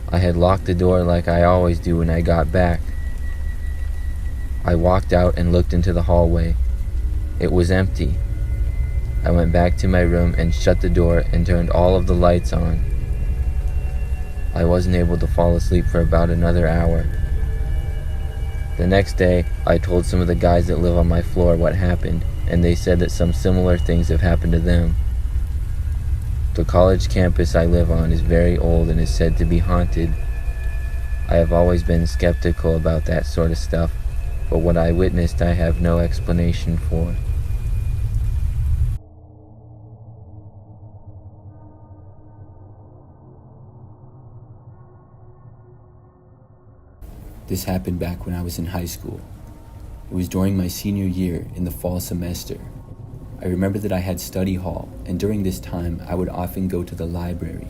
I had locked the door like I always do when I got back. I walked out and looked into the hallway. It was empty. I went back to my room and shut the door and turned all of the lights on. I wasn't able to fall asleep for about another hour. The next day, I told some of the guys that live on my floor what happened, and they said that some similar things have happened to them. The college campus I live on is very old and is said to be haunted. I have always been skeptical about that sort of stuff, but what I witnessed I have no explanation for. This happened back when I was in high school. It was during my senior year in the fall semester. I remember that I had study hall, and during this time, I would often go to the library.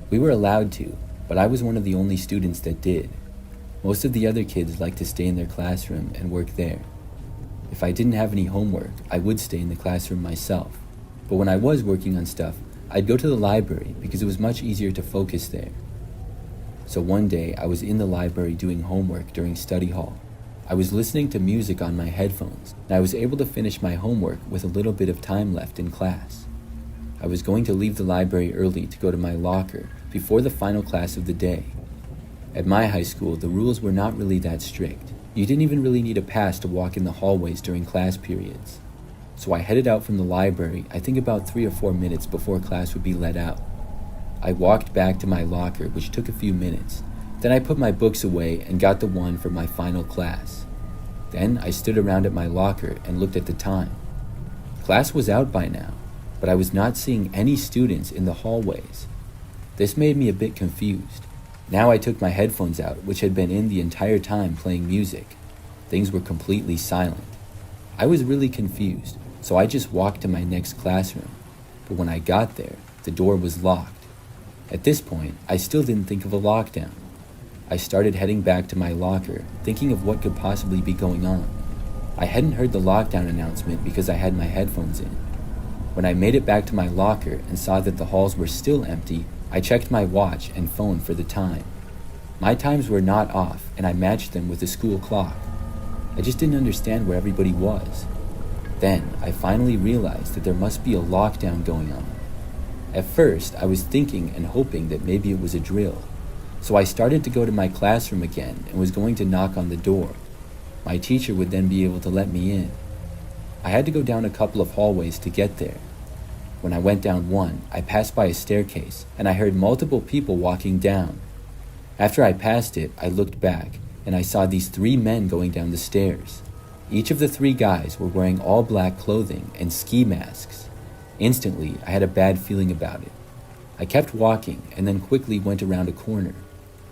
We were allowed to, but I was one of the only students that did. Most of the other kids liked to stay in their classroom and work there. If I didn't have any homework, I would stay in the classroom myself. But when I was working on stuff, I'd go to the library because it was much easier to focus there. So one day, I was in the library doing homework during study hall. I was listening to music on my headphones, and I was able to finish my homework with a little bit of time left in class. I was going to leave the library early to go to my locker before the final class of the day. At my high school, the rules were not really that strict. You didn't even really need a pass to walk in the hallways during class periods. So I headed out from the library, I think about 3 or 4 minutes before class would be let out. I walked back to my locker, which took a few minutes. Then I put my books away and got the one for my final class. Then I stood around at my locker and looked at the time. Class was out by now, but I was not seeing any students in the hallways. This made me a bit confused. Now I took my headphones out, which had been in the entire time playing music. Things were completely silent. I was really confused, so I just walked to my next classroom. But when I got there, the door was locked. At this point, I still didn't think of a lockdown. I started heading back to my locker, thinking of what could possibly be going on. I hadn't heard the lockdown announcement because I had my headphones in. When I made it back to my locker and saw that the halls were still empty, I checked my watch and phone for the time. My times were not off, and I matched them with the school clock. I just didn't understand where everybody was. Then, I finally realized that there must be a lockdown going on. At first, I was thinking and hoping that maybe it was a drill. So I started to go to my classroom again and was going to knock on the door. My teacher would then be able to let me in. I had to go down a couple of hallways to get there. When I went down one, I passed by a staircase and I heard multiple people walking down. After I passed it, I looked back and I saw these 3 men going down the stairs. Each of the 3 guys were wearing all black clothing and ski masks. Instantly, I had a bad feeling about it. I kept walking and then quickly went around a corner.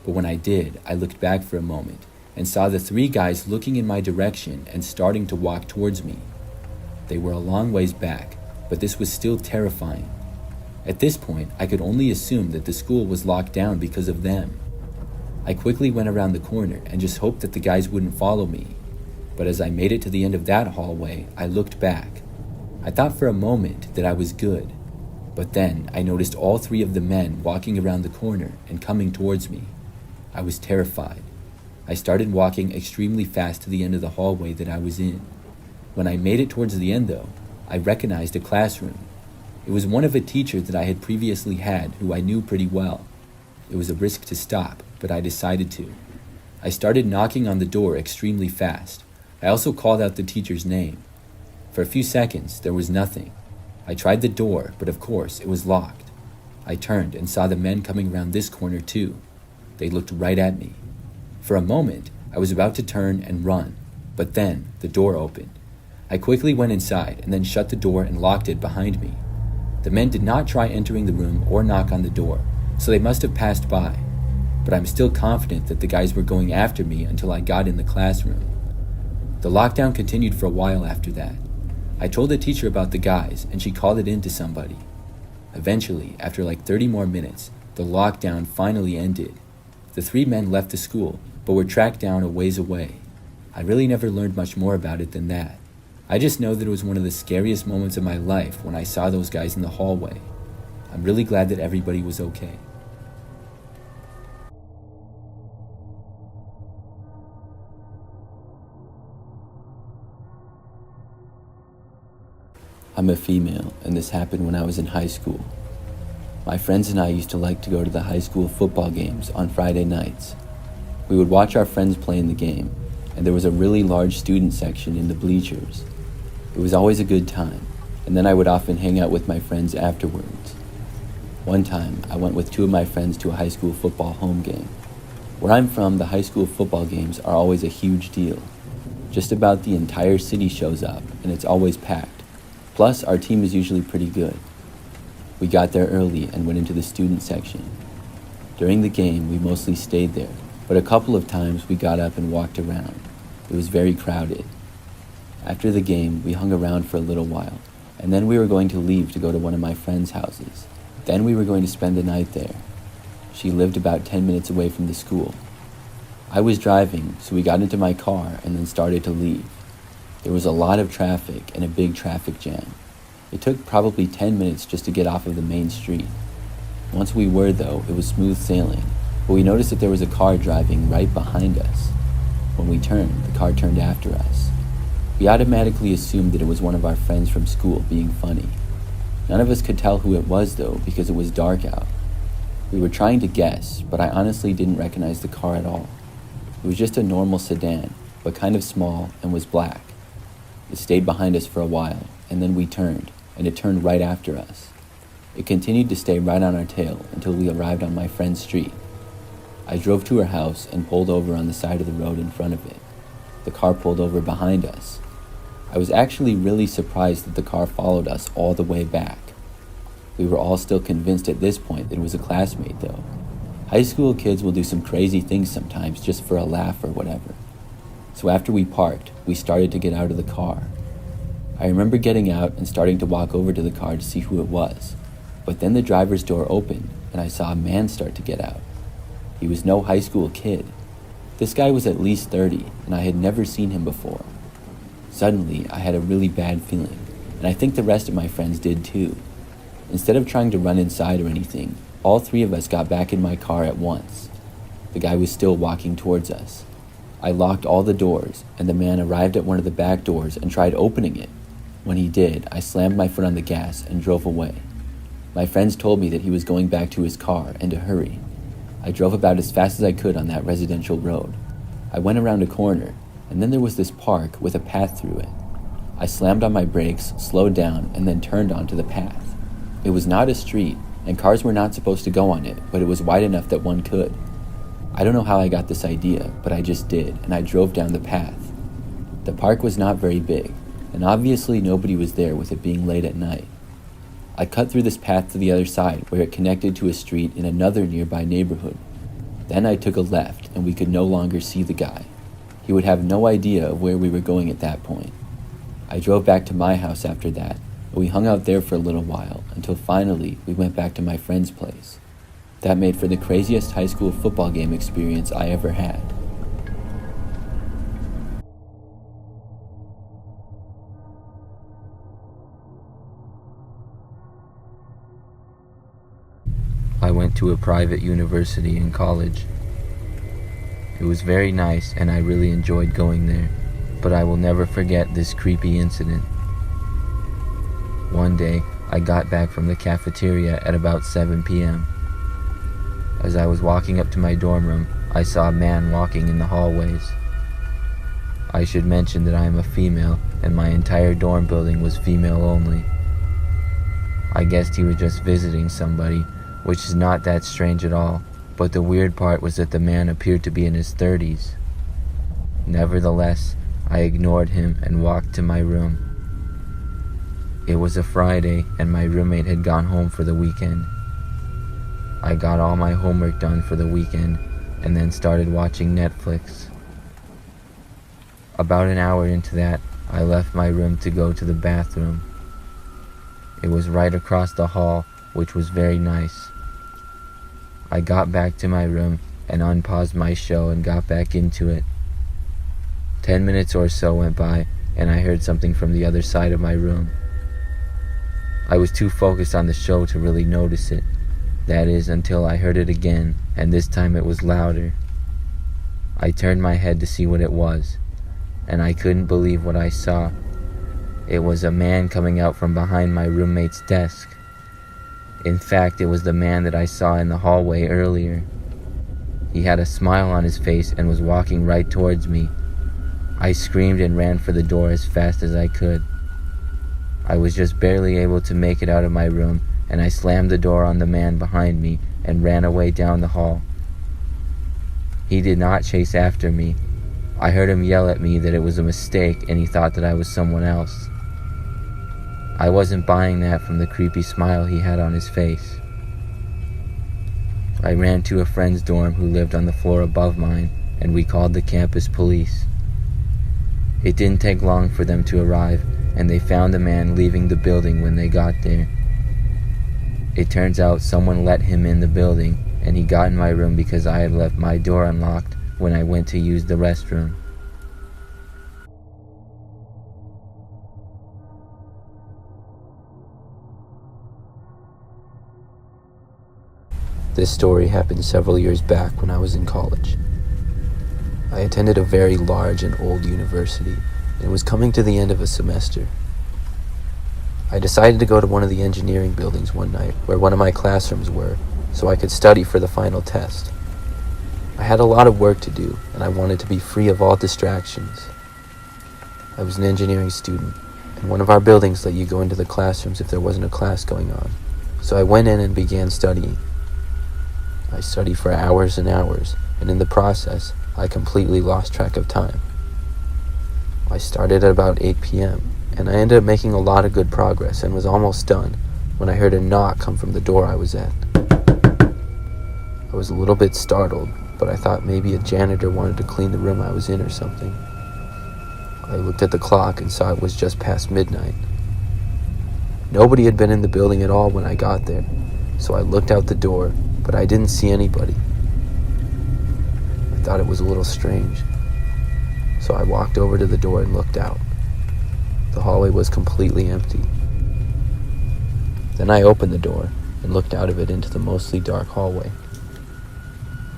But when I did, I looked back for a moment and saw the 3 guys looking in my direction and starting to walk towards me. They were a long ways back, but this was still terrifying. At this point, I could only assume that the school was locked down because of them. I quickly went around the corner and just hoped that the guys wouldn't follow me. But as I made it to the end of that hallway, I looked back. I thought for a moment that I was good. But then I noticed all 3 of the men walking around the corner and coming towards me. I was terrified. I started walking extremely fast to the end of the hallway that I was in. When I made it towards the end though, I recognized a classroom. It was one of a teacher that I had previously had who I knew pretty well. It was a risk to stop, but I decided to. I started knocking on the door extremely fast. I also called out the teacher's name. For a few seconds, there was nothing. I tried the door, but of course, it was locked. I turned and saw the men coming around this corner too. They looked right at me. For a moment, I was about to turn and run, but then the door opened. I quickly went inside and then shut the door and locked it behind me. The men did not try entering the room or knock on the door, so they must have passed by. But I'm still confident that the guys were going after me until I got in the classroom. The lockdown continued for a while after that. I told the teacher about the guys and she called it in to somebody. Eventually, after like 30 more minutes, the lockdown finally ended. The 3 men left the school, but were tracked down a ways away. I really never learned much more about it than that. I just know that it was one of the scariest moments of my life when I saw those guys in the hallway. I'm really glad that everybody was okay. I'm a female, and this happened when I was in high school. My friends and I used to like to go to the high school football games on Friday nights. We would watch our friends play in the game, and there was a really large student section in the bleachers. It was always a good time, and then I would often hang out with my friends afterwards. One time, I went with 2 of my friends to a high school football home game. Where I'm from, the high school football games are always a huge deal. Just about the entire city shows up, and it's always packed. Plus, our team is usually pretty good. We got there early and went into the student section. During the game, we mostly stayed there, but a couple of times we got up and walked around. It was very crowded. After the game, we hung around for a little while, and then we were going to leave to go to one of my friends' houses. Then we were going to spend the night there. She lived about 10 minutes away from the school. I was driving, so we got into my car and then started to leave. There was a lot of traffic and a big traffic jam. It took probably 10 minutes just to get off of the main street. Once we were, though, it was smooth sailing, but we noticed that there was a car driving right behind us. When we turned, the car turned after us. We automatically assumed that it was one of our friends from school being funny. None of us could tell who it was, though, because it was dark out. We were trying to guess, but I honestly didn't recognize the car at all. It was just a normal sedan, but kind of small and was black. It stayed behind us for a while, and then we turned, and it turned right after us. It continued to stay right on our tail until we arrived on my friend's street. I drove to her house and pulled over on the side of the road in front of it. The car pulled over behind us. I was actually really surprised that the car followed us all the way back. We were all still convinced at this point that it was a classmate though. High school kids will do some crazy things sometimes just for a laugh or whatever. So after we parked, we started to get out of the car. I remember getting out and starting to walk over to the car to see who it was. But then the driver's door opened and I saw a man start to get out. He was no high school kid. This guy was at least 30 and I had never seen him before. Suddenly, I had a really bad feeling, and I think the rest of my friends did too. Instead of trying to run inside or anything, all three of us got back in my car at once. The guy was still walking towards us. I locked all the doors, and the man arrived at one of the back doors and tried opening it. When he did, I slammed my foot on the gas and drove away. My friends told me that he was going back to his car and to hurry. I drove about as fast as I could on that residential road. I went around a corner, and then there was this park with a path through it. I slammed on my brakes, slowed down, and then turned onto the path. It was not a street, and cars were not supposed to go on it, but it was wide enough that one could. I don't know how I got this idea, but I just did, and I drove down the path. The park was not very big, and obviously nobody was there with it being late at night. I cut through this path to the other side where it connected to a street in another nearby neighborhood. Then I took a left, and we could no longer see the guy. He would have no idea of where we were going at that point. I drove back to my house after that, and we hung out there for a little while until finally we went back to my friend's place. That made for the craziest high school football game experience I ever had. I went to a private university in college. It was very nice and I really enjoyed going there, but I will never forget this creepy incident. One day, I got back from the cafeteria at about 7 p.m. As I was walking up to my dorm room, I saw a man walking in the hallways. I should mention that I am a female and my entire dorm building was female only. I guessed he was just visiting somebody, which is not that strange at all. But the weird part was that the man appeared to be in his 30s. Nevertheless, I ignored him and walked to my room. It was a Friday and my roommate had gone home for the weekend. I got all my homework done for the weekend and then started watching Netflix. About an hour into that, I left my room to go to the bathroom. It was right across the hall, which was very nice. I got back to my room and unpaused my show and got back into it. 10 minutes or so went by and I heard something from the other side of my room. I was too focused on the show to really notice it. That is, until I heard it again, and this time it was louder. I turned my head to see what it was, and I couldn't believe what I saw. It was a man coming out from behind my roommate's desk. In fact, it was the man that I saw in the hallway earlier. He had a smile on his face and was walking right towards me. I screamed and ran for the door as fast as I could. I was just barely able to make it out of my room, and I slammed the door on the man behind me and ran away down the hall. He did not chase after me. I heard him yell at me that it was a mistake and he thought that I was someone else. I wasn't buying that from the creepy smile he had on his face. I ran to a friend's dorm who lived on the floor above mine, and we called the campus police. It didn't take long for them to arrive, and they found the man leaving the building when they got there. It turns out someone let him in the building, and he got in my room because I had left my door unlocked when I went to use the restroom. This story happened several years back when I was in college. I attended a very large and old university, and it was coming to the end of a semester. I decided to go to one of the engineering buildings one night where one of my classrooms were, so I could study for the final test. I had a lot of work to do, and I wanted to be free of all distractions. I was an engineering student, and one of our buildings let you go into the classrooms if there wasn't a class going on, so I went in and began studying. I studied for hours and hours, and in the process, I completely lost track of time. I started at about 8 p.m., and I ended up making a lot of good progress and was almost done, when I heard a knock come from the door I was at. I was a little bit startled, but I thought maybe a janitor wanted to clean the room I was in or something. I looked at the clock and saw it was just past midnight. Nobody had been in the building at all when I got there, so I looked out the door, but I didn't see anybody. I thought it was a little strange, so I walked over to the door and looked out. The hallway was completely empty. Then I opened the door and looked out of it into the mostly dark hallway.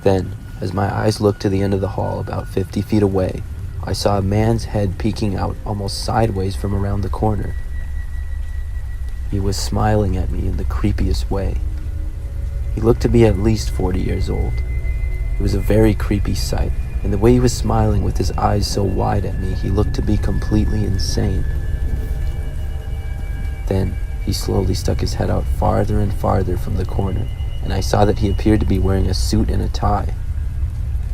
Then, as my eyes looked to the end of the hall about 50 feet away, I saw a man's head peeking out almost sideways from around the corner. He was smiling at me in the creepiest way. He looked to be at least 40 years old. It was a very creepy sight, and the way he was smiling with his eyes so wide at me, he looked to be completely insane. Then, he slowly stuck his head out farther and farther from the corner, and I saw that he appeared to be wearing a suit and a tie.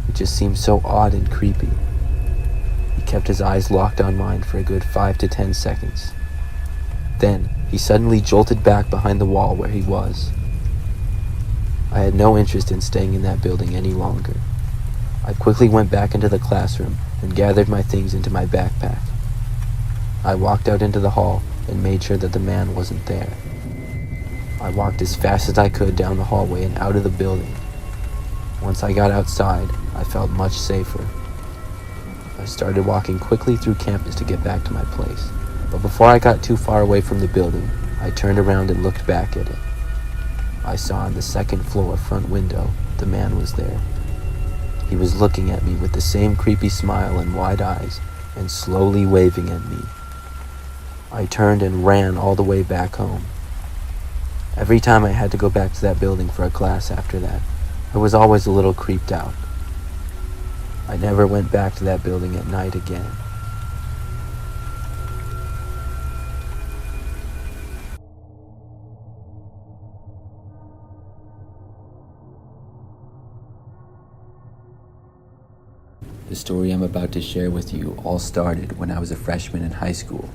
It just seemed so odd and creepy. He kept his eyes locked on mine for a good 5 to 10 seconds. Then, he suddenly jolted back behind the wall where he was. I had no interest in staying in that building any longer. I quickly went back into the classroom and gathered my things into my backpack. I walked out into the hall and made sure that the man wasn't there. I walked as fast as I could down the hallway and out of the building. Once I got outside, I felt much safer. I started walking quickly through campus to get back to my place, but before I got too far away from the building, I turned around and looked back at it. I saw on the second floor front window, the man was there. He was looking at me with the same creepy smile and wide eyes, and slowly waving at me. I turned and ran all the way back home. Every time I had to go back to that building for a class after that, I was always a little creeped out. I never went back to that building at night again. The story I'm about to share with you all started when I was a freshman in high school.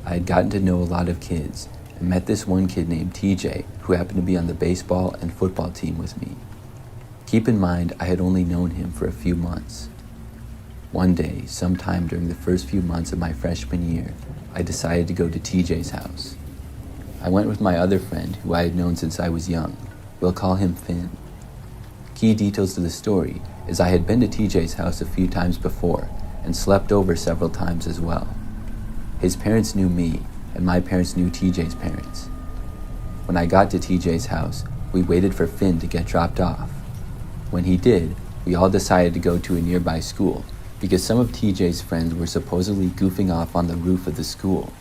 I had gotten to know a lot of kids and met this one kid named TJ who happened to be on the baseball and football team with me. Keep in mind, I had only known him for a few months. One day, sometime during the first few months of my freshman year, I decided to go to TJ's house. I went with my other friend who I had known since I was young. We'll call him Finn. Key details to the story is I had been to TJ's house a few times before and slept over several times as well. His parents knew me, and my parents knew TJ's parents. When I got to TJ's house, we waited for Finn to get dropped off. When he did, we all decided to go to a nearby school because some of TJ's friends were supposedly goofing off on the roof of the school.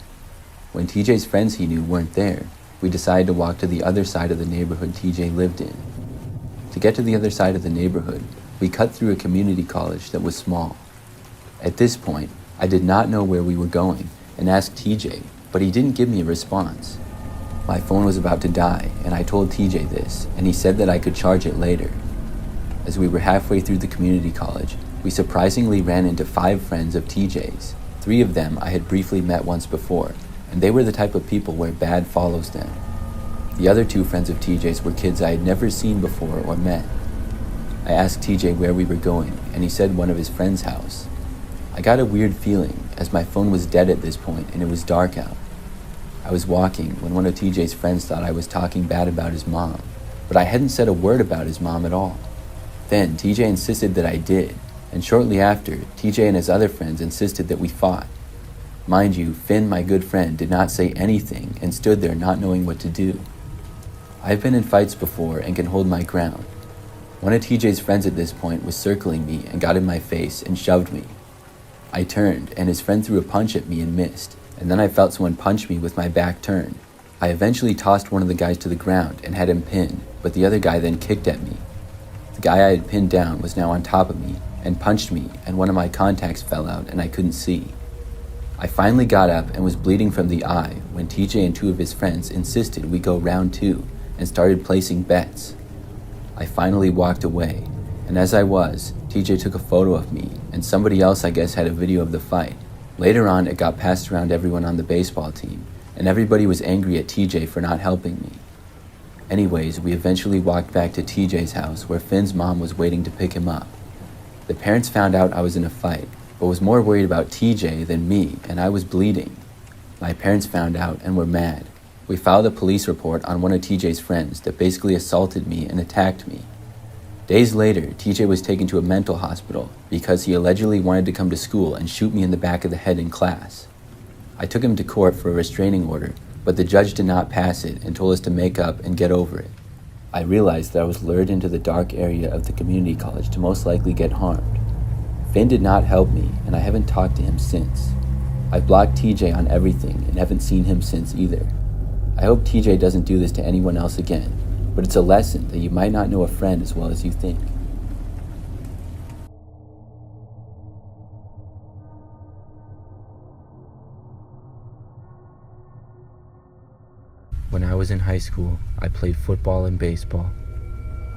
When TJ's friends he knew weren't there, we decided to walk to the other side of the neighborhood TJ lived in. To get to the other side of the neighborhood, we cut through a community college that was small. At this point, I did not know where we were going and asked TJ, but he didn't give me a response. My phone was about to die, and I told TJ this, and he said that I could charge it later. As we were halfway through the community college, we surprisingly ran into 5 friends of TJ's. 3 of them I had briefly met once before, and they were the type of people where bad follows them. The other 2 friends of TJ's were kids I had never seen before or met. I asked TJ where we were going, and he said one of his friend's house. I got a weird feeling, as my phone was dead at this point and it was dark out. I was walking when one of TJ's friends thought I was talking bad about his mom, but I hadn't said a word about his mom at all. Then TJ insisted that I did, and shortly after, TJ and his other friends insisted that we fought. Mind you, Finn, my good friend, did not say anything and stood there not knowing what to do. I've been in fights before and can hold my ground. One of TJ's friends at this point was circling me and got in my face and shoved me. I turned, and his friend threw a punch at me and missed, and then I felt someone punch me with my back turned. I eventually tossed one of the guys to the ground and had him pinned, but the other guy then kicked at me. The guy I had pinned down was now on top of me and punched me, and one of my contacts fell out and I couldn't see. I finally got up and was bleeding from the eye when TJ and 2 of his friends insisted we go round 2 and started placing bets. I finally walked away, and as I was, TJ took a photo of me, and somebody else I guess had a video of the fight. Later on, it got passed around everyone on the baseball team, and everybody was angry at TJ for not helping me. Anyways, we eventually walked back to TJ's house where Finn's mom was waiting to pick him up. The parents found out I was in a fight, but was more worried about TJ than me, and I was bleeding. My parents found out and were mad. We filed a police report on one of TJ's friends that basically assaulted me and attacked me. Days later, TJ was taken to a mental hospital because he allegedly wanted to come to school and shoot me in the back of the head in class. I took him to court for a restraining order, but the judge did not pass it and told us to make up and get over it. I realized that I was lured into the dark area of the community college to most likely get harmed. Finn did not help me, and I haven't talked to him since. I blocked TJ on everything and haven't seen him since either. I hope TJ doesn't do this to anyone else again, but it's a lesson that you might not know a friend as well as you think. When I was in high school, I played football and baseball.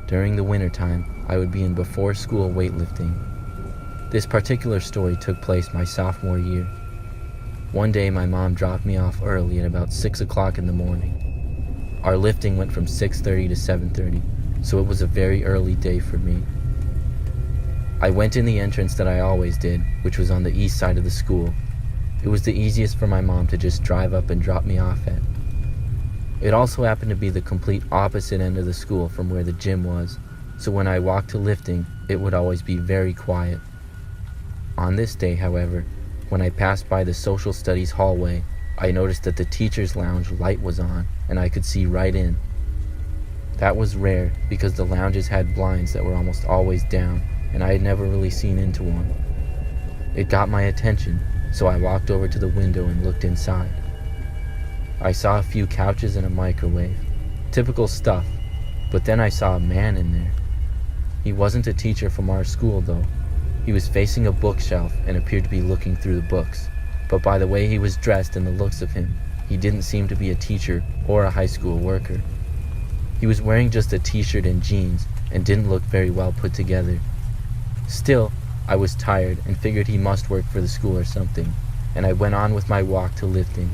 During the wintertime, I would be in before-school weightlifting. This particular story took place my sophomore year. One day, my mom dropped me off early at about 6 o'clock in the morning. Our lifting went from 6:30 to 7:30, so it was a very early day for me. I went in the entrance that I always did, which was on the east side of the school. It was the easiest for my mom to just drive up and drop me off at. It also happened to be the complete opposite end of the school from where the gym was, so when I walked to lifting, it would always be very quiet. On this day, however, when I passed by the social studies hallway, I noticed that the teacher's lounge light was on and I could see right in. That was rare because the lounges had blinds that were almost always down and I had never really seen into one. It got my attention, so I walked over to the window and looked inside. I saw a few couches and a microwave. Typical stuff, but then I saw a man in there. He wasn't a teacher from our school though. He was facing a bookshelf and appeared to be looking through the books, but by the way he was dressed and the looks of him, he didn't seem to be a teacher or a high school worker. He was wearing just a t-shirt and jeans and didn't look very well put together. Still, I was tired and figured he must work for the school or something, and I went on with my walk to lifting.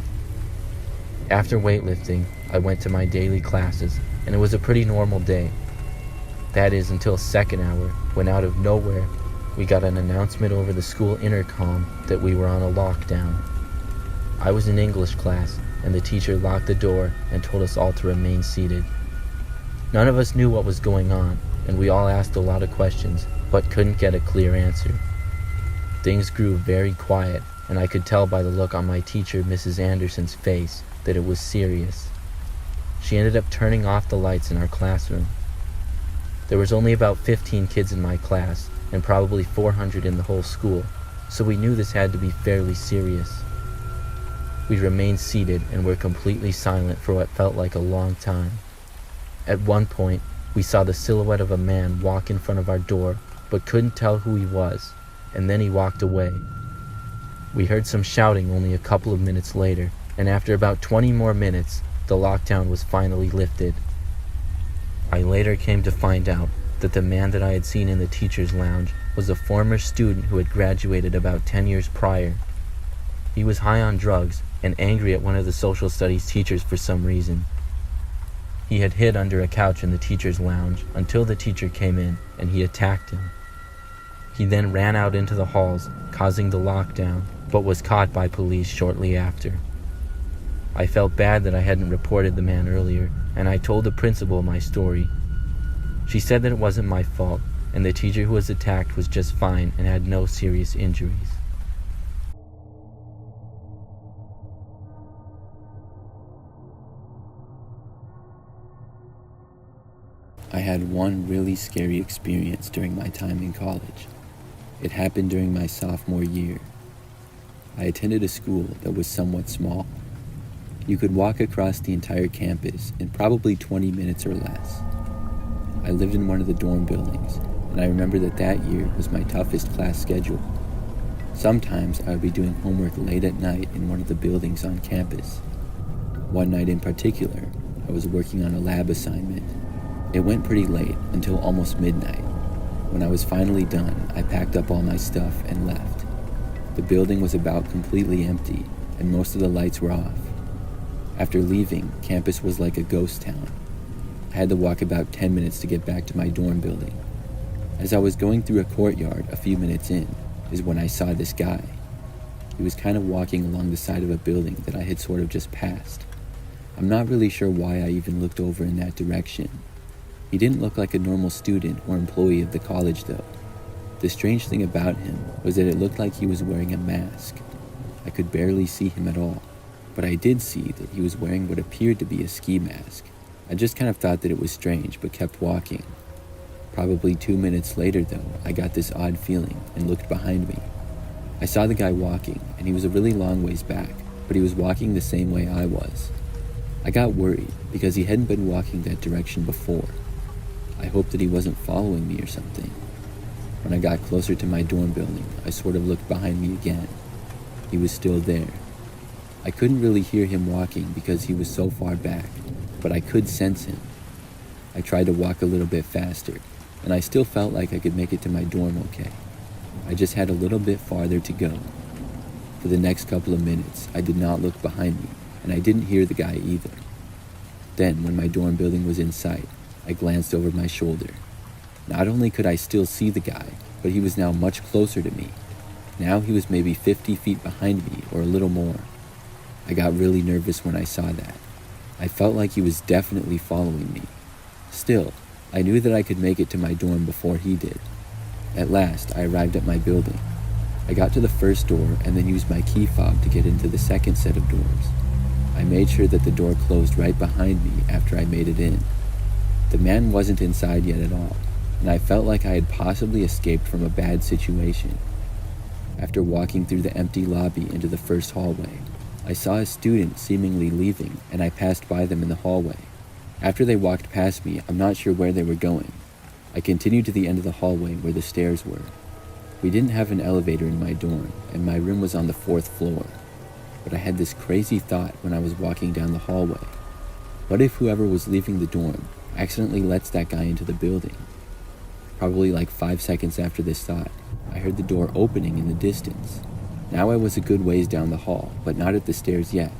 After weightlifting, I went to my daily classes, and it was a pretty normal day. That is, until second hour, when out of nowhere, we got an announcement over the school intercom that we were on a lockdown. I was in English class, and the teacher locked the door and told us all to remain seated. None of us knew what was going on, and we all asked a lot of questions, but couldn't get a clear answer. Things grew very quiet, and I could tell by the look on my teacher, Mrs. Anderson's face, that it was serious. She ended up turning off the lights in our classroom. There was only about 15 kids in my class, and probably 400 in the whole school, so we knew this had to be fairly serious. We remained seated and were completely silent for what felt like a long time. At one point, we saw the silhouette of a man walk in front of our door, but couldn't tell who he was, and then he walked away. We heard some shouting only a couple of minutes later, and after about 20 more minutes, the lockdown was finally lifted. I later came to find out that the man that I had seen in the teacher's lounge was a former student who had graduated about 10 years prior. He was high on drugs and angry at one of the social studies teachers for some reason. He had hid under a couch in the teacher's lounge until the teacher came in and he attacked him. He then ran out into the halls, causing the lockdown, but was caught by police shortly after. I felt bad that I hadn't reported the man earlier, and I told the principal my story. She said that it wasn't my fault, and the teacher who was attacked was just fine and had no serious injuries. I had one really scary experience during my time in college. It happened during my sophomore year. I attended a school that was somewhat small. You could walk across the entire campus in probably 20 minutes or less. I lived in one of the dorm buildings, and I remember that year was my toughest class schedule. Sometimes I would be doing homework late at night in one of the buildings on campus. One night in particular, I was working on a lab assignment. It went pretty late, until almost midnight. When I was finally done, I packed up all my stuff and left. The building was about completely empty, and most of the lights were off. After leaving, campus was like a ghost town. I had to walk about 10 minutes to get back to my dorm building. As I was going through a courtyard a few minutes in is when I saw this guy. He was kind of walking along the side of a building that I had sort of just passed. I'm not really sure why I even looked over in that direction. He didn't look like a normal student or employee of the college though. The strange thing about him was that it looked like he was wearing a mask. I could barely see him at all, but I did see that he was wearing what appeared to be a ski mask. I just kind of thought that it was strange, but kept walking. Probably 2 minutes later though, I got this odd feeling and looked behind me. I saw the guy walking, and he was a really long ways back, but he was walking the same way I was. I got worried because he hadn't been walking that direction before. I hoped that he wasn't following me or something. When I got closer to my dorm building, I sort of looked behind me again. He was still there. I couldn't really hear him walking because he was so far back, but I could sense him. I tried to walk a little bit faster, and I still felt like I could make it to my dorm okay. I just had a little bit farther to go. For the next couple of minutes, I did not look behind me, and I didn't hear the guy either. Then, when my dorm building was in sight, I glanced over my shoulder. Not only could I still see the guy, but he was now much closer to me. Now he was maybe 50 feet behind me, or a little more. I got really nervous when I saw that. I felt like he was definitely following me. Still, I knew that I could make it to my dorm before he did. At last, I arrived at my building. I got to the first door and then used my key fob to get into the second set of doors. I made sure that the door closed right behind me after I made it in. The man wasn't inside yet at all, and I felt like I had possibly escaped from a bad situation. After walking through the empty lobby into the first hallway, I saw a student seemingly leaving, and I passed by them in the hallway. After they walked past me, I'm not sure where they were going. I continued to the end of the hallway where the stairs were. We didn't have an elevator in my dorm, and my room was on the 4th floor. But I had this crazy thought when I was walking down the hallway. What if whoever was leaving the dorm accidentally lets that guy into the building? Probably like 5 seconds after this thought, I heard the door opening in the distance. Now I was a good ways down the hall, but not at the stairs yet.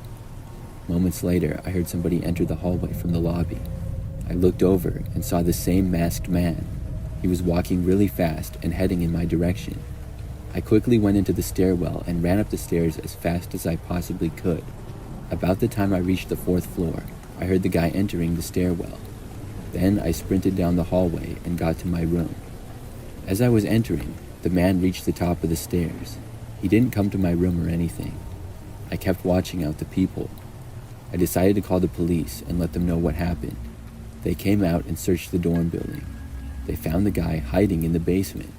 Moments later, I heard somebody enter the hallway from the lobby. I looked over and saw the same masked man. He was walking really fast and heading in my direction. I quickly went into the stairwell and ran up the stairs as fast as I possibly could. About the time I reached the 4th floor, I heard the guy entering the stairwell. Then I sprinted down the hallway and got to my room. As I was entering, the man reached the top of the stairs. He didn't come to my room or anything. I kept watching out the people. I decided to call the police and let them know what happened. They came out and searched the dorm building. They found the guy hiding in the basement.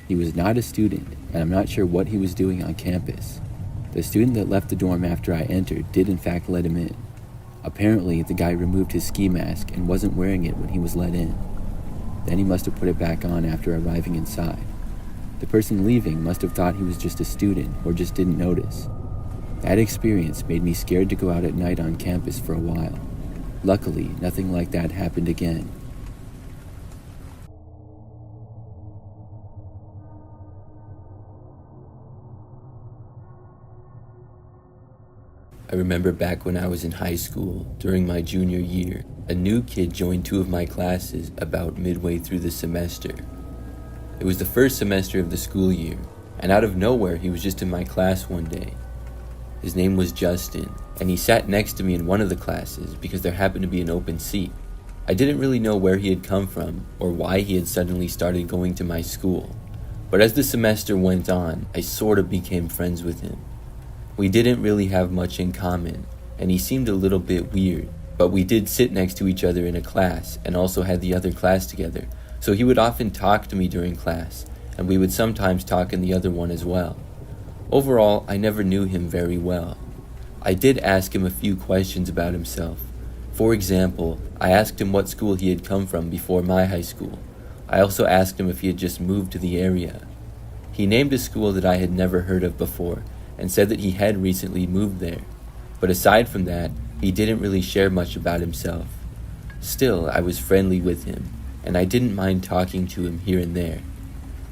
He was not a student, and I'm not sure what he was doing on campus. The student that left the dorm after I entered did in fact let him in. Apparently, the guy removed his ski mask and wasn't wearing it when he was let in. Then he must have put it back on after arriving inside. The person leaving must have thought he was just a student or just didn't notice. That experience made me scared to go out at night on campus for a while. Luckily, nothing like that happened again. I remember back when I was in high school, during my junior year, a new kid joined 2 of my classes about midway through the semester. It was the first semester of the school year, and out of nowhere he was just in my class one day. His name was Justin, and he sat next to me in one of the classes because there happened to be an open seat. I didn't really know where he had come from or why he had suddenly started going to my school, but as the semester went on, I sort of became friends with him. We didn't really have much in common, and he seemed a little bit weird, but we did sit next to each other in a class and also had the other class together, so he would often talk to me during class, and we would sometimes talk in the other one as well. Overall, I never knew him very well. I did ask him a few questions about himself. For example, I asked him what school he had come from before my high school. I also asked him if he had just moved to the area. He named a school that I had never heard of before, and said that he had recently moved there. But aside from that, he didn't really share much about himself. Still, I was friendly with him, and I didn't mind talking to him here and there.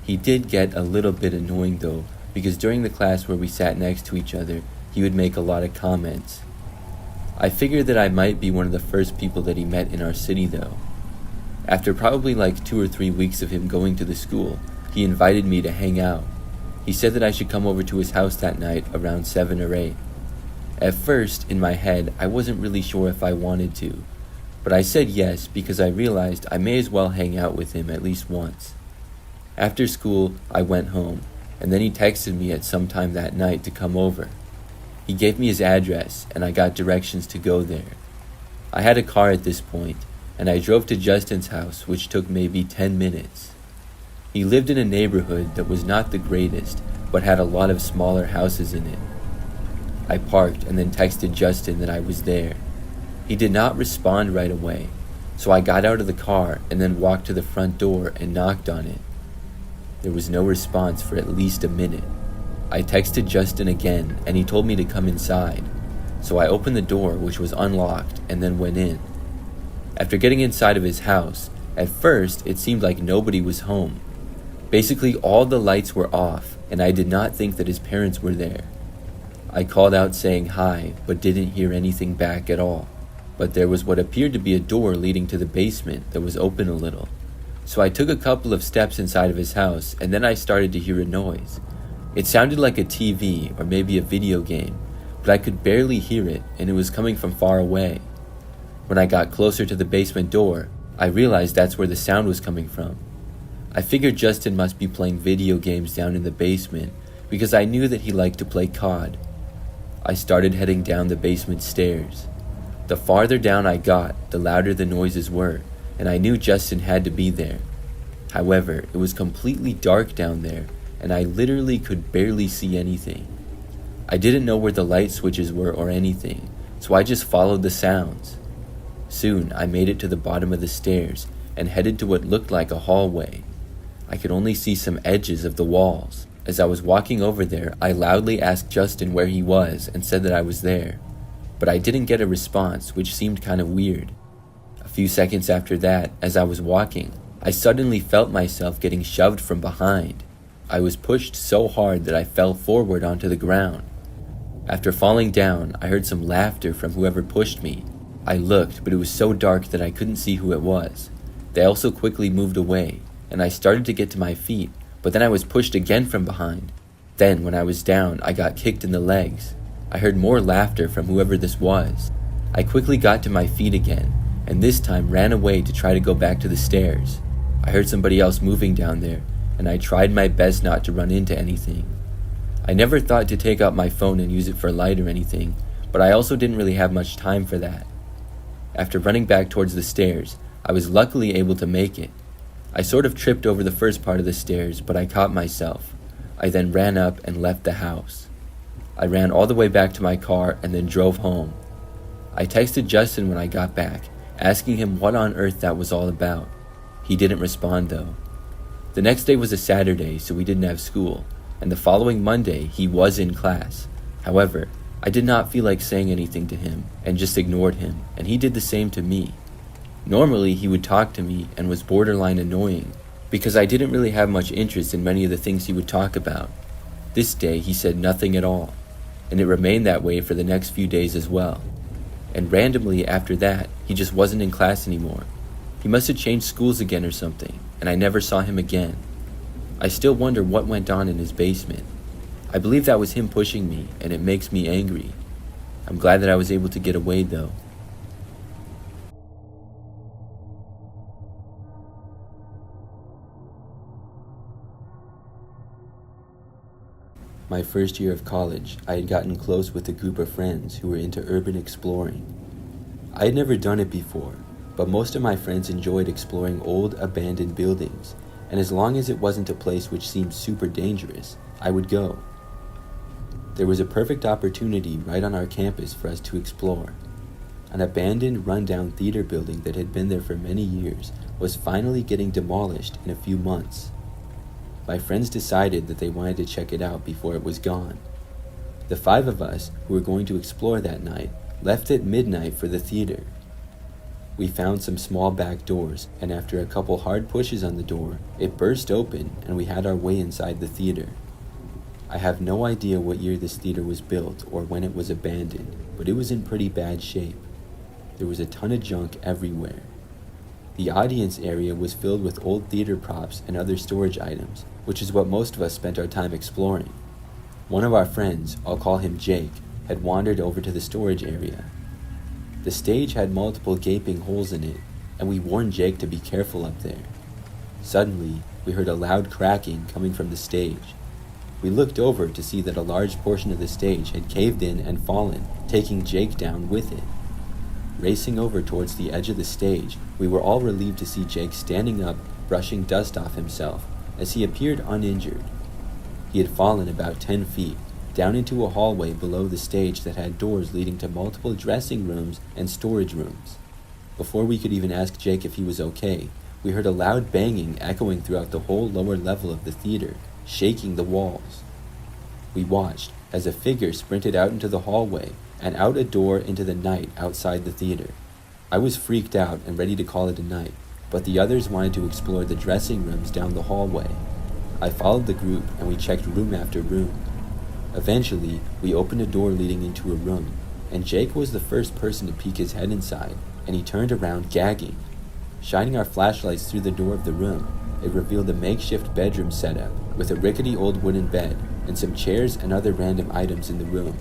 He did get a little bit annoying though, because during the class where we sat next to each other, he would make a lot of comments. I figured that I might be one of the first people that he met in our city though. After probably like 2 or 3 weeks of him going to the school, he invited me to hang out. He said that I should come over to his house that night around 7 or 8. At first, in my head, I wasn't really sure if I wanted to, but I said yes because I realized I may as well hang out with him at least once. After school, I went home, and then he texted me at some time that night to come over. He gave me his address, and I got directions to go there. I had a car at this point, and I drove to Justin's house, which took maybe 10 minutes. He lived in a neighborhood that was not the greatest, but had a lot of smaller houses in it. I parked and then texted Justin that I was there. He did not respond right away, so I got out of the car and then walked to the front door and knocked on it. There was no response for at least a minute. I texted Justin again, and he told me to come inside, so I opened the door, which was unlocked, and then went in. After getting inside of his house, at first it seemed like nobody was home. Basically all the lights were off, and I did not think that his parents were there. I called out saying hi, but didn't hear anything back at all. But there was what appeared to be a door leading to the basement that was open a little. So I took a couple of steps inside of his house, and then I started to hear a noise. It sounded like a TV or maybe a video game, but I could barely hear it, and it was coming from far away. When I got closer to the basement door, I realized that's where the sound was coming from. I figured Justin must be playing video games down in the basement because I knew that he liked to play COD. I started heading down the basement stairs. The farther down I got, the louder the noises were, and I knew Justin had to be there. However, it was completely dark down there, and I literally could barely see anything. I didn't know where the light switches were or anything, so I just followed the sounds. Soon, I made it to the bottom of the stairs and headed to what looked like a hallway. I could only see some edges of the walls. As I was walking over there, I loudly asked Justin where he was and said that I was there. But I didn't get a response, which seemed kind of weird. A few seconds after that, as I was walking, I suddenly felt myself getting shoved from behind. I was pushed so hard that I fell forward onto the ground. After falling down, I heard some laughter from whoever pushed me. I looked, but it was so dark that I couldn't see who it was. They also quickly moved away, and I started to get to my feet, but then I was pushed again from behind. Then, when I was down, I got kicked in the legs. I heard more laughter from whoever this was. I quickly got to my feet again, and this time ran away to try to go back to the stairs. I heard somebody else moving down there, and I tried my best not to run into anything. I never thought to take out my phone and use it for light or anything, but I also didn't really have much time for that. After running back towards the stairs, I was luckily able to make it. I sort of tripped over the first part of the stairs, but I caught myself. I then ran up and left the house. I ran all the way back to my car and then drove home. I texted Justin when I got back, asking him what on earth that was all about. He didn't respond though. The next day was a Saturday, so we didn't have school, and the following Monday he was in class. However, I did not feel like saying anything to him and just ignored him, and he did the same to me. Normally he would talk to me and was borderline annoying because I didn't really have much interest in many of the things he would talk about. This day he said nothing at all, and it remained that way for the next few days as well. And randomly after that, he just wasn't in class anymore. He must have changed schools again or something, and I never saw him again. I still wonder what went on in his basement. I believe that was him pushing me, and it makes me angry. I'm glad that I was able to get away though. My first year of college, I had gotten close with a group of friends who were into urban exploring. I had never done it before, but most of my friends enjoyed exploring old, abandoned buildings, and as long as it wasn't a place which seemed super dangerous, I would go. There was a perfect opportunity right on our campus for us to explore. An abandoned, rundown theater building that had been there for many years was finally getting demolished in a few months. My friends decided that they wanted to check it out before it was gone. The 5 of us who were going to explore that night left at midnight for the theater. We found some small back doors, and after a couple hard pushes on the door, it burst open and we had our way inside the theater. I have no idea what year this theater was built or when it was abandoned, but it was in pretty bad shape. There was a ton of junk everywhere. The audience area was filled with old theater props and other storage items, which is what most of us spent our time exploring. One of our friends, I'll call him Jake, had wandered over to the storage area. The stage had multiple gaping holes in it, and we warned Jake to be careful up there. Suddenly, we heard a loud cracking coming from the stage. We looked over to see that a large portion of the stage had caved in and fallen, taking Jake down with it. Racing over towards the edge of the stage, we were all relieved to see Jake standing up, brushing dust off himself, as he appeared uninjured. He had fallen about 10 feet, down into a hallway below the stage that had doors leading to multiple dressing rooms and storage rooms. Before we could even ask Jake if he was okay, we heard a loud banging echoing throughout the whole lower level of the theater, shaking the walls. We watched as a figure sprinted out into the hallway and out a door into the night outside the theater. I was freaked out and ready to call it a night, but the others wanted to explore the dressing rooms down the hallway. I followed the group and we checked room after room. Eventually, we opened a door leading into a room, and Jake was the first person to peek his head inside, and he turned around gagging. Shining our flashlights through the door of the room, it revealed a makeshift bedroom setup with a rickety old wooden bed and some chairs and other random items in the room.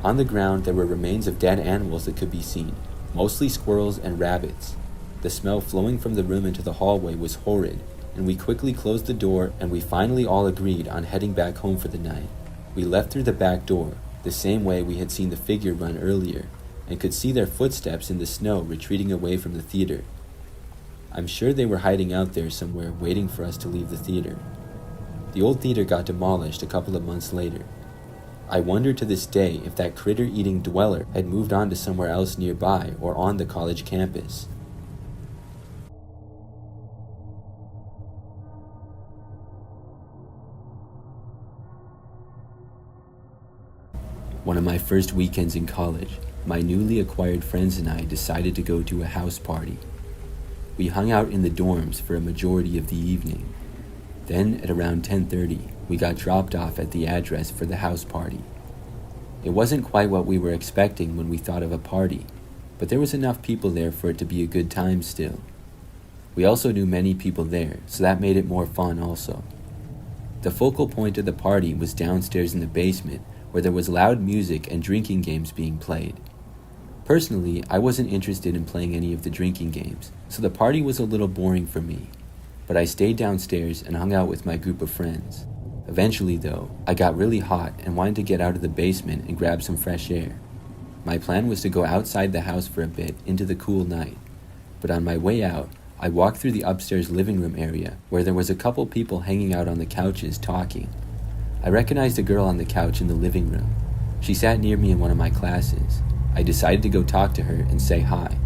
On the ground, there were remains of dead animals that could be seen, mostly squirrels and rabbits. The smell flowing from the room into the hallway was horrid, and we quickly closed the door and we finally all agreed on heading back home for the night. We left through the back door, the same way we had seen the figure run earlier, and could see their footsteps in the snow retreating away from the theater. I'm sure they were hiding out there somewhere waiting for us to leave the theater. The old theater got demolished a couple of months later. I wonder to this day if that critter-eating dweller had moved on to somewhere else nearby or on the college campus. One of my first weekends in college, my newly acquired friends and I decided to go to a house party. We hung out in the dorms for a majority of the evening. Then, at around 10:30, we got dropped off at the address for the house party. It wasn't quite what we were expecting when we thought of a party, but there was enough people there for it to be a good time still. We also knew many people there, so that made it more fun also. The focal point of the party was downstairs in the basement, where there was loud music and drinking games being played. Personally, I wasn't interested in playing any of the drinking games, so the party was a little boring for me, but I stayed downstairs and hung out with my group of friends. Eventually, though, I got really hot and wanted to get out of the basement and grab some fresh air. My plan was to go outside the house for a bit into the cool night, but on my way out, I walked through the upstairs living room area where there was a couple people hanging out on the couches talking. I recognized a girl on the couch in the living room. She sat near me in one of my classes. I decided to go talk to her and say hi.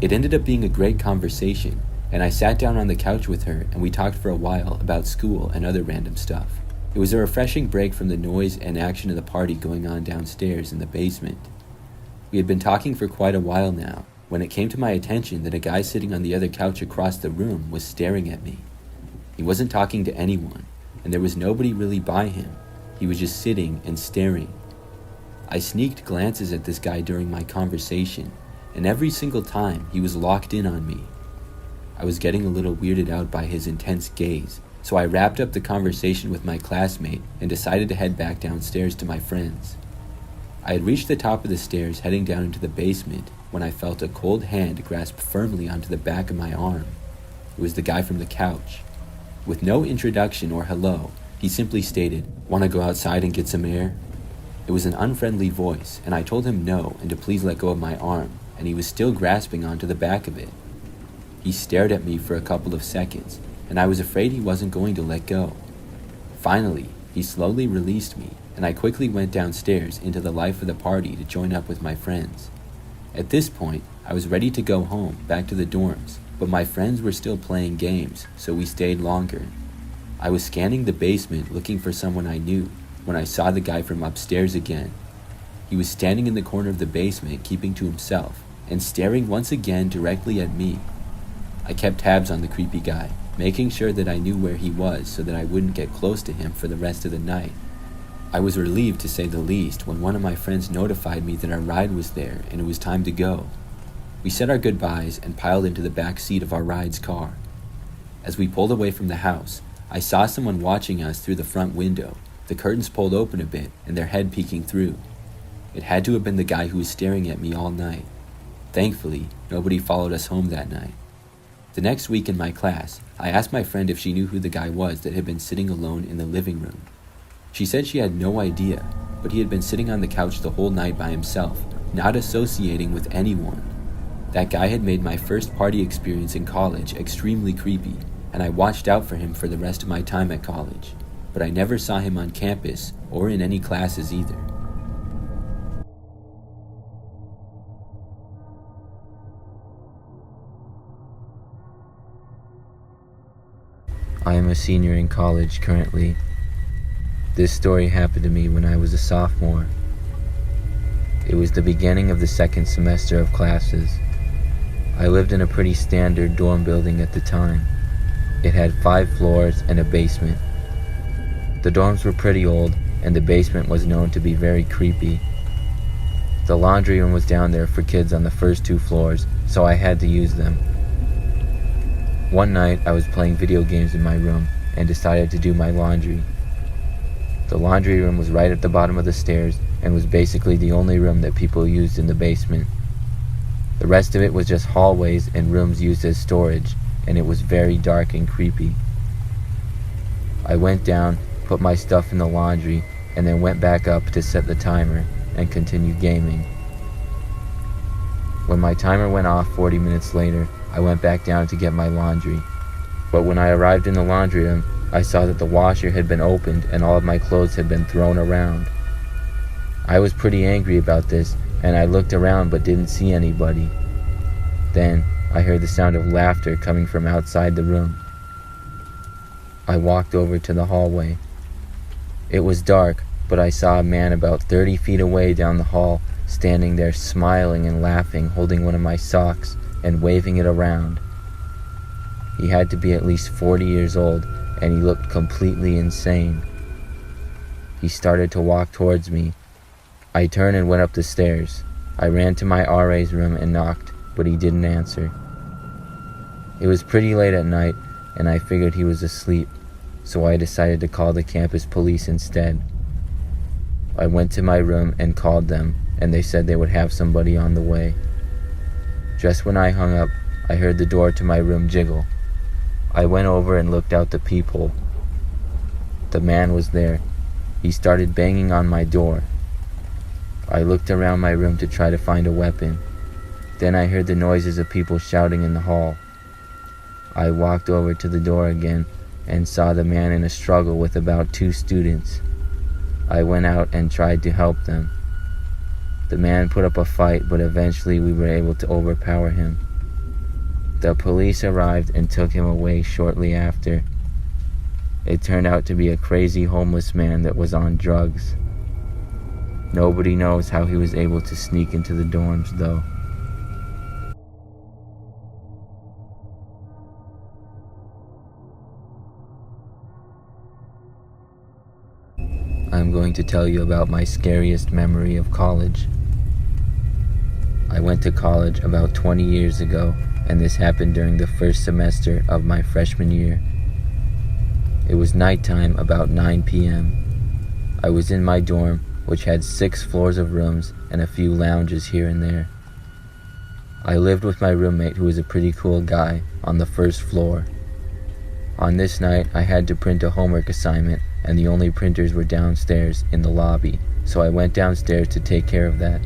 It ended up being a great conversation, and I sat down on the couch with her and we talked for a while about school and other random stuff. It was a refreshing break from the noise and action of the party going on downstairs in the basement. We had been talking for quite a while now, when it came to my attention that a guy sitting on the other couch across the room was staring at me. He wasn't talking to anyone, and there was nobody really by him. He was just sitting and staring. I sneaked glances at this guy during my conversation, and every single time he was locked in on me. I was getting a little weirded out by his intense gaze, so I wrapped up the conversation with my classmate and decided to head back downstairs to my friends. I had reached the top of the stairs heading down into the basement when I felt a cold hand grasp firmly onto the back of my arm. It was the guy from the couch. With no introduction or hello, he simply stated, "Want to go outside and get some air?" It was an unfriendly voice, and I told him no and to please let go of my arm, and he was still grasping onto the back of it. He stared at me for a couple of seconds, and I was afraid he wasn't going to let go. Finally, he slowly released me, and I quickly went downstairs into the life of the party to join up with my friends. At this point, I was ready to go home, back to the dorms, but my friends were still playing games, so we stayed longer. I was scanning the basement looking for someone I knew when I saw the guy from upstairs again. He was standing in the corner of the basement, keeping to himself, and staring once again directly at me. I kept tabs on the creepy guy, making sure that I knew where he was so that I wouldn't get close to him for the rest of the night. I was relieved, to say the least, when one of my friends notified me that our ride was there and it was time to go. We said our goodbyes and piled into the back seat of our ride's car. As we pulled away from the house, I saw someone watching us through the front window, the curtains pulled open a bit and their head peeking through. It had to have been the guy who was staring at me all night. Thankfully, nobody followed us home that night. The next week in my class, I asked my friend if she knew who the guy was that had been sitting alone in the living room. She said she had no idea, but he had been sitting on the couch the whole night by himself, not associating with anyone. That guy had made my first party experience in college extremely creepy, and I watched out for him for the rest of my time at college, but I never saw him on campus or in any classes either. I am a senior in college currently. This story happened to me when I was a sophomore. It was the beginning of the second semester of classes. I lived in a pretty standard dorm building at the time. It had 5 floors and a basement. The dorms were pretty old, and the basement was known to be very creepy. The laundry room was down there for kids on the first 2 floors, so I had to use them. One night, I was playing video games in my room and decided to do my laundry. The laundry room was right at the bottom of the stairs and was basically the only room that people used in the basement. The rest of it was just hallways and rooms used as storage, and it was very dark and creepy. I went down, put my stuff in the laundry, and then went back up to set the timer and continue gaming. When my timer went off 40 minutes later, I went back down to get my laundry. But when I arrived in the laundry room, I saw that the washer had been opened and all of my clothes had been thrown around. I was pretty angry about this, and I looked around but didn't see anybody. Then I heard the sound of laughter coming from outside the room. I walked over to the hallway. It was dark, but I saw a man about 30 feet away down the hall, standing there smiling and laughing, holding one of my socks and waving it around. He had to be at least 40 years old, and he looked completely insane. He started to walk towards me. I turned and went up the stairs. I ran to my RA's room and knocked, but he didn't answer. It was pretty late at night, and I figured he was asleep, so I decided to call the campus police instead. I went to my room and called them, and they said they would have somebody on the way. Just when I hung up, I heard the door to my room jiggle. I went over and looked out the peephole. The man was there. He started banging on my door. I looked around my room to try to find a weapon. Then I heard the noises of people shouting in the hall. I walked over to the door again and saw the man in a struggle with about 2 students. I went out and tried to help them. The man put up a fight, but eventually we were able to overpower him. The police arrived and took him away shortly after. It turned out to be a crazy homeless man that was on drugs. Nobody knows how he was able to sneak into the dorms, though. I'm going to tell you about my scariest memory of college. I went to college about 20 years ago, and this happened during the first semester of my freshman year. It was nighttime, about 9 p.m. I was in my dorm, which had 6 floors of rooms and a few lounges here and there. I lived with my roommate, who was a pretty cool guy, on the first floor. On this night, I had to print a homework assignment, and the only printers were downstairs in the lobby, so I went downstairs to take care of that.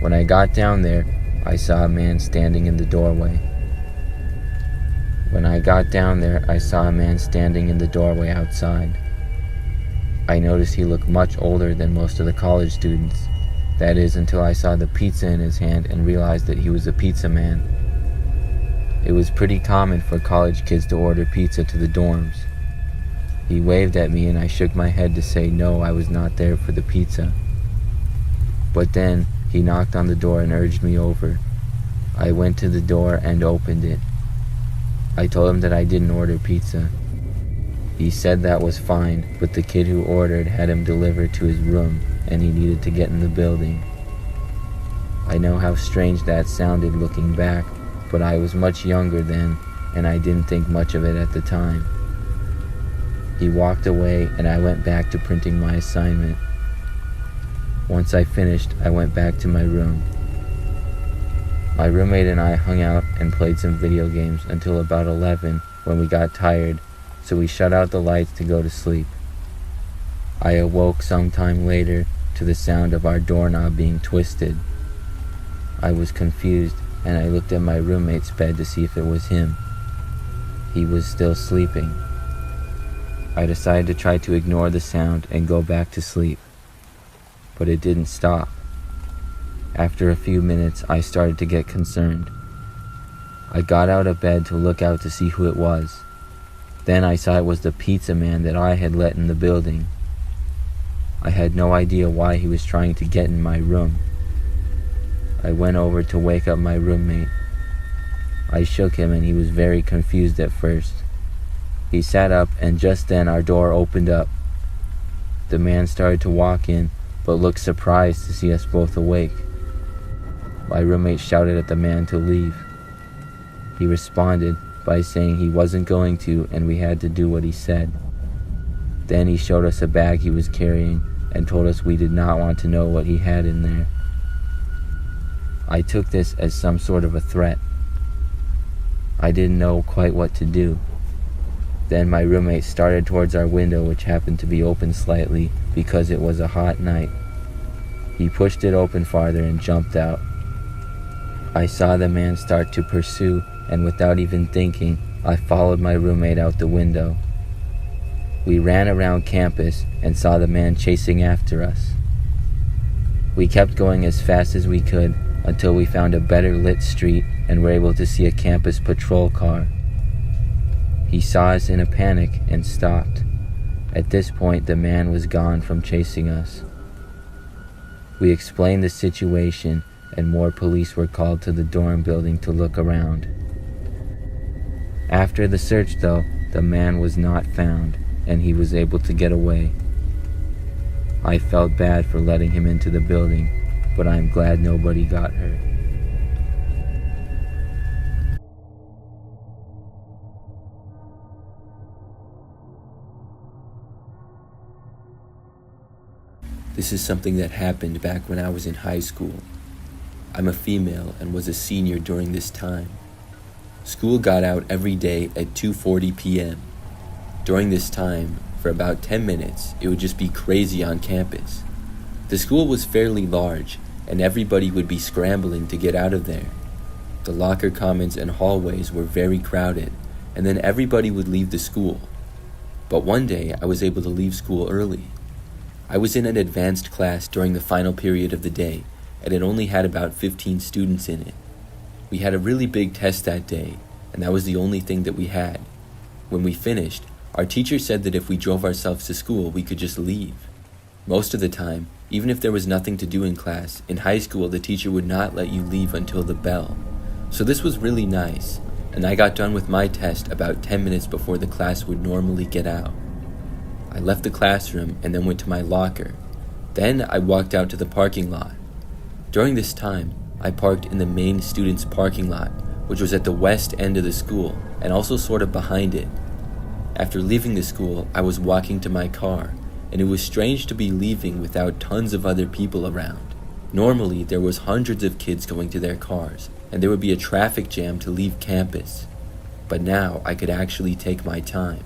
When I got down there, I saw a man standing in the doorway. Outside. I noticed he looked much older than most of the college students. That is, until I saw the pizza in his hand and realized that he was a pizza man. It was pretty common for college kids to order pizza to the dorms. He waved at me and I shook my head to say no, I was not there for the pizza. But then he knocked on the door and urged me over. I went to the door and opened it. I told him that I didn't order pizza. He said that was fine, but the kid who ordered had him delivered to his room and he needed to get in the building. I know how strange that sounded looking back, but I was much younger then and I didn't think much of it at the time. He walked away and I went back to printing my assignment. Once I finished, I went back to my room. My roommate and I hung out and played some video games until about 11 when we got tired, so we shut out the lights to go to sleep. I awoke sometime later to the sound of our doorknob being twisted. I was confused and I looked at my roommate's bed to see if it was him. He was still sleeping. I decided to try to ignore the sound and go back to sleep, but it didn't stop. After a few minutes, I started to get concerned. I got out of bed to look out to see who it was. Then I saw it was the pizza man that I had let in the building. I had no idea why he was trying to get in my room. I went over to wake up my roommate. I shook him and he was very confused at first. He sat up and just then our door opened up. The man started to walk in, but looked surprised to see us both awake. My roommate shouted at the man to leave. He responded by saying he wasn't going to and we had to do what he said. Then he showed us a bag he was carrying and told us we did not want to know what he had in there. I took this as some sort of a threat. I didn't know quite what to do. Then my roommate started towards our window, which happened to be open slightly because it was a hot night. He pushed it open farther and jumped out. I saw the man start to pursue, and without even thinking, I followed my roommate out the window. We ran around campus and saw the man chasing after us. We kept going as fast as we could until we found a better lit street and were able to see a campus patrol car. He saw us in a panic and stopped. At this point, the man was gone from chasing us. We explained the situation and more police were called to the dorm building to look around. After the search though, the man was not found and he was able to get away. I felt bad for letting him into the building, but I'm glad nobody got hurt. This is something that happened back when I was in high school. I'm a female and was a senior during this time. School got out every day at 2:40 p.m. During this time, for about 10 minutes, it would just be crazy on campus. The school was fairly large, and everybody would be scrambling to get out of there. The locker commons and hallways were very crowded, and then everybody would leave the school. But one day, I was able to leave school early. I was in an advanced class during the final period of the day, and it only had about 15 students in it. We had a really big test that day, and that was the only thing that we had. When we finished, our teacher said that if we drove ourselves to school, we could just leave. Most of the time, even if there was nothing to do in class, in high school the teacher would not let you leave until the bell. So this was really nice, and I got done with my test about 10 minutes before the class would normally get out. I left the classroom and then went to my locker. Then I walked out to the parking lot. During this time, I parked in the main students' parking lot, which was at the west end of the school and also sort of behind it. After leaving the school, I was walking to my car, and it was strange to be leaving without tons of other people around. Normally, there was hundreds of kids going to their cars, and there would be a traffic jam to leave campus. But now I could actually take my time.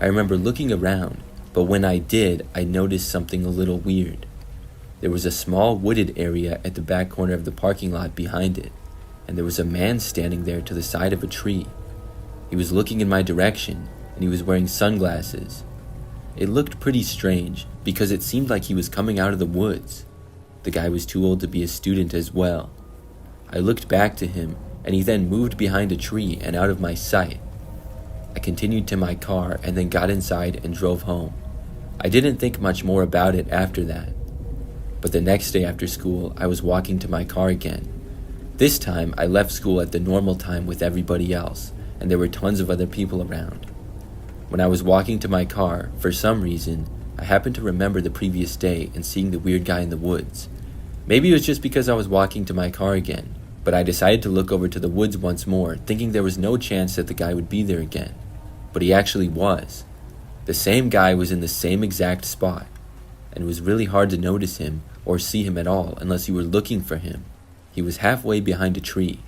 I remember looking around, but when I did, I noticed something a little weird. There was a small wooded area at the back corner of the parking lot behind it, and there was a man standing there to the side of a tree. He was looking in my direction, and he was wearing sunglasses. It looked pretty strange, because it seemed like he was coming out of the woods. The guy was too old to be a student as well. I looked back to him, and he then moved behind a tree and out of my sight. I continued to my car and then got inside and drove home. I didn't think much more about it after that. But the next day after school, I was walking to my car again. This time, I left school at the normal time with everybody else, and there were tons of other people around. When I was walking to my car, for some reason, I happened to remember the previous day and seeing the weird guy in the woods. Maybe it was just because I was walking to my car again, but I decided to look over to the woods once more, thinking there was no chance that the guy would be there again. But he actually was. The same guy was in the same exact spot, and it was really hard to notice him or see him at all unless you were looking for him. He was halfway behind a tree.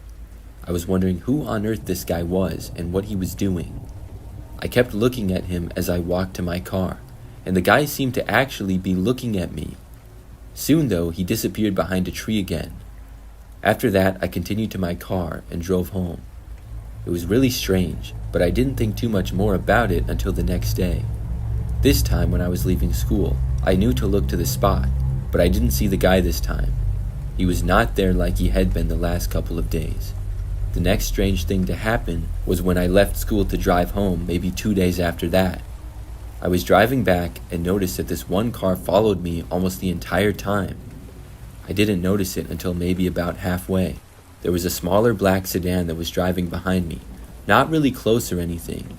I was wondering who on earth this guy was and what he was doing. I kept looking at him as I walked to my car, and the guy seemed to actually be looking at me. Soon, though, he disappeared behind a tree again. After that, I continued to my car and drove home. It was really strange, but I didn't think too much more about it until the next day. This time, when I was leaving school, I knew to look to the spot, but I didn't see the guy this time. He was not there like he had been the last couple of days. The next strange thing to happen was when I left school to drive home, maybe 2 days after that. I was driving back and noticed that this one car followed me almost the entire time. I didn't notice it until maybe about halfway. There was a smaller black sedan that was driving behind me, not really close or anything,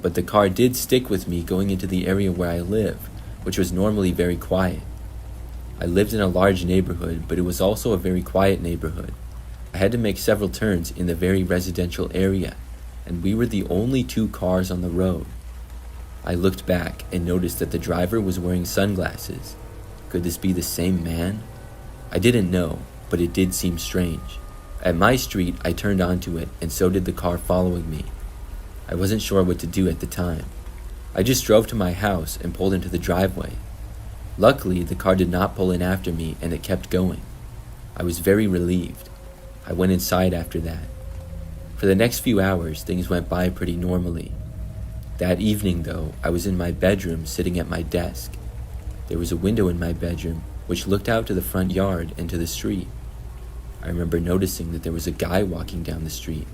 but the car did stick with me going into the area where I live, which was normally very quiet. I lived in a large neighborhood, but it was also a very quiet neighborhood. I had to make several turns in the very residential area, and we were the only 2 cars on the road. I looked back and noticed that the driver was wearing sunglasses. Could this be the same man? I didn't know, but it did seem strange. At my street, I turned onto it, and so did the car following me. I wasn't sure what to do at the time. I just drove to my house and pulled into the driveway. Luckily, the car did not pull in after me, and it kept going. I was very relieved. I went inside after that. For the next few hours, things went by pretty normally. That evening, though, I was in my bedroom sitting at my desk. There was a window in my bedroom which looked out to the front yard and to the street. I remember noticing that there was a guy walking down the street.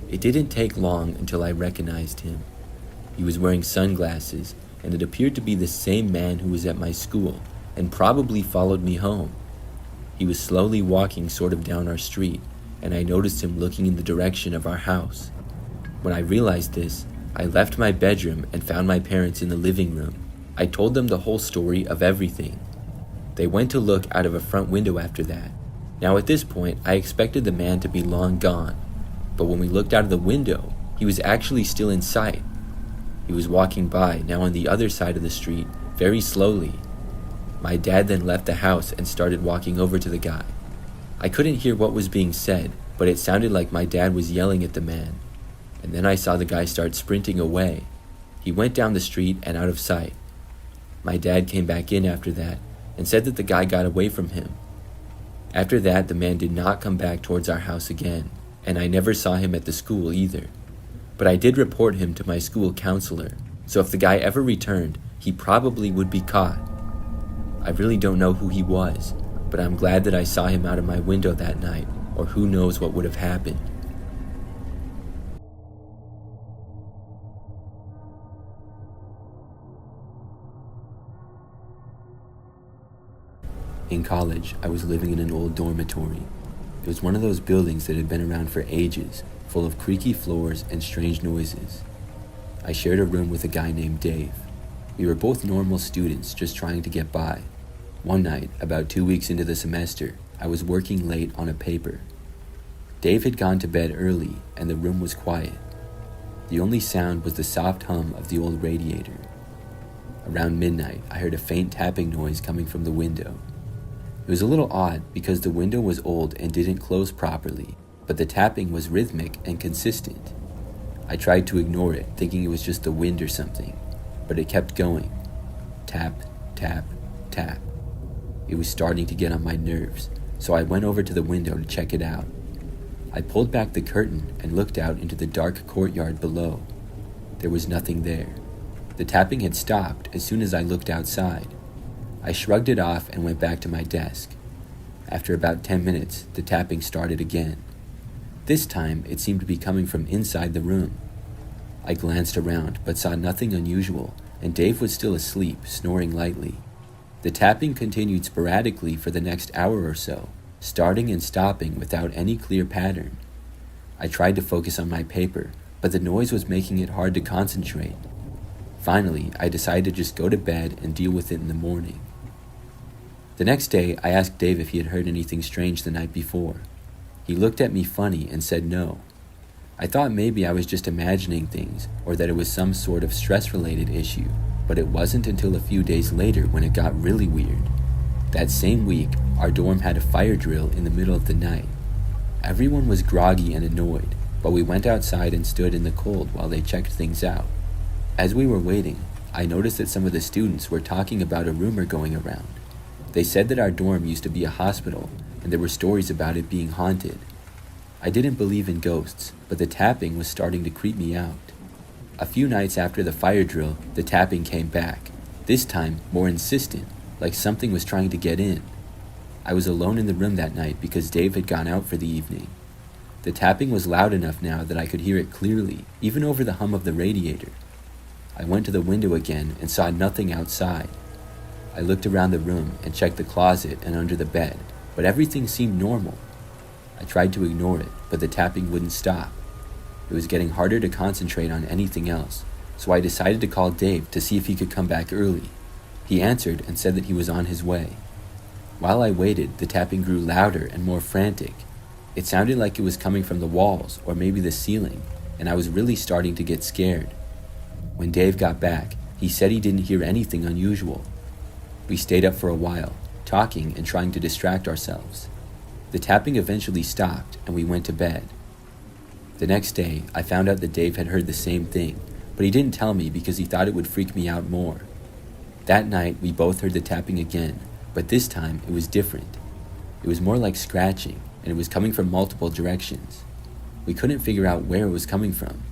It didn't take long until I recognized him. He was wearing sunglasses, and it appeared to be the same man who was at my school and probably followed me home. He was slowly walking sort of down our street, and I noticed him looking in the direction of our house. When I realized this, I left my bedroom and found my parents in the living room. I told them the whole story of everything. They went to look out of a front window after that. Now at this point, I expected the man to be long gone, but when we looked out of the window, he was actually still in sight. He was walking by, now on the other side of the street, very slowly. My dad then left the house and started walking over to the guy. I couldn't hear what was being said, but it sounded like my dad was yelling at the man. And then I saw the guy start sprinting away. He went down the street and out of sight. My dad came back in after that and said that the guy got away from him. After that, the man did not come back towards our house again, and I never saw him at the school either. But I did report him to my school counselor, so if the guy ever returned, he probably would be caught. I really don't know who he was, but I'm glad that I saw him out of my window that night, or who knows what would have happened. In college, I was living in an old dormitory. It was one of those buildings that had been around for ages, full of creaky floors and strange noises. I shared a room with a guy named Dave. We were both normal students just trying to get by. One night, about 2 weeks into the semester, I was working late on a paper. Dave had gone to bed early, and the room was quiet. The only sound was the soft hum of the old radiator. Around midnight, I heard a faint tapping noise coming from the window. It was a little odd because the window was old and didn't close properly, but the tapping was rhythmic and consistent. I tried to ignore it, thinking it was just the wind or something, but it kept going. Tap, tap, tap. It was starting to get on my nerves, so I went over to the window to check it out. I pulled back the curtain and looked out into the dark courtyard below. There was nothing there. The tapping had stopped as soon as I looked outside. I shrugged it off and went back to my desk. After about 10 minutes, the tapping started again. This time, it seemed to be coming from inside the room. I glanced around, but saw nothing unusual, and Dave was still asleep, snoring lightly. The tapping continued sporadically for the next hour or so, starting and stopping without any clear pattern. I tried to focus on my paper, but the noise was making it hard to concentrate. Finally, I decided to just go to bed and deal with it in the morning. The next day, I asked Dave if he had heard anything strange the night before. He looked at me funny and said no. I thought maybe I was just imagining things or that it was some sort of stress-related issue, but it wasn't until a few days later when it got really weird. That same week, our dorm had a fire drill in the middle of the night. Everyone was groggy and annoyed, but we went outside and stood in the cold while they checked things out. As we were waiting, I noticed that some of the students were talking about a rumor going around. They said that our dorm used to be a hospital, and there were stories about it being haunted. I didn't believe in ghosts, but the tapping was starting to creep me out. A few nights after the fire drill, the tapping came back, this time more insistent, like something was trying to get in. I was alone in the room that night because Dave had gone out for the evening. The tapping was loud enough now that I could hear it clearly, even over the hum of the radiator. I went to the window again and saw nothing outside. I looked around the room and checked the closet and under the bed, but everything seemed normal. I tried to ignore it, but the tapping wouldn't stop. It was getting harder to concentrate on anything else, so I decided to call Dave to see if he could come back early. He answered and said that he was on his way. While I waited, the tapping grew louder and more frantic. It sounded like it was coming from the walls or maybe the ceiling, and I was really starting to get scared. When Dave got back, he said he didn't hear anything unusual. We stayed up for a while, talking and trying to distract ourselves. The tapping eventually stopped and we went to bed. The next day, I found out that Dave had heard the same thing, but he didn't tell me because he thought it would freak me out more. That night, we both heard the tapping again, but this time it was different. It was more like scratching, and it was coming from multiple directions. We couldn't figure out where it was coming from.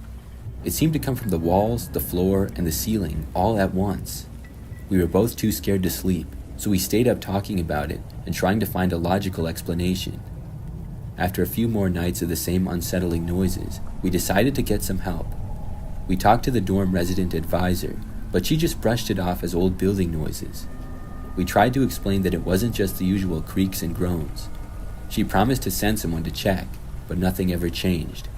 It seemed to come from the walls, the floor, and the ceiling all at once. We were both too scared to sleep, so we stayed up talking about it and trying to find a logical explanation. After a few more nights of the same unsettling noises, we decided to get some help. We talked to the dorm resident advisor, but she just brushed it off as old building noises. We tried to explain that it wasn't just the usual creaks and groans. She promised to send someone to check, but nothing ever changed.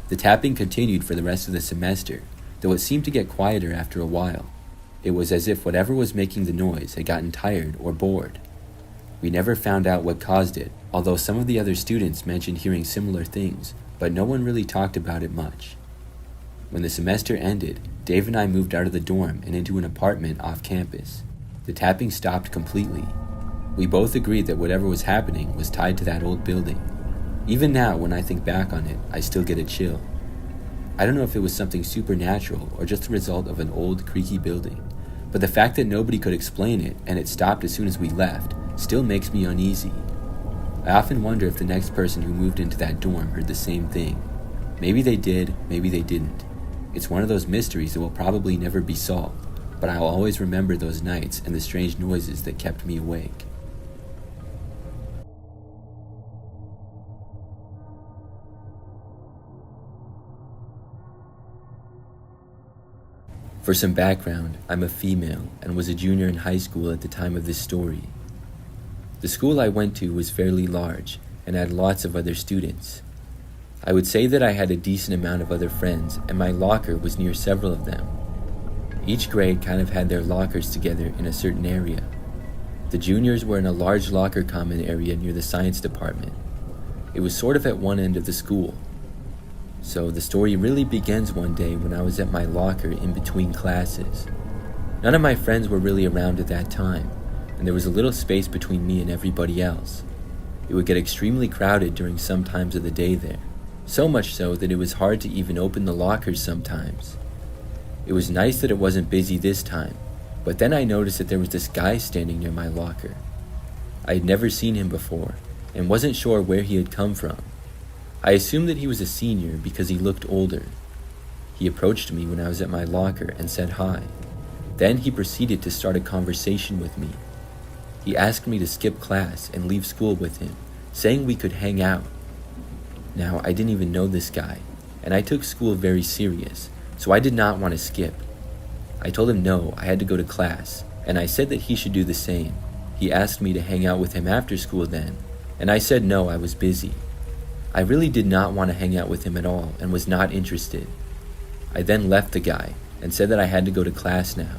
The tapping continued for the rest of the semester, though it seemed to get quieter after a while. It was as if whatever was making the noise had gotten tired or bored. We never found out what caused it, although some of the other students mentioned hearing similar things, but no one really talked about it much. When the semester ended, Dave and I moved out of the dorm and into an apartment off campus. The tapping stopped completely. We both agreed that whatever was happening was tied to that old building. Even now, when I think back on it, I still get a chill. I don't know if it was something supernatural or just the result of an old, creaky building, but the fact that nobody could explain it and it stopped as soon as we left still makes me uneasy. I often wonder if the next person who moved into that dorm heard the same thing. Maybe they did, maybe they didn't. It's one of those mysteries that will probably never be solved, but I'll always remember those nights and the strange noises that kept me awake. For some background, I'm a female and was a junior in high school at the time of this story. The school I went to was fairly large and had lots of other students. I would say that I had a decent amount of other friends, and my locker was near several of them. Each grade kind of had their lockers together in a certain area. The juniors were in a large locker common area near the science department. It was sort of at one end of the school. So the story really begins one day when I was at my locker in between classes. None of my friends were really around at that time, and there was a little space between me and everybody else. It would get extremely crowded during some times of the day there, so much so that it was hard to even open the lockers sometimes. It was nice that it wasn't busy this time, but then I noticed that there was this guy standing near my locker. I had never seen him before, and wasn't sure where he had come from. I assumed that he was a senior because he looked older. He approached me when I was at my locker and said hi. Then he proceeded to start a conversation with me. He asked me to skip class and leave school with him, saying we could hang out. Now, I didn't even know this guy, and I took school very serious, so I did not want to skip. I told him no, I had to go to class, and I said that he should do the same. He asked me to hang out with him after school then, and I said no, I was busy. I really did not want to hang out with him at all and was not interested. I then left the guy, and said that I had to go to class now.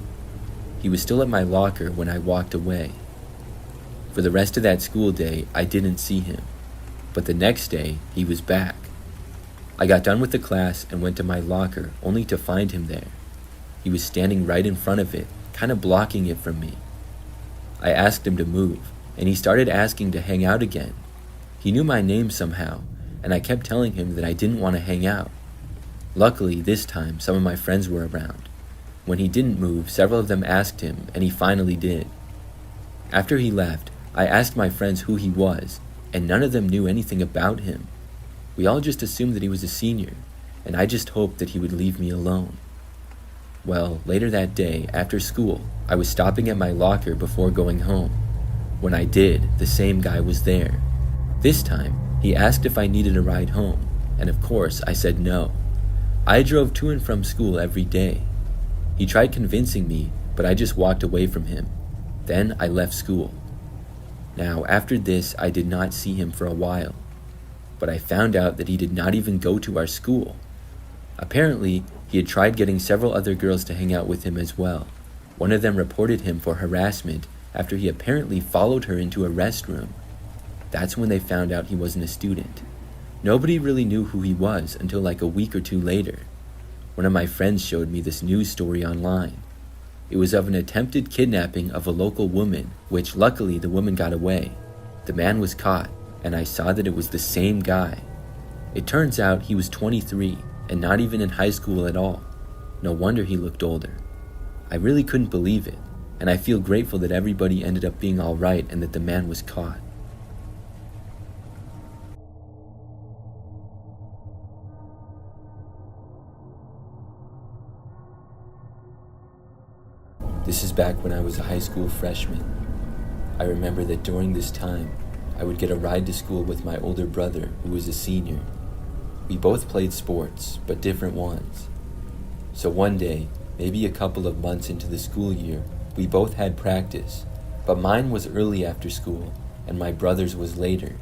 He was still at my locker when I walked away. For the rest of that school day, I didn't see him, but the next day, he was back. I got done with the class and went to my locker only to find him there. He was standing right in front of it, kind of blocking it from me. I asked him to move, and he started asking to hang out again. He knew my name somehow, and I kept telling him that I didn't want to hang out. Luckily, this time, some of my friends were around. When he didn't move, several of them asked him, and he finally did. After he left, I asked my friends who he was, and none of them knew anything about him. We all just assumed that he was a senior, and I just hoped that he would leave me alone. Well, later that day, after school, I was stopping at my locker before going home. When I did, the same guy was there. This time, he asked if I needed a ride home, and of course, I said no. I drove to and from school every day. He tried convincing me, but I just walked away from him. Then I left school. Now, after this, I did not see him for a while, but I found out that he did not even go to our school. Apparently, he had tried getting several other girls to hang out with him as well. One of them reported him for harassment after he apparently followed her into a restroom. That's when they found out he wasn't a student. Nobody really knew who he was until like a week or two later. One of my friends showed me this news story online. It was of an attempted kidnapping of a local woman, which luckily the woman got away. The man was caught, and I saw that it was the same guy. It turns out he was 23 and not even in high school at all. No wonder he looked older. I really couldn't believe it, and I feel grateful that everybody ended up being all right and that the man was caught. This is back when I was a high school freshman. I remember that during this time, I would get a ride to school with my older brother, who was a senior. We both played sports, but different ones. So one day, maybe a couple of months into the school year, we both had practice, but mine was early after school, and my brother's was later.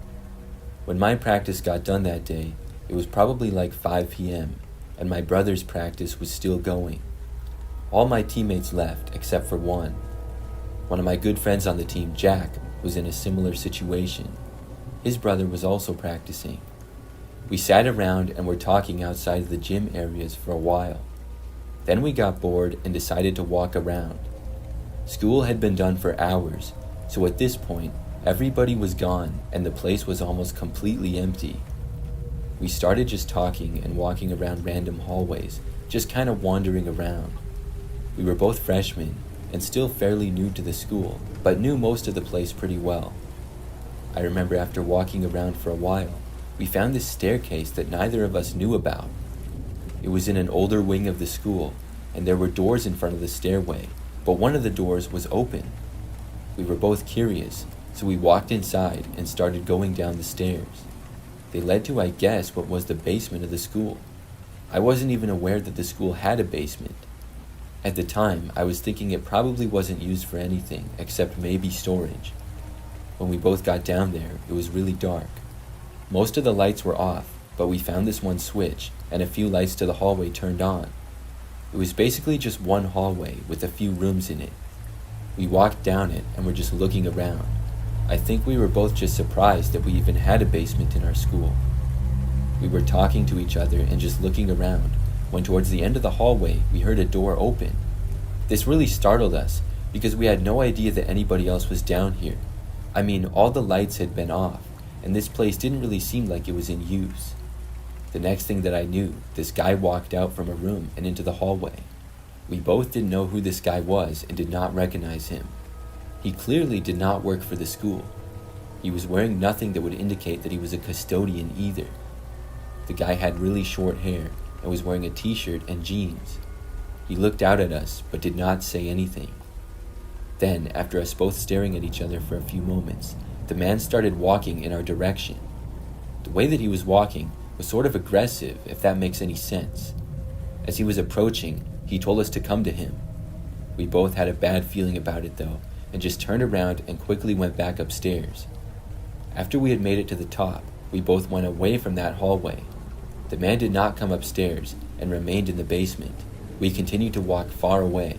When my practice got done that day, it was probably like 5 p.m., and my brother's practice was still going. All my teammates left, except for one. One of my good friends on the team, Jack, was in a similar situation. His brother was also practicing. We sat around and were talking outside of the gym areas for a while. Then we got bored and decided to walk around. School had been done for hours, so at this point, everybody was gone and the place was almost completely empty. We started just talking and walking around random hallways, just kind of wandering around. We were both freshmen and still fairly new to the school, but knew most of the place pretty well. I remember after walking around for a while, we found this staircase that neither of us knew about. It was in an older wing of the school, and there were doors in front of the stairway, but one of the doors was open. We were both curious, so we walked inside and started going down the stairs. They led to, I guess, what was the basement of the school. I wasn't even aware that the school had a basement. At the time, I was thinking it probably wasn't used for anything except maybe storage. When we both got down there, it was really dark. Most of the lights were off, but we found this one switch and a few lights to the hallway turned on. It was basically just one hallway with a few rooms in it. We walked down it and were just looking around. I think we were both just surprised that we even had a basement in our school. We were talking to each other and just looking around, when towards the end of the hallway, we heard a door open. This really startled us, because we had no idea that anybody else was down here. I mean, all the lights had been off, and this place didn't really seem like it was in use. The next thing that I knew, this guy walked out from a room and into the hallway. We both didn't know who this guy was and did not recognize him. He clearly did not work for the school. He was wearing nothing that would indicate that he was a custodian either. The guy had really short hair and was wearing a t-shirt and jeans. He looked out at us, but did not say anything. Then, after us both staring at each other for a few moments, the man started walking in our direction. The way that he was walking was sort of aggressive, if that makes any sense. As he was approaching, he told us to come to him. We both had a bad feeling about it though, and just turned around and quickly went back upstairs. After we had made it to the top, we both went away from that hallway. The man did not come upstairs and remained in the basement. We continued to walk far away.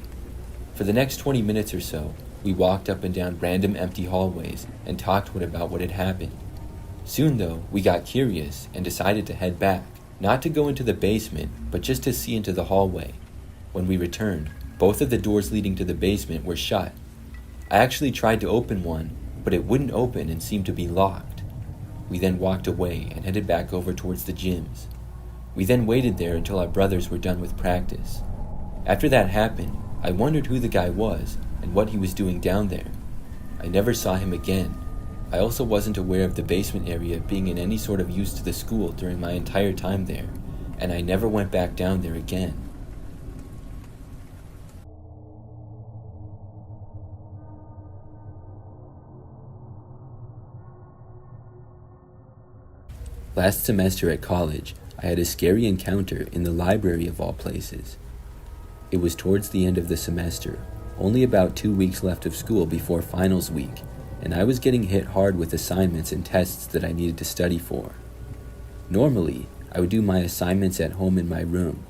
For the next 20 minutes or so, we walked up and down random empty hallways and talked about what had happened. Soon, though, we got curious and decided to head back, not to go into the basement, but just to see into the hallway. When we returned, both of the doors leading to the basement were shut. I actually tried to open one, but it wouldn't open and seemed to be locked. We then walked away and headed back over towards the gyms. We then waited there until our brothers were done with practice. After that happened, I wondered who the guy was and what he was doing down there. I never saw him again. I also wasn't aware of the basement area being in any sort of use to the school during my entire time there, and I never went back down there again. Last semester at college, I had a scary encounter in the library of all places. It was towards the end of the semester, only about 2 weeks left of school before finals week, and I was getting hit hard with assignments and tests that I needed to study for. Normally, I would do my assignments at home in my room,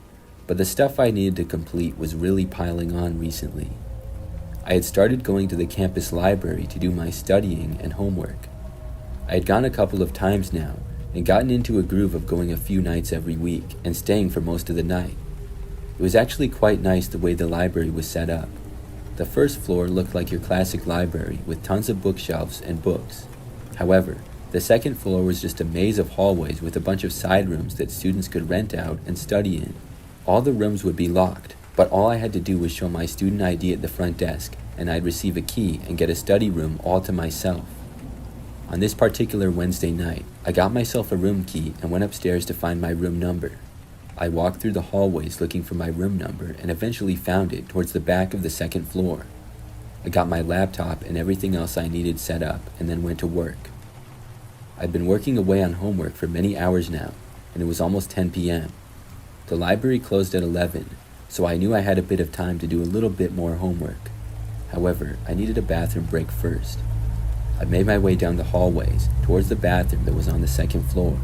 but the stuff I needed to complete was really piling on recently. I had started going to the campus library to do my studying and homework. I had gone a couple of times now, and gotten into a groove of going a few nights every week and staying for most of the night. It was actually quite nice the way the library was set up. The first floor looked like your classic library with tons of bookshelves and books. However, the second floor was just a maze of hallways with a bunch of side rooms that students could rent out and study in. All the rooms would be locked, but all I had to do was show my student ID at the front desk, and I'd receive a key and get a study room all to myself. On this particular Wednesday night, I got myself a room key and went upstairs to find my room number. I walked through the hallways looking for my room number and eventually found it towards the back of the second floor. I got my laptop and everything else I needed set up and then went to work. I'd been working away on homework for many hours now, and it was almost 10 p.m. The library closed at 11, so I knew I had a bit of time to do a little bit more homework. However, I needed a bathroom break first. I made my way down the hallways towards the bathroom that was on the second floor.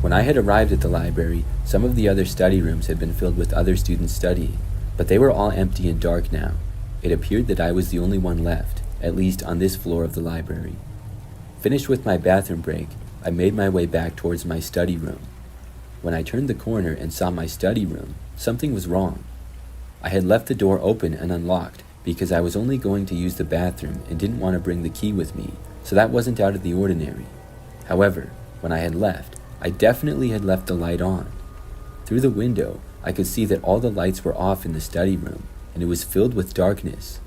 When I had arrived at the library, some of the other study rooms had been filled with other students studying, but they were all empty and dark now. It appeared that I was the only one left, at least on this floor of the library. Finished with my bathroom break, I made my way back towards my study room. When I turned the corner and saw my study room, something was wrong. I had left the door open and unlocked because I was only going to use the bathroom and didn't want to bring the key with me, so that wasn't out of the ordinary. However, when I had left, I definitely had left the light on. Through the window, I could see that all the lights were off in the study room, and it was filled with darkness.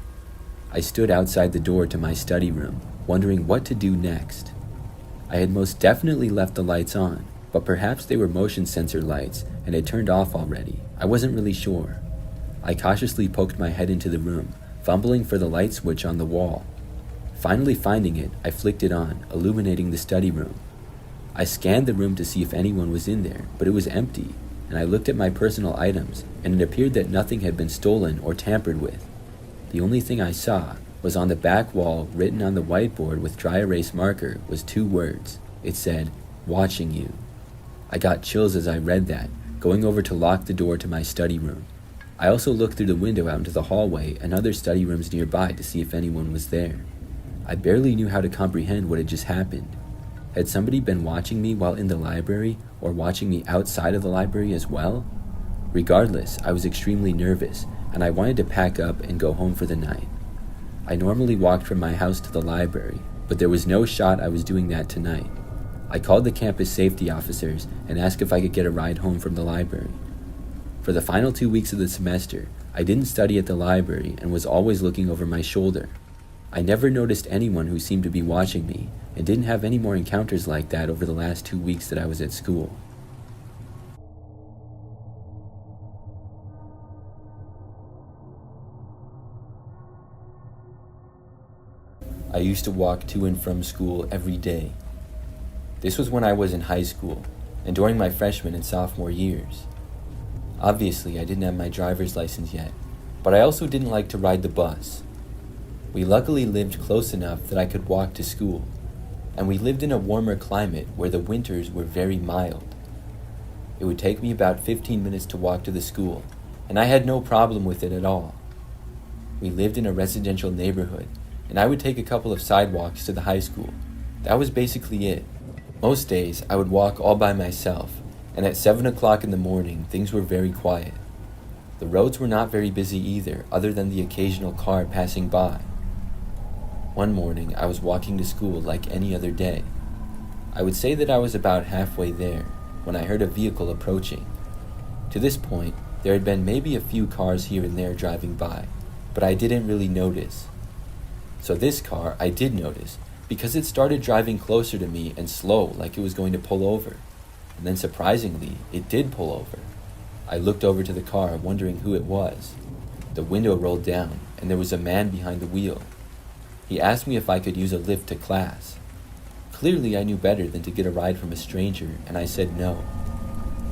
I stood outside the door to my study room, wondering what to do next. I had most definitely left the lights on, but perhaps they were motion sensor lights and had turned off already. I wasn't really sure. I cautiously poked my head into the room, fumbling for the light switch on the wall. Finally finding it, I flicked it on, illuminating the study room. I scanned the room to see if anyone was in there, but it was empty, and I looked at my personal items, and it appeared that nothing had been stolen or tampered with. The only thing I saw was on the back wall, written on the whiteboard with dry erase marker, was 2 words. It said, "Watching you." I got chills as I read that, going over to lock the door to my study room. I also looked through the window out into the hallway and other study rooms nearby to see if anyone was there. I barely knew how to comprehend what had just happened. Had somebody been watching me while in the library, or watching me outside of the library as well? Regardless, I was extremely nervous, and I wanted to pack up and go home for the night. I normally walked from my house to the library, but there was no shot I was doing that tonight. I called the campus safety officers and asked if I could get a ride home from the library. For the final 2 weeks of the semester, I didn't study at the library and was always looking over my shoulder. I never noticed anyone who seemed to be watching me, and didn't have any more encounters like that over the last 2 weeks that I was at school. I used to walk to and from school every day. This was when I was in high school, and during my freshman and sophomore years. Obviously, I didn't have my driver's license yet, but I also didn't like to ride the bus. We luckily lived close enough that I could walk to school, and we lived in a warmer climate where the winters were very mild. It would take me about 15 minutes to walk to the school, and I had no problem with it at all. We lived in a residential neighborhood, and I would take a couple of sidewalks to the high school. That was basically it. Most days, I would walk all by myself, and at 7 o'clock in the morning, things were very quiet. The roads were not very busy either, other than the occasional car passing by. One morning, I was walking to school like any other day. I would say that I was about halfway there when I heard a vehicle approaching. To this point, there had been maybe a few cars here and there driving by, but I didn't really notice. So this car I did notice, because it started driving closer to me and slow, like it was going to pull over. And then surprisingly, it did pull over. I looked over to the car, wondering who it was. The window rolled down, and there was a man behind the wheel. He asked me if I could use a lift to class. Clearly, I knew better than to get a ride from a stranger, and I said no.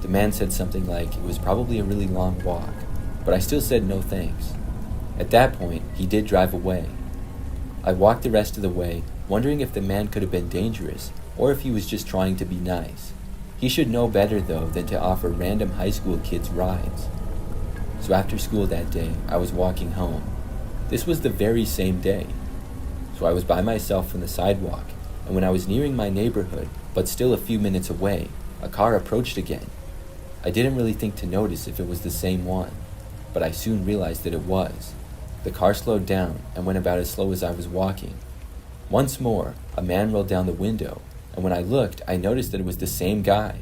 The man said something like it was probably a really long walk, but I still said no thanks. At that point, he did drive away. I walked the rest of the way, wondering if the man could have been dangerous, or if he was just trying to be nice. He should know better, though, than to offer random high school kids rides. So after school that day, I was walking home. This was the very same day. So I was by myself from the sidewalk, and when I was nearing my neighborhood, but still a few minutes away, a car approached again. I didn't really think to notice if it was the same one, but I soon realized that it was. The car slowed down and went about as slow as I was walking. Once more, a man rolled down the window, and when I looked, I noticed that it was the same guy.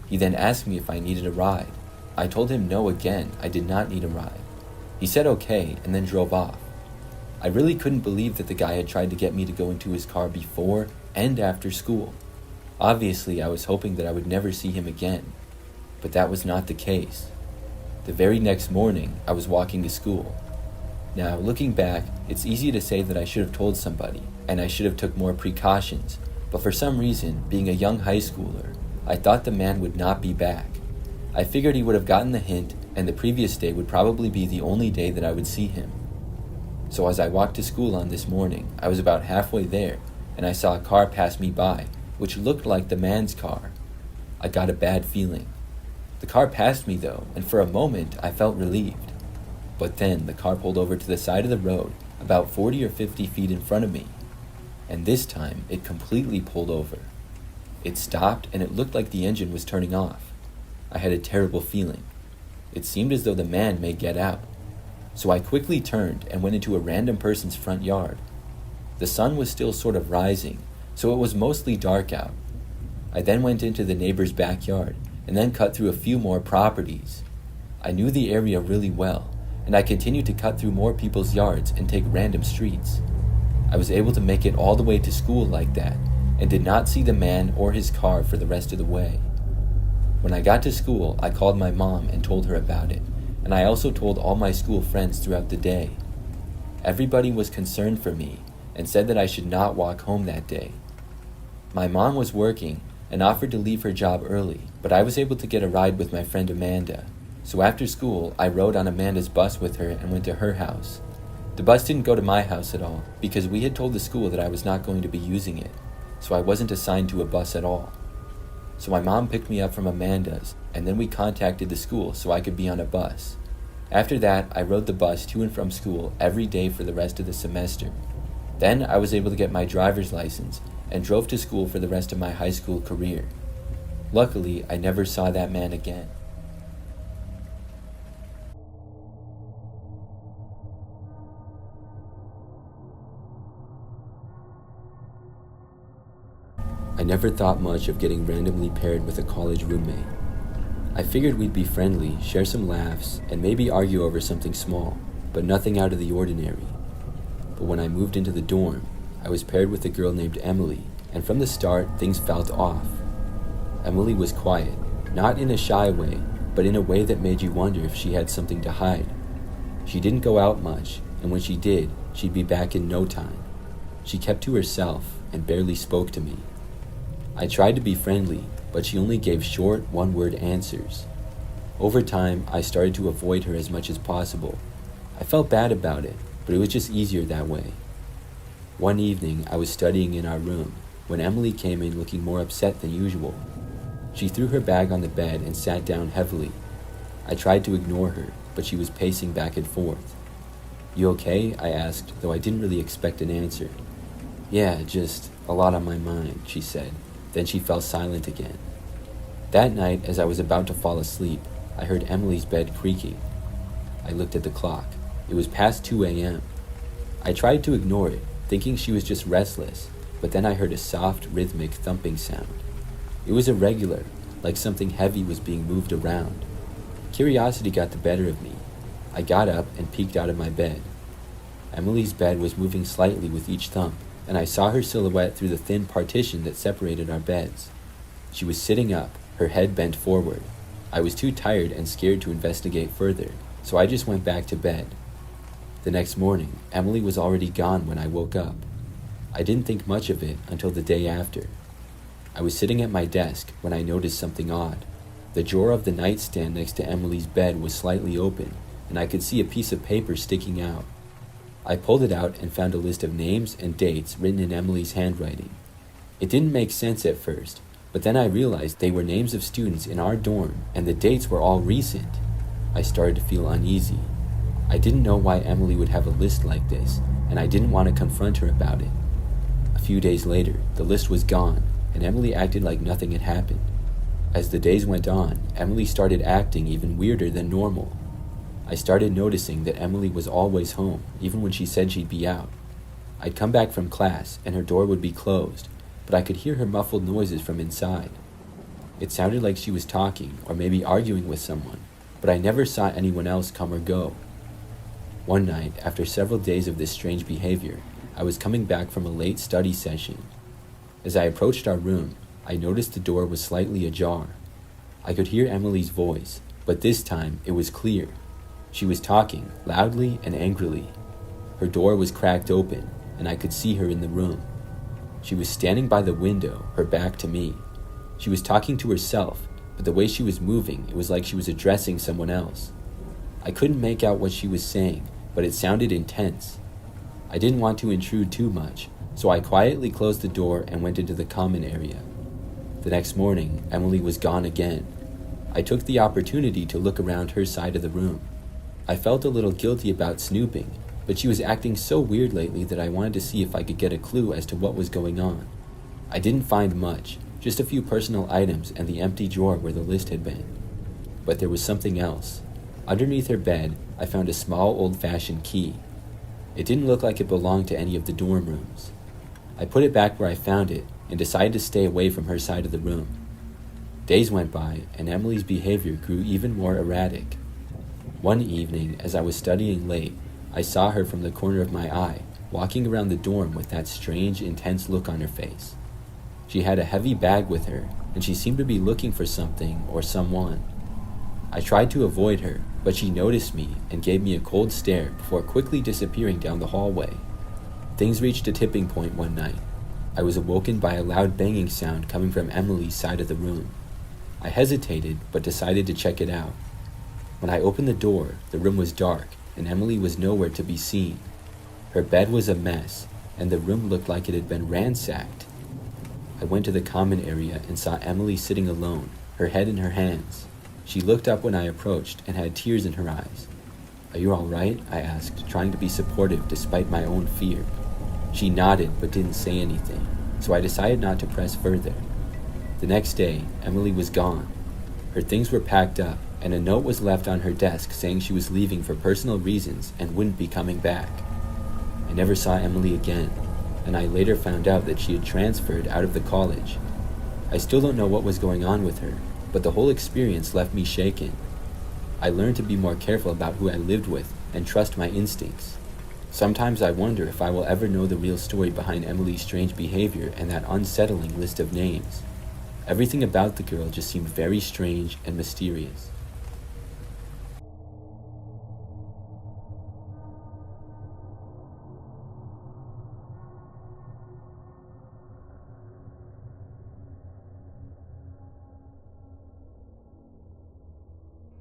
He then asked me if I needed a ride. I told him no again, I did not need a ride. He said okay, and then drove off. I really couldn't believe that the guy had tried to get me to go into his car before and after school. Obviously, I was hoping that I would never see him again, but that was not the case. The very next morning, I was walking to school. Now, looking back, it's easy to say that I should have told somebody, and I should have took more precautions, but for some reason, being a young high schooler, I thought the man would not be back. I figured he would have gotten the hint, and the previous day would probably be the only day that I would see him. So as I walked to school on this morning, I was about halfway there, and I saw a car pass me by, which looked like the man's car. I got a bad feeling. The car passed me though, and for a moment I felt relieved. But then the car pulled over to the side of the road, about 40 or 50 feet in front of me. And this time, it completely pulled over. It stopped, and it looked like the engine was turning off. I had a terrible feeling. It seemed as though the man may get out. So I quickly turned and went into a random person's front yard. The sun was still sort of rising, so it was mostly dark out. I then went into the neighbor's backyard, and then cut through a few more properties. I knew the area really well, and I continued to cut through more people's yards and take random streets. I was able to make it all the way to school like that, and did not see the man or his car for the rest of the way. When I got to school, I called my mom and told her about it, and I also told all my school friends throughout the day. Everybody was concerned for me, and said that I should not walk home that day. My mom was working, and offered to leave her job early, but I was able to get a ride with my friend Amanda. So after school, I rode on Amanda's bus with her and went to her house. The bus didn't go to my house at all, because we had told the school that I was not going to be using it, so I wasn't assigned to a bus at all. So my mom picked me up from Amanda's, and then we contacted the school so I could be on a bus. After that, I rode the bus to and from school every day for the rest of the semester. Then I was able to get my driver's license, and drove to school for the rest of my high school career. Luckily, I never saw that man again. I never thought much of getting randomly paired with a college roommate. I figured we'd be friendly, share some laughs, and maybe argue over something small, but nothing out of the ordinary. But when I moved into the dorm, I was paired with a girl named Emily, and from the start, things felt off. Emily was quiet, not in a shy way, but in a way that made you wonder if she had something to hide. She didn't go out much, and when she did, she'd be back in no time. She kept to herself and barely spoke to me. I tried to be friendly, but she only gave short, one-word answers. Over time, I started to avoid her as much as possible. I felt bad about it, but it was just easier that way. One evening, I was studying in our room when Emily came in looking more upset than usual. She threw her bag on the bed and sat down heavily. I tried to ignore her, but she was pacing back and forth. "You okay?" I asked, though I didn't really expect an answer. "Yeah, just a lot on my mind," she said. Then she fell silent again. That night, as I was about to fall asleep, I heard Emily's bed creaking. I looked at the clock. It was past 2 a.m. I tried to ignore it, thinking she was just restless, but then I heard a soft, rhythmic thumping sound. It was irregular, like something heavy was being moved around. Curiosity got the better of me. I got up and peeked out of my bed. Emily's bed was moving slightly with each thump, and I saw her silhouette through the thin partition that separated our beds. She was sitting up, her head bent forward. I was too tired and scared to investigate further, so I just went back to bed. The next morning, Emily was already gone when I woke up. I didn't think much of it until the day after. I was sitting at my desk when I noticed something odd. The drawer of the nightstand next to Emily's bed was slightly open, and I could see a piece of paper sticking out. I pulled it out and found a list of names and dates written in Emily's handwriting. It didn't make sense at first, but then I realized they were names of students in our dorm, and the dates were all recent. I started to feel uneasy. I didn't know why Emily would have a list like this, and I didn't want to confront her about it. A few days later, the list was gone, and Emily acted like nothing had happened. As the days went on, Emily started acting even weirder than normal. I started noticing that Emily was always home, even when she said she'd be out. I'd come back from class, and her door would be closed, but I could hear her muffled noises from inside. It sounded like she was talking, or maybe arguing with someone, but I never saw anyone else come or go. One night, after several days of this strange behavior, I was coming back from a late study session. As I approached our room, I noticed the door was slightly ajar. I could hear Emily's voice, but this time it was clear. She was talking, loudly and angrily. Her door was cracked open, and I could see her in the room. She was standing by the window, her back to me. She was talking to herself, but the way she was moving, it was like she was addressing someone else. I couldn't make out what she was saying, but it sounded intense. I didn't want to intrude too much, so I quietly closed the door and went into the common area. The next morning, Emily was gone again. I took the opportunity to look around her side of the room. I felt a little guilty about snooping, but she was acting so weird lately that I wanted to see if I could get a clue as to what was going on. I didn't find much, just a few personal items and the empty drawer where the list had been. But there was something else. Underneath her bed, I found a small old-fashioned key. It didn't look like it belonged to any of the dorm rooms. I put it back where I found it and decided to stay away from her side of the room. Days went by, and Emily's behavior grew even more erratic. One evening, as I was studying late, I saw her from the corner of my eye, walking around the dorm with that strange, intense look on her face. She had a heavy bag with her, and she seemed to be looking for something or someone. I tried to avoid her, but she noticed me and gave me a cold stare before quickly disappearing down the hallway. Things reached a tipping point one night. I was awoken by a loud banging sound coming from Emily's side of the room. I hesitated, but decided to check it out. When I opened the door, the room was dark, and Emily was nowhere to be seen. Her bed was a mess, and the room looked like it had been ransacked. I went to the common area and saw Emily sitting alone, her head in her hands. She looked up when I approached and had tears in her eyes. "Are you all right?" I asked, trying to be supportive despite my own fear. She nodded but didn't say anything, so I decided not to press further. The next day, Emily was gone. Her things were packed up, and a note was left on her desk saying she was leaving for personal reasons and wouldn't be coming back. I never saw Emily again, and I later found out that she had transferred out of the college. I still don't know what was going on with her, but the whole experience left me shaken. I learned to be more careful about who I lived with and trust my instincts. Sometimes I wonder if I will ever know the real story behind Emily's strange behavior and that unsettling list of names. Everything about the girl just seemed very strange and mysterious.